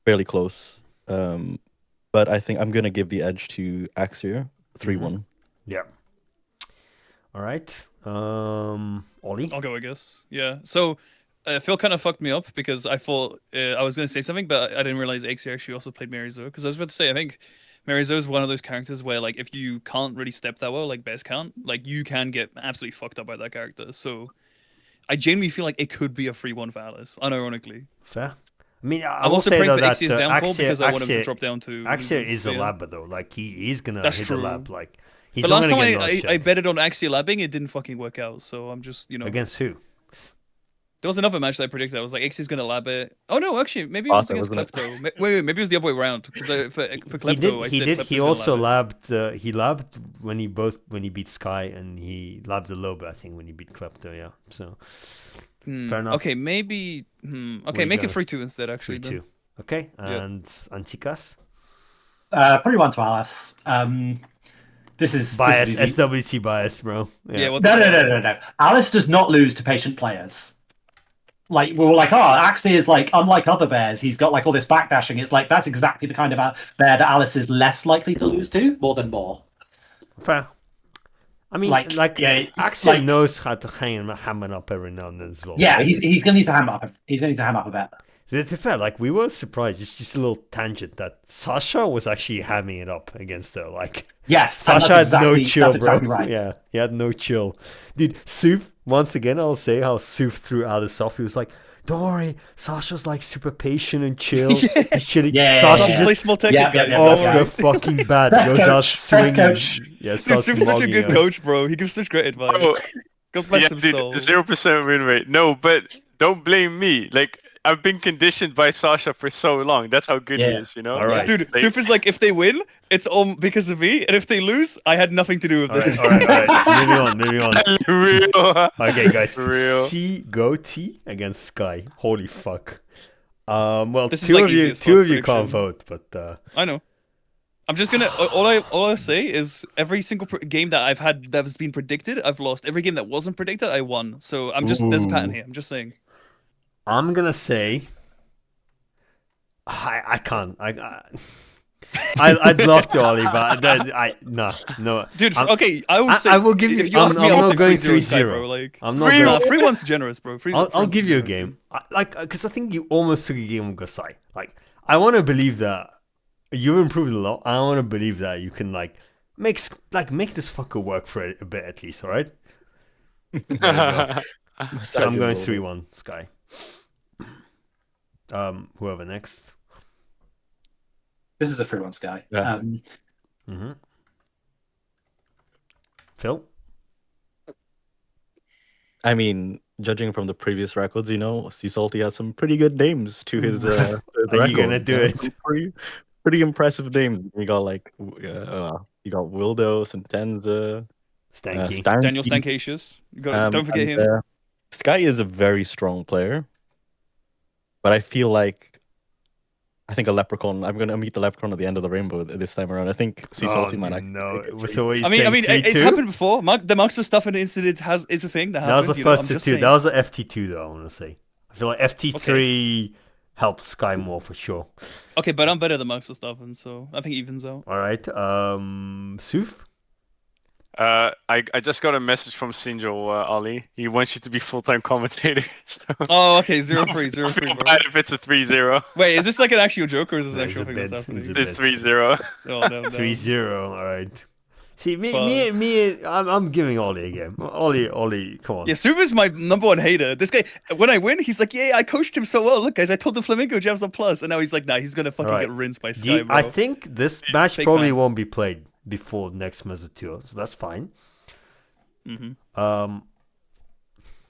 fairly close. But I think I'm going to give the edge to AxiR, 3-1. Yeah. All right. Ollie? I'll go, I guess. Yeah. So Phil kind of fucked me up because I thought I was going to say something, but I didn't realize AxiR actually also played Mezzo. Because I was about to say, I think Mezzo is one of those characters where, like, if you can't really step that well, like Bears can't, like, you can get absolutely fucked up by that character. So I genuinely feel like it could be a 3-1 for Alice, unironically. Fair. I mean, I I'm will also say praying though for that AxiR's downfall because I want him to AxiR drop down to. AxiR losers, is a yeah. labber though. Like he's gonna That's hit true. the lab. Like he's But not last gonna time get lost I yet. betted on AxiR labbing, it didn't fucking work out. So I'm just, Against who? There was another match that I predicted. I was like, AxiR's gonna lab it. Oh no, actually, maybe it was Sparta, against wasn't it? Klepto. Wait, maybe it was the other way around. Because for Klepto, I He said did. Klepto's He gonna also lab it. labbed. He labbed when he beat Skye, and he labbed the Lobe. I think when he beat Klepto. Yeah. So fair enough. Okay, maybe. Okay, you make it going? 3-2 instead. Actually, 3-2. Okay. Yeah. And Antikas? Probably one to Alice. This is Bias. This is easy. SWT bias, bro. Yeah. What No, the no, fuck? no, no, no. Alice does not lose to patient players. Like we were like, oh, AxiR is like unlike other bears. He's got like all this backdashing. It's like that's exactly the kind of bear that Alice is less likely to lose to, more than more. Fair. I mean, Like, yeah, AxiR like- knows how to hammer up every now and then as well. Yeah, he's gonna need to ham up. He's gonna need to ham up a bit. To be fair, like we were surprised. It's just a little tangent that Sasha was actually hamming it up against her. Like Yes, and Sasha had that's no exactly- chill, that's bro. exactly right. Yeah, he had no chill, dude. Soup. Once again, I'll say how Soup threw Alice off. He was like, "Don't worry, Sasha's like super patient and chill. He's chilling." Yeah, Sasha yeah. Play just small tech, Yeah, guys. yeah, off yeah. the fucking bat Best goes out coach, best swinging. coach. Yeah, Dude, starts Super's such a logging good out. coach, bro. He gives such great advice. Oh, God bless yeah, him dude, soul. 0% win rate. No, but don't blame me. Like I've been conditioned by Sasha for so long. That's how good he Yeah. is, you know. All right. Dude, Like- Super's like, if they win, it's all because of me, and if they lose, I had nothing to do with All this. right, all right. Moving on. Real. Okay, guys. Real. Go T against Skye. Holy fuck. Well, This is, two like, of you, easy as two fuck of you can't prediction. vote, but I know. I'm just gonna. All I say is every single game that I've had that has been predicted, I've lost. Every game that wasn't predicted, I won. So there's a pattern here. I'm just saying. I'm gonna say I can't. I'd love to, Ollie, but no. Dude, I'm- okay, I would say I will give you. if you ask me, I'm I would not say going 3-0 Skye, 3-0. bro. Like, I'm not going. nah, 3-1's generous, bro. I'll give you a game. Because I think you almost took a game of Gasai. Like, I want to believe that you've improved a lot. I want to believe that you can make this fucker work for a bit at least. All right. So I'm going 3-1 Skye. Whoever next. This is a 3-1 Skye. Yeah. Mm-hmm. Phil. I mean, judging from the previous records, Sea Salty has some pretty good names to his. Are you gonna do it? Pretty impressive names. You got Wildo, Sentenza, Stanky. Daniel Stankacious. Don't forget him. Skye is a very strong player, but I feel like I think a leprechaun. I'm gonna meet the leprechaun at the end of the rainbow this time around. I think Sea Salty might actually. No. take it. So what I mean, it's happened before. The Monster stuff and incident is a thing that That was happened. the first to two. That was the FT2 though. I want to say. I feel like FT3 helps Skye more for sure. Okay, but I'm better than Monster stuff, and so I think it evens out. All right. Suf. I just got a message from Sinjo Ali. He wants you to be full-time commentator. So Oh, okay, 0-3, I 0-3, feel bro. bad if it's a 3-0. Wait, is this like an actual joke or is this an No, actual it's a thing that's bit. happening? It's a It's bit. 3-0. Oh no, no. 3-0. All right. See, I'm giving Ollie a game. Ollie, come on. Yeah, Suva's my number one hater. This guy, when I win, he's like, yeah, I coached him so well. Look, guys, I told the Flamingo Jabs a plus. And now he's like, nah, he's going to fucking Alright. get rinsed by Skye, bro. I think this match Fake probably fan. won't be played before next Mezzo tour, so that's fine. Mm-hmm.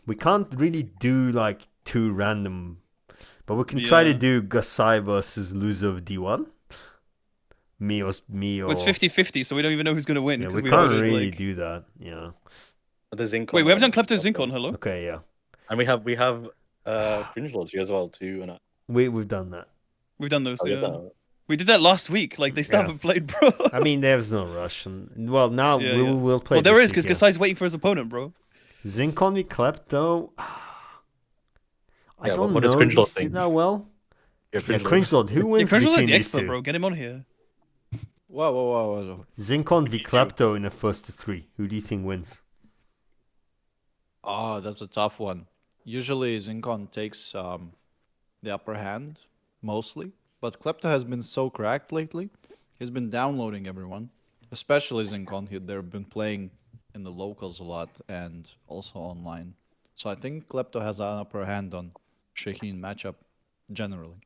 We can't really do like two random, but we can try to Yeah. do Gasai versus loser of D1. Me or Well, it's 50-50, so we don't even know who's going to win. yeah, 'cause we haven't, can't really like- do that. Yeah. The Zinkon. Wait, we haven't done Klepto Zinkon, hello? Okay. Yeah. And we have Fringe Lords here as well too. And We've done that. We've done those, oh, yeah. yeah. We did that last week. Like, they still Yeah. haven't played, bro. I mean, there's no rush, and well, now Yeah, yeah. we'll play. Well, there this is, because week, Gasai's waiting for his opponent, bro. yeah. Zinkon v Klepto. I Yeah, don't what does know Cringe Lord these two think? that well. Yeah, Yeah, Cringe Lord. Who Yeah, wins Cringe Lord's between like the these expert, two? bro. Get him on here. Whoa. Zinkon v Klepto in the first to three. Who do you think wins? Oh, that's a tough one. Usually Zinkon takes the upper hand, mostly. But Klepto has been so cracked lately. He's been downloading everyone, especially Zinkon. They've been playing in the locals a lot and also online. So I think Klepto has an upper hand on Shaheen matchup generally.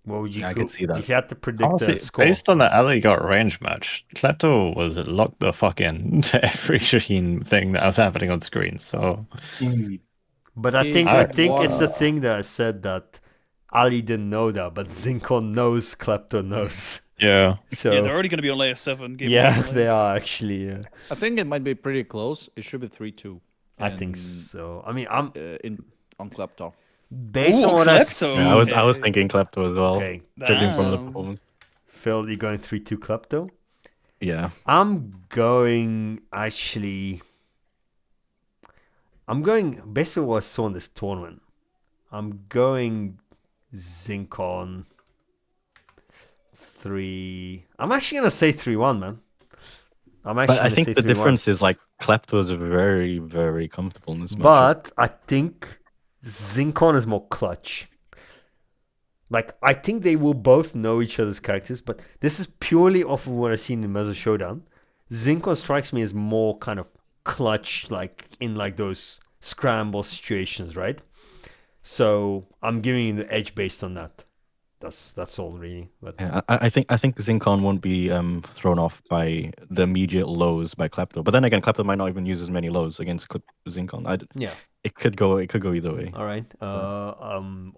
What would you? I could see that. If you had to predict Honestly, the score, based on the Ali got range match, Klepto was locked the fuck in to every Shaheen thing that was happening on screen. So but I He think had it's the one- thing that I said that Ali didn't know that, but Zinkon knows, Klepto knows. yeah, So Yeah, they're already going to be on layer 7. Game yeah, one, like- they are actually. Yeah. I think it might be pretty close. It should be 3-2. I think in- so. I mean, I'm on Klepto. based Ooh, on what I Klepto. see. Yeah, I was Okay. thinking Klepto as well, Okay, judging from the Damn. performance. Phil, you going 3-2 Klepto? Yeah. I'm going based on what I saw in this tournament. I'm going Zinkon 3. I'm actually gonna say 3-1, man. I'm actually But I gonna think say the 3-1. difference is like Klepto is very, very comfortable in this matchup. But I think Zinkon is more clutch. Like, I think they will both know each other's characters, but this is purely off of what I've seen in Mezzo Showdown. Zinkon strikes me as more kind of clutch, like in like those scramble situations, right? So I'm giving you the edge based on that. That's all really. But Yeah, I think Zinkon won't be thrown off by the immediate lows by Klepto. But then again, Klepto might not even use as many lows against Zinkon. yeah. It could go either way. All right.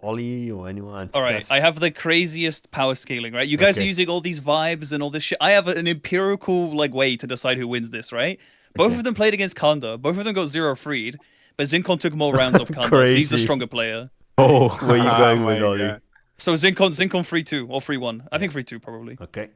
Ollie or anyone? All right, Antikas? I have the craziest power scaling, right? You guys are Okay. using all these vibes and all this shit. I have an empirical like way to decide who wins this, right? Both Okay. of them played against Kanda. Both of them got 0 freed, but Zinkon took more rounds off Kanda. So he's the Crazy. stronger player. Oh, Where are you going Oh with my Ollie? God. So Zinkon 3-2 or 3-1. I think 3-2 probably. Okay.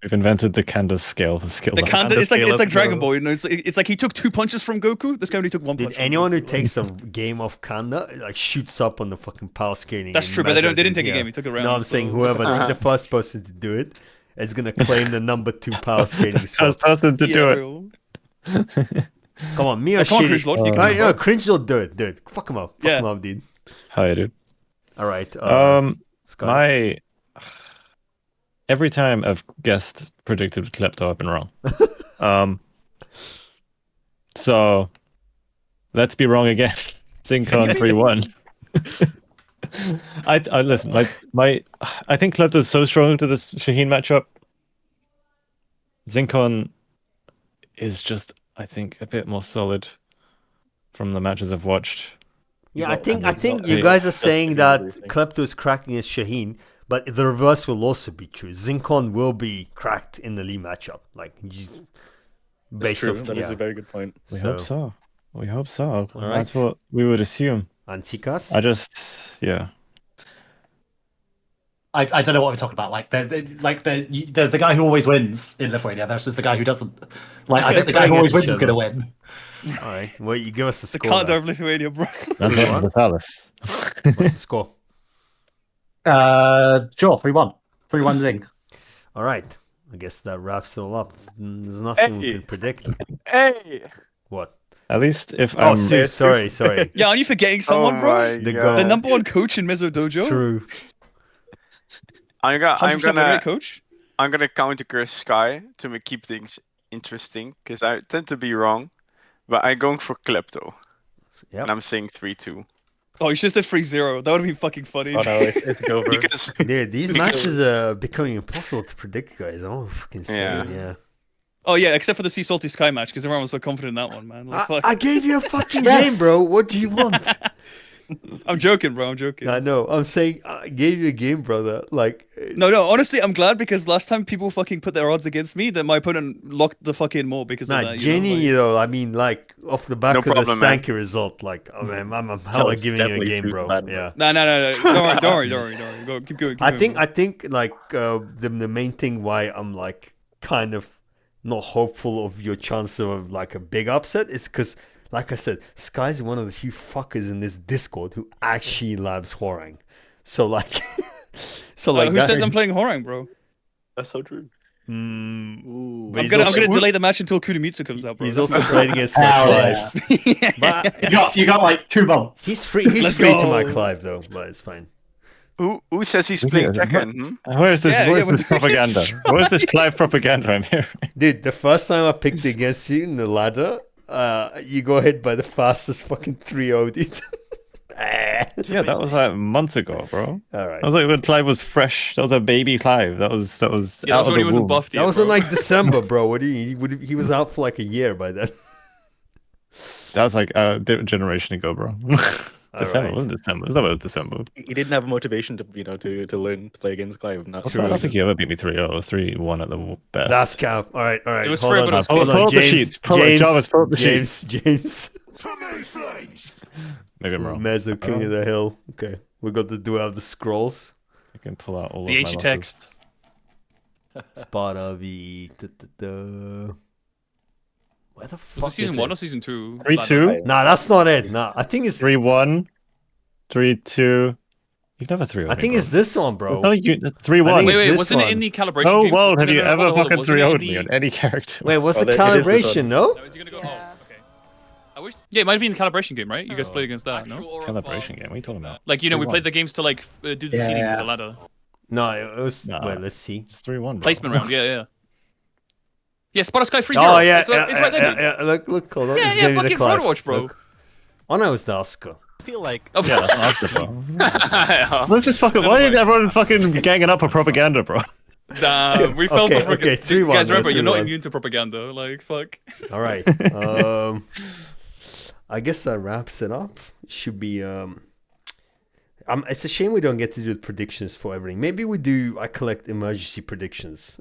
We've invented the Candace scale for skill. The level. Kanda, it's like scale of Dragon the- Ball, you know. It's like he took 2 punches from Goku. This guy only took 1 Dude, punch. from anyone who Goku. takes a game of Kanda like shoots up on the fucking power scaling. That's and true, but they Mezzo didn't take a yeah. game. He took a round. No, I'm saying so- whoever the first person to do it is gonna claim the number 2 power scaling spot. First person to Yeah, do it. real. Come on, me or Yeah, come on, shitty. Cringe Lord, you can Alright, do no, it. Cringe Lord, do it, dude. Fuck him up. Fuck Yeah. him up, dude. Hi, dude. Alright. My every time I've guessed predicted Klepto, I've been wrong. So let's be wrong again. Zinkon 3-1. I listen. I think Klepto's so strong to this Shaheen matchup. Zinkon is just, I think, a bit more solid from the matches I've watched. Yeah, He's I not- think he's you not- guys are that's saying what that you're saying. Klepto is cracking his Shaheen, but the reverse will also be true. Zinkon will be cracked in the Lee matchup. Like, It's based true. off, That is yeah. a very good point. We hope so. We hope so. All That's right. what we would assume. Antikas? Yeah. I don't know what we're talking about. Like, there's the guy who always wins in Lithuania versus the guy who doesn't. Like, I think the guy who always wins is going to win. Alright, well, you give us the The score. Kanda then. of Lithuania, bro. That's 3-1? what Alice. What's the score? Sure, 3-1. 3-1 Zing. Alright, I guess that wraps it all up. There's nothing we Hey. can predict. Hey! What? At least if Oh, I'm Sue, sorry. Yeah, aren't you forgetting someone, Oh bro? my The God. The number 1 coach in Mezzo Dojo. True. I'm 100% gonna rate coach. I'm gonna counter curse Skye to keep things interesting because I tend to be wrong, but I'm going for Klepto Yep. and I'm saying 3-2 Oh, you should have said 3-0. That would have been fucking funny. Oh no, it's go bro. because Dude, these matches are becoming impossible to predict, guys. I'm fucking saying, yeah. Oh yeah, except for the Sea Salty Sky match, because everyone was so confident in that one, man. Like, fuck. I gave you a fucking Yes. game, bro. What do you want? I'm joking, bro. I'm joking. I know. I'm saying I gave you a game, brother. Like, No. Honestly, I'm glad because last time people fucking put their odds against me, that my opponent locked the fuck in more because of nah, that. Jenny, You know, I mean, like, off the back No of the problem, man. Stanky result, like, oh, man, I'm hella was giving you a definitely game, too bro. bad, bro. Yeah. No. Don't worry. Go, keep going. I think, like, the main thing why I'm, like, kind of not hopeful of your chance of, like, a big upset is because, like I said, Skye's one of the few fuckers in this Discord who actually loves Horang. So, like, who that, says I'm playing Horang, bro? That's so true. Mm, but I'm he's gonna also- delay the match until Kudomitsu comes out, bro. He's That's also my- playing against my Hell Clive. yeah. But You got like 2 months. he's free. He's Let's free to go. my Clive though, but it's fine. who says he's playing Yeah, Tekken? Where's this, Yeah, where's but- this propaganda? Where's this Clive propaganda I'm hearing? Dude, the first time I picked against you in the ladder, you got hit by the fastest fucking 3-0, dude. Yeah, that was like months ago, bro. All right. That was like when Clive was fresh. That was a baby Clive. That was Yeah, out that's of when the he wasn't womb. buffed yet. That was in bro. like December, bro. What do you? He was out for like a year by then. That was like a generation ago, bro. December, right. wasn't December? That was December. He didn't have motivation to to learn to play against Clive. Not Also, I don't think he ever beat me 3-0. It was 3-1 at the best. That's cap. All right. It was Hold fair, on. but it was Hold close. on. Pull up the James, sheets. Pull up- Jarvis, pull up the James. Maybe I'm wrong. Mezzo, King of the Hill. Okay, we got the duel of the scrolls. I can pull out all The of my ancient losses. texts. Spadavi. Where the fuck Was it season is 1 it? or season 2? 3-2, Nah, that's not it. Nah, I think it's. 3-1, 3-2. You've never 3-0. I think it's this one, bro. No, 3-1. Wait, this wasn't it one. in the calibration No games? world have No, you no, no, ever hold on, fucking wasn't it in 3-0'd me the- on any character. Wait, what's Oh, the it is this calibration? one. No. No, is he gonna go? Oh, okay. Yeah, it might have been the calibration game, right? You guys played against that, no? Calibration game. What are you talking about? Like, you know, we 3-1. played the games to like do the seeding for Yeah. the ladder. No, it was. Nah. Wait, let's see. It's 3-1. Bro. Placement round, yeah. Yeah, Spotter Sky 3-0. Oh yeah, It's right there, dude. yeah. Look, hold on. Yeah, It's yeah, gonna be the fucking Clive. Overwatch, bro. Look. Oh no, it's the Oscar. I feel like Oh, Yeah, that's an answer, bro. Yeah. What's this fucking? Why is everyone fucking ganging up for propaganda, bro? Nah, we fell Okay, for okay, 3-1, Guys, remember, no, you're not 3-1. immune to propaganda. Like, fuck. All right. I guess that wraps it up. Should be. It's a shame we don't get to do the predictions for everything. Maybe we do. I collect emergency predictions.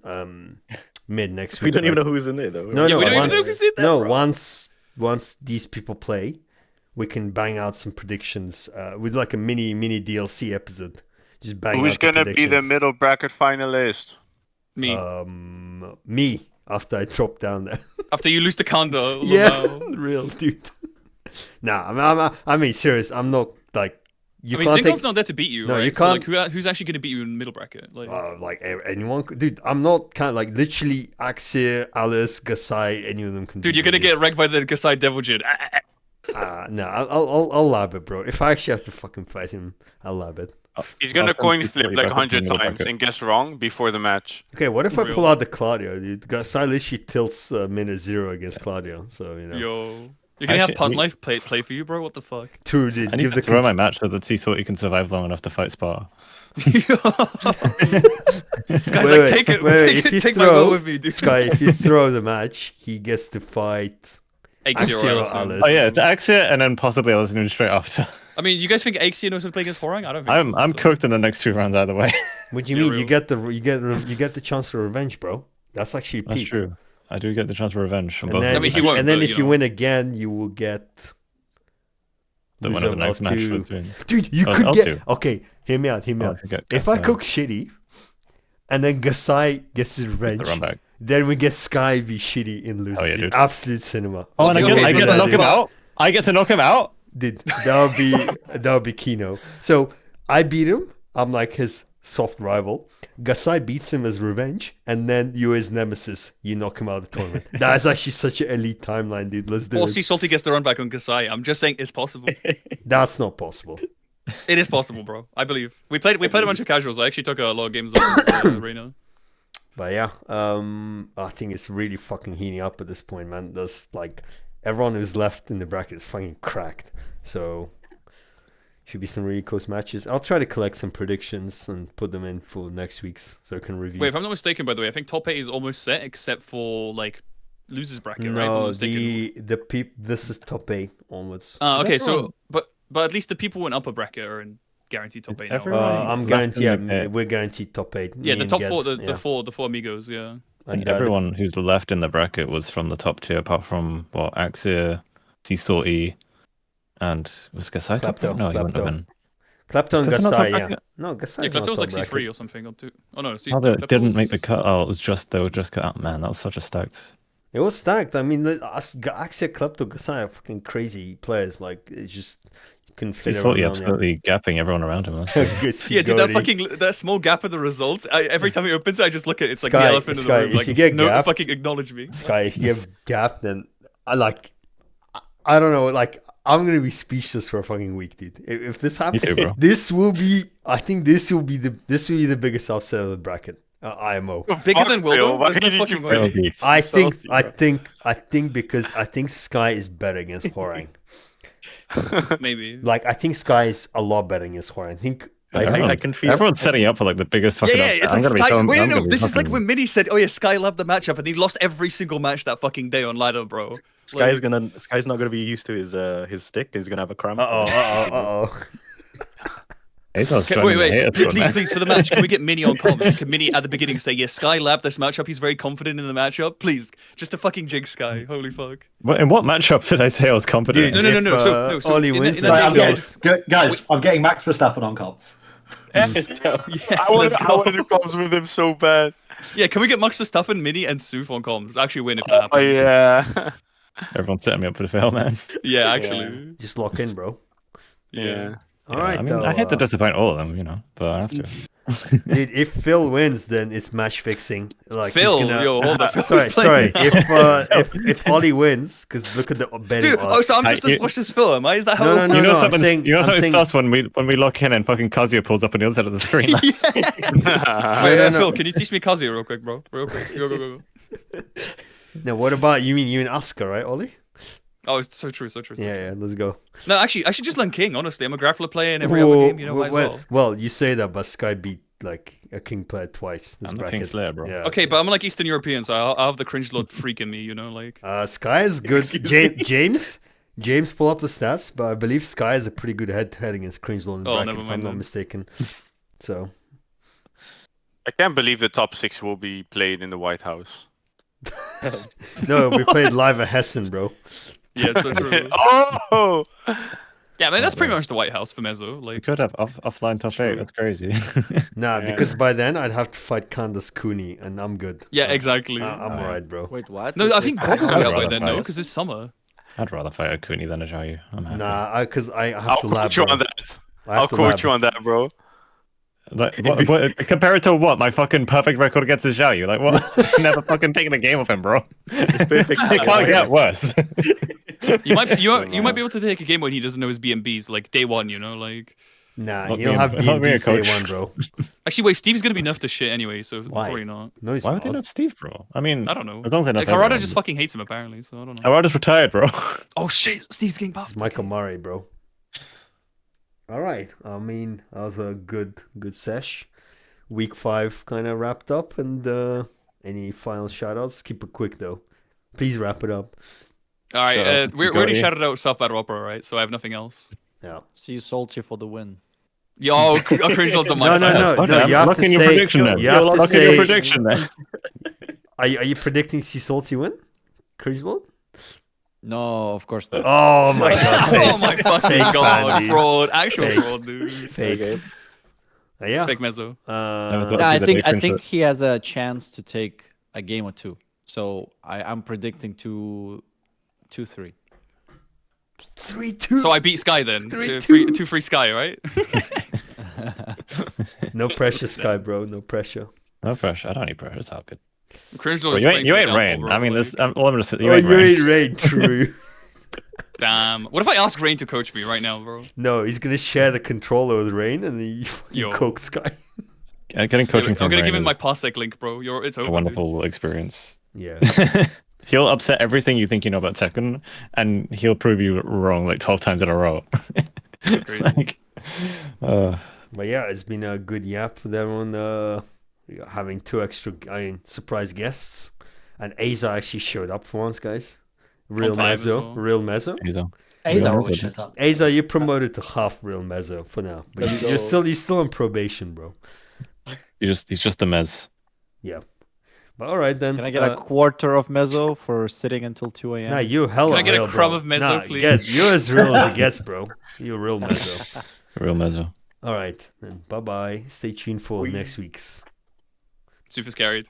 Mid next week. we don't even right? know who's in there though. No, Yeah, no. we don't even once, know who's in there, no, bro. once these people play, we can bang out some predictions. With like a mini DLC episode. Just bang Who's out the gonna be the predictions. middle bracket finalist? Me. Me after I dropped down there. After you lose the counter. Yeah, Lamau. real dude. Nah, I mean, serious. I'm not like you I mean, can't Zinkon's take not there to beat you, No, right? you So, like, can't- who's actually going to beat you in middle bracket? Like, anyone. Dude, I'm not kind of like literally AxiR, Alice, Gasai. Any of them can. dude, beat you're going to me, get wrecked by the Gasai Devil Jin. No, I'll lab it, bro. If I actually have to fucking fight him, I'll lab it. He's gonna I'll come coin to flip you like back up in 100 the middle times bracket. and guess wrong before the match. Okay, what if I Real. pull out the Claudio, dude? Gasai literally tilts minute 0 against Claudio, so you know. Yo. You're going to have Actually, Punt we- Life play for you, bro? What the fuck? True, dude. I need Give to the throw my match so that he thought he can survive long enough to fight Sparta. This guy's Wait, like, take it, if you take my will throw- with me, dude. Skye, if you throw the match, he gets to fight. AxiR or AxiR or AliceNoon. Alice. Oh yeah, it's AxiR and then possibly AliceNoon straight after. I mean, you guys think AxiR knows how to play against Horang? I don't think so. I'm so. cooked in the next 2 rounds either way. What do you Yeah, mean? real. You get the chance for revenge, bro. That's actually That's peak. true. I do get the chance for revenge from And both. then, I mean, he won't, and then but, if you you know. win again, you will get the winner of the loser next up match. to- Between... Dude, you Oh, could L2. get okay. Hear me out. Hear me Oh, I out. could get If I Gasai. cook shitty, and then Gasai gets his the revenge, run back. then we get Skye be shitty in losing. Oh, yeah, dude. Absolute cinema. Oh, and Okay, I get to but- knock him out. I get to knock him out. Dude, that would be Kino. So I beat him. I'm like his soft rival. Gasai beats him as revenge, and then you're his nemesis. You knock him out of the tournament. That's actually such an elite timeline, dude. Let's do Or it. see Salty gets the run back on Gasai. I'm just saying it's possible. That's not possible. It is possible, bro. I believe. We played a bunch of casuals. I actually took a lot of games on this arena. But yeah, I think it's really fucking heating up at this point, man. There's like everyone who's left in the bracket is fucking cracked. So should be some really close matches. I'll try to collect some predictions and put them in for next week's so I can review. Wait, if I'm not mistaken, by the way, I think top 8 is almost set except for like losers bracket, right? If I'm not No, mistaken. the this is top 8 onwards. Okay, everyone- so but at least the people in upper bracket are in guaranteed top 8 now. everyone- right? everyone- I'm left guaranteed. in the Yeah, pit. we're guaranteed top 8. Yeah, Me the and top Ged, 4, yeah. the four amigos, yeah. And, Everyone who's left in the bracket was from the top tier, apart from AxiR, T-Sorty, and was Gasai top? Klepto, No, he wouldn't have Klepto. been. Klepto and Is Klepto not top Gasai, yeah. bracket? No, Gasai. Yeah, not Klepto was top like bracket. C3 or something. Or two. Oh no, Oh, they Klepto didn't was- make the cut. Oh, it was just they were just cut out. Man, that was such a stacked. It was stacked. I mean, AxiR, Klepto, Gasai are fucking crazy players. Like, it's just you couldn't fit T-Sorty everyone on, absolutely gapping everyone around him. That's crazy. Good Yeah, dude, that Sigori. fucking that small gap in the results. Every time it opens, I just look at it. It's like Skye, the elephant in Skye, the room. if Like, you get no, gap- fucking acknowledge me. Guy, if you give gap, then I don't know. Like, I'm gonna be speechless for a fucking week, dude. If this happens, too, bro. this will be. I think this will be the biggest upset of the bracket. IMO. Bigger Fuck, than Phil, Wildo. why There's no did fucking you way. Well beat. I think Salty, because I think Skye is better against Horang. Maybe. Like, I think Skye is a lot better against Horang. I think. I Everyone's- can feel. Everyone's setting up for like the biggest Yeah, fucking. yeah, it's I'm like gonna be Skye. so- Wait, I'm no, gonna be this is like fucking- when Mini said, "Oh yeah, Skye loved the matchup," and he lost every single match that fucking day on ladder, bro. Sky's not gonna be used to his stick. He's gonna have a cramp. Uh-oh. Azor's Okay, joining the wait, haters please, for that. please, for the match, can we get Mini on comms? Can Mini at the beginning say, "Yeah, Skye loved this matchup. He's very confident in the matchup." Please, just to fucking jig Skye. Holy fuck. In what matchup did I say I was confident? Dude, in? No. if, So Ollie in the- wins, in the then Right, I'm game- getting, guys, I'm getting Max Verstappen on comps. Yeah, I let's wanted go. to comes with him so bad. Yeah, can we get Max Verstappen, Mini, and Soof on comms? Actually, win if that happens. Oh yeah. Everyone's setting me up for the fail, man. Yeah, actually. just lock in, bro. Yeah. All Yeah, right, I mean, though, I hate to disappoint all of them, you know, but I have to. dude, if Phil wins, then it's match fixing. Like, he's Phil, gonna- yo, hold up. Phil's sorry. playing. If Ollie wins, because look at the betting Dude, odds. so I'm just I- as watch as Phil, am I? Is that how? No, you know I'm something's saying- you know I'm something's saying- sus when we lock in and fucking Kazuya pulls up on the other side of the screen. Like, Wait, no. Phil, can you teach me Kazuya real quick, bro? Real quick. Go. Now, what about you? Mean you and Asuka, right, Ollie? Oh, it's so true. Yeah, let's go. No, actually, I should just learn King, honestly. I'm a grappler player in every other game, you know, might as well. Well, you say that, but Skye beat like a king player twice. This I'm the bracket. King Slayer, bro. Yeah. Okay, but I'm like Eastern European, so I'll have the cringe lord freak in me, you know, like. Skye is good. James, pull up the stats, but I believe Skye is a pretty good head-to-head against Cringelord in the Oh, bracket, never if I'm mind not then. mistaken. So, I can't believe the top 6 will be played in the White House. no, we played live at Hessen, bro. Yeah, it's so true. Oh, Yeah, man, that's pretty yeah. much the White House for Mezzo. We Like, could have offline top 8. That's crazy. Nah, Yeah. because by then I'd have to fight Candace Cooney, and I'm good. yeah, exactly. I'm Oh, yeah. alright, bro. Wait, what? No, I think Bob will be I'd out by rather then, no, fight. because it's summer. I'd rather fight a Cooney than a Xiaoyu. I'm happy. Nah, because I have I'll to lab, quote you bro. on that. I have I'll to quote lab. you on that, bro. Like, compare it to what? My fucking perfect record against the Xiaoyu. Like, what? Never fucking taken a game of him, bro. It can't get worse. You might be able to take a game when he doesn't know his BMBs, like day one, you know, like. Nah, Not he'll being- have not being a BMBs day coach. one, bro. Actually, wait, Steve's gonna be nerfed to shit anyway, so Why? probably not. No, he's Why would they not. nerf Steve, bro? I mean, I don't know. as long as they nerf Like Harada everyone, just but- fucking hates him apparently, so I don't know. Harada's retired, bro. Oh shit, Steve's getting It's buffed. Michael Murray, bro. All right. I mean, that was a good sesh. Week 5 kind of wrapped up, and any final shoutouts? Keep it quick though. Please wrap it up. All right, Shut up, we already Scotty. shouted out South Battle Opera, right? So I have nothing else. Yeah. See Salty for the win. Yo, Cringe's on my No, side. no, Fuck no. it, You have lock to in your say. prediction then. You have to Lock in your say. prediction then. Are you predicting Salty win? Cringe Lord? No, of course not. Oh my god. Fake. Oh my fucking Fake god, Bandy. fraud, actual Fake. fraud, dude. Fake. Yeah. Fake Mezzo. thought- Yeah, I the think difference that- he has a chance to take a game or two. So I'm predicting 2-3. 3-2. So I beat Skye then. 3-2. 2-3 Skye, right? No pressure, Sky, bro. No pressure. No pressure. I don't need pressure. It's all good. Cringe But Lord is you praying ain't for the downfall, Rain. bro, I mean, like, this. All I'm just. You Oh, ain't you Rain. ain't Rain. True. Damn. What if I ask Rain to coach me right now, bro? No, he's gonna share the controller with Rain, and then you Yo. coke Sky. Getting coaching I'm from gonna Rain give him is my Parsec link, bro. It's over. a dude. wonderful experience. Yeah. He'll upset everything you think you know about Tekken, and he'll prove you wrong like 12 times in a row. Crazy. Like, But yeah, it's been a good yap with everyone. Having 2 extra, surprise guests, and Aza actually showed up for once, guys. Real time as Mezzo, well. real Mezzo. he's on. Aza Yeah, always that's shows up. Aza, you're promoted to half real Mezzo for now, but Let's you're go. still on probation, bro. He's just a mez. Yeah. But all right then. Can I get a quarter of Mezzo for sitting until 2 a.m.? Nah, you hella Can I get a real, crumb bro. of Mezzo, Nah, please? You're as real as it gets, bro. You're real Mezzo. Real mezzo. All right, then. Bye bye. Stay tuned for next week's. Super carried.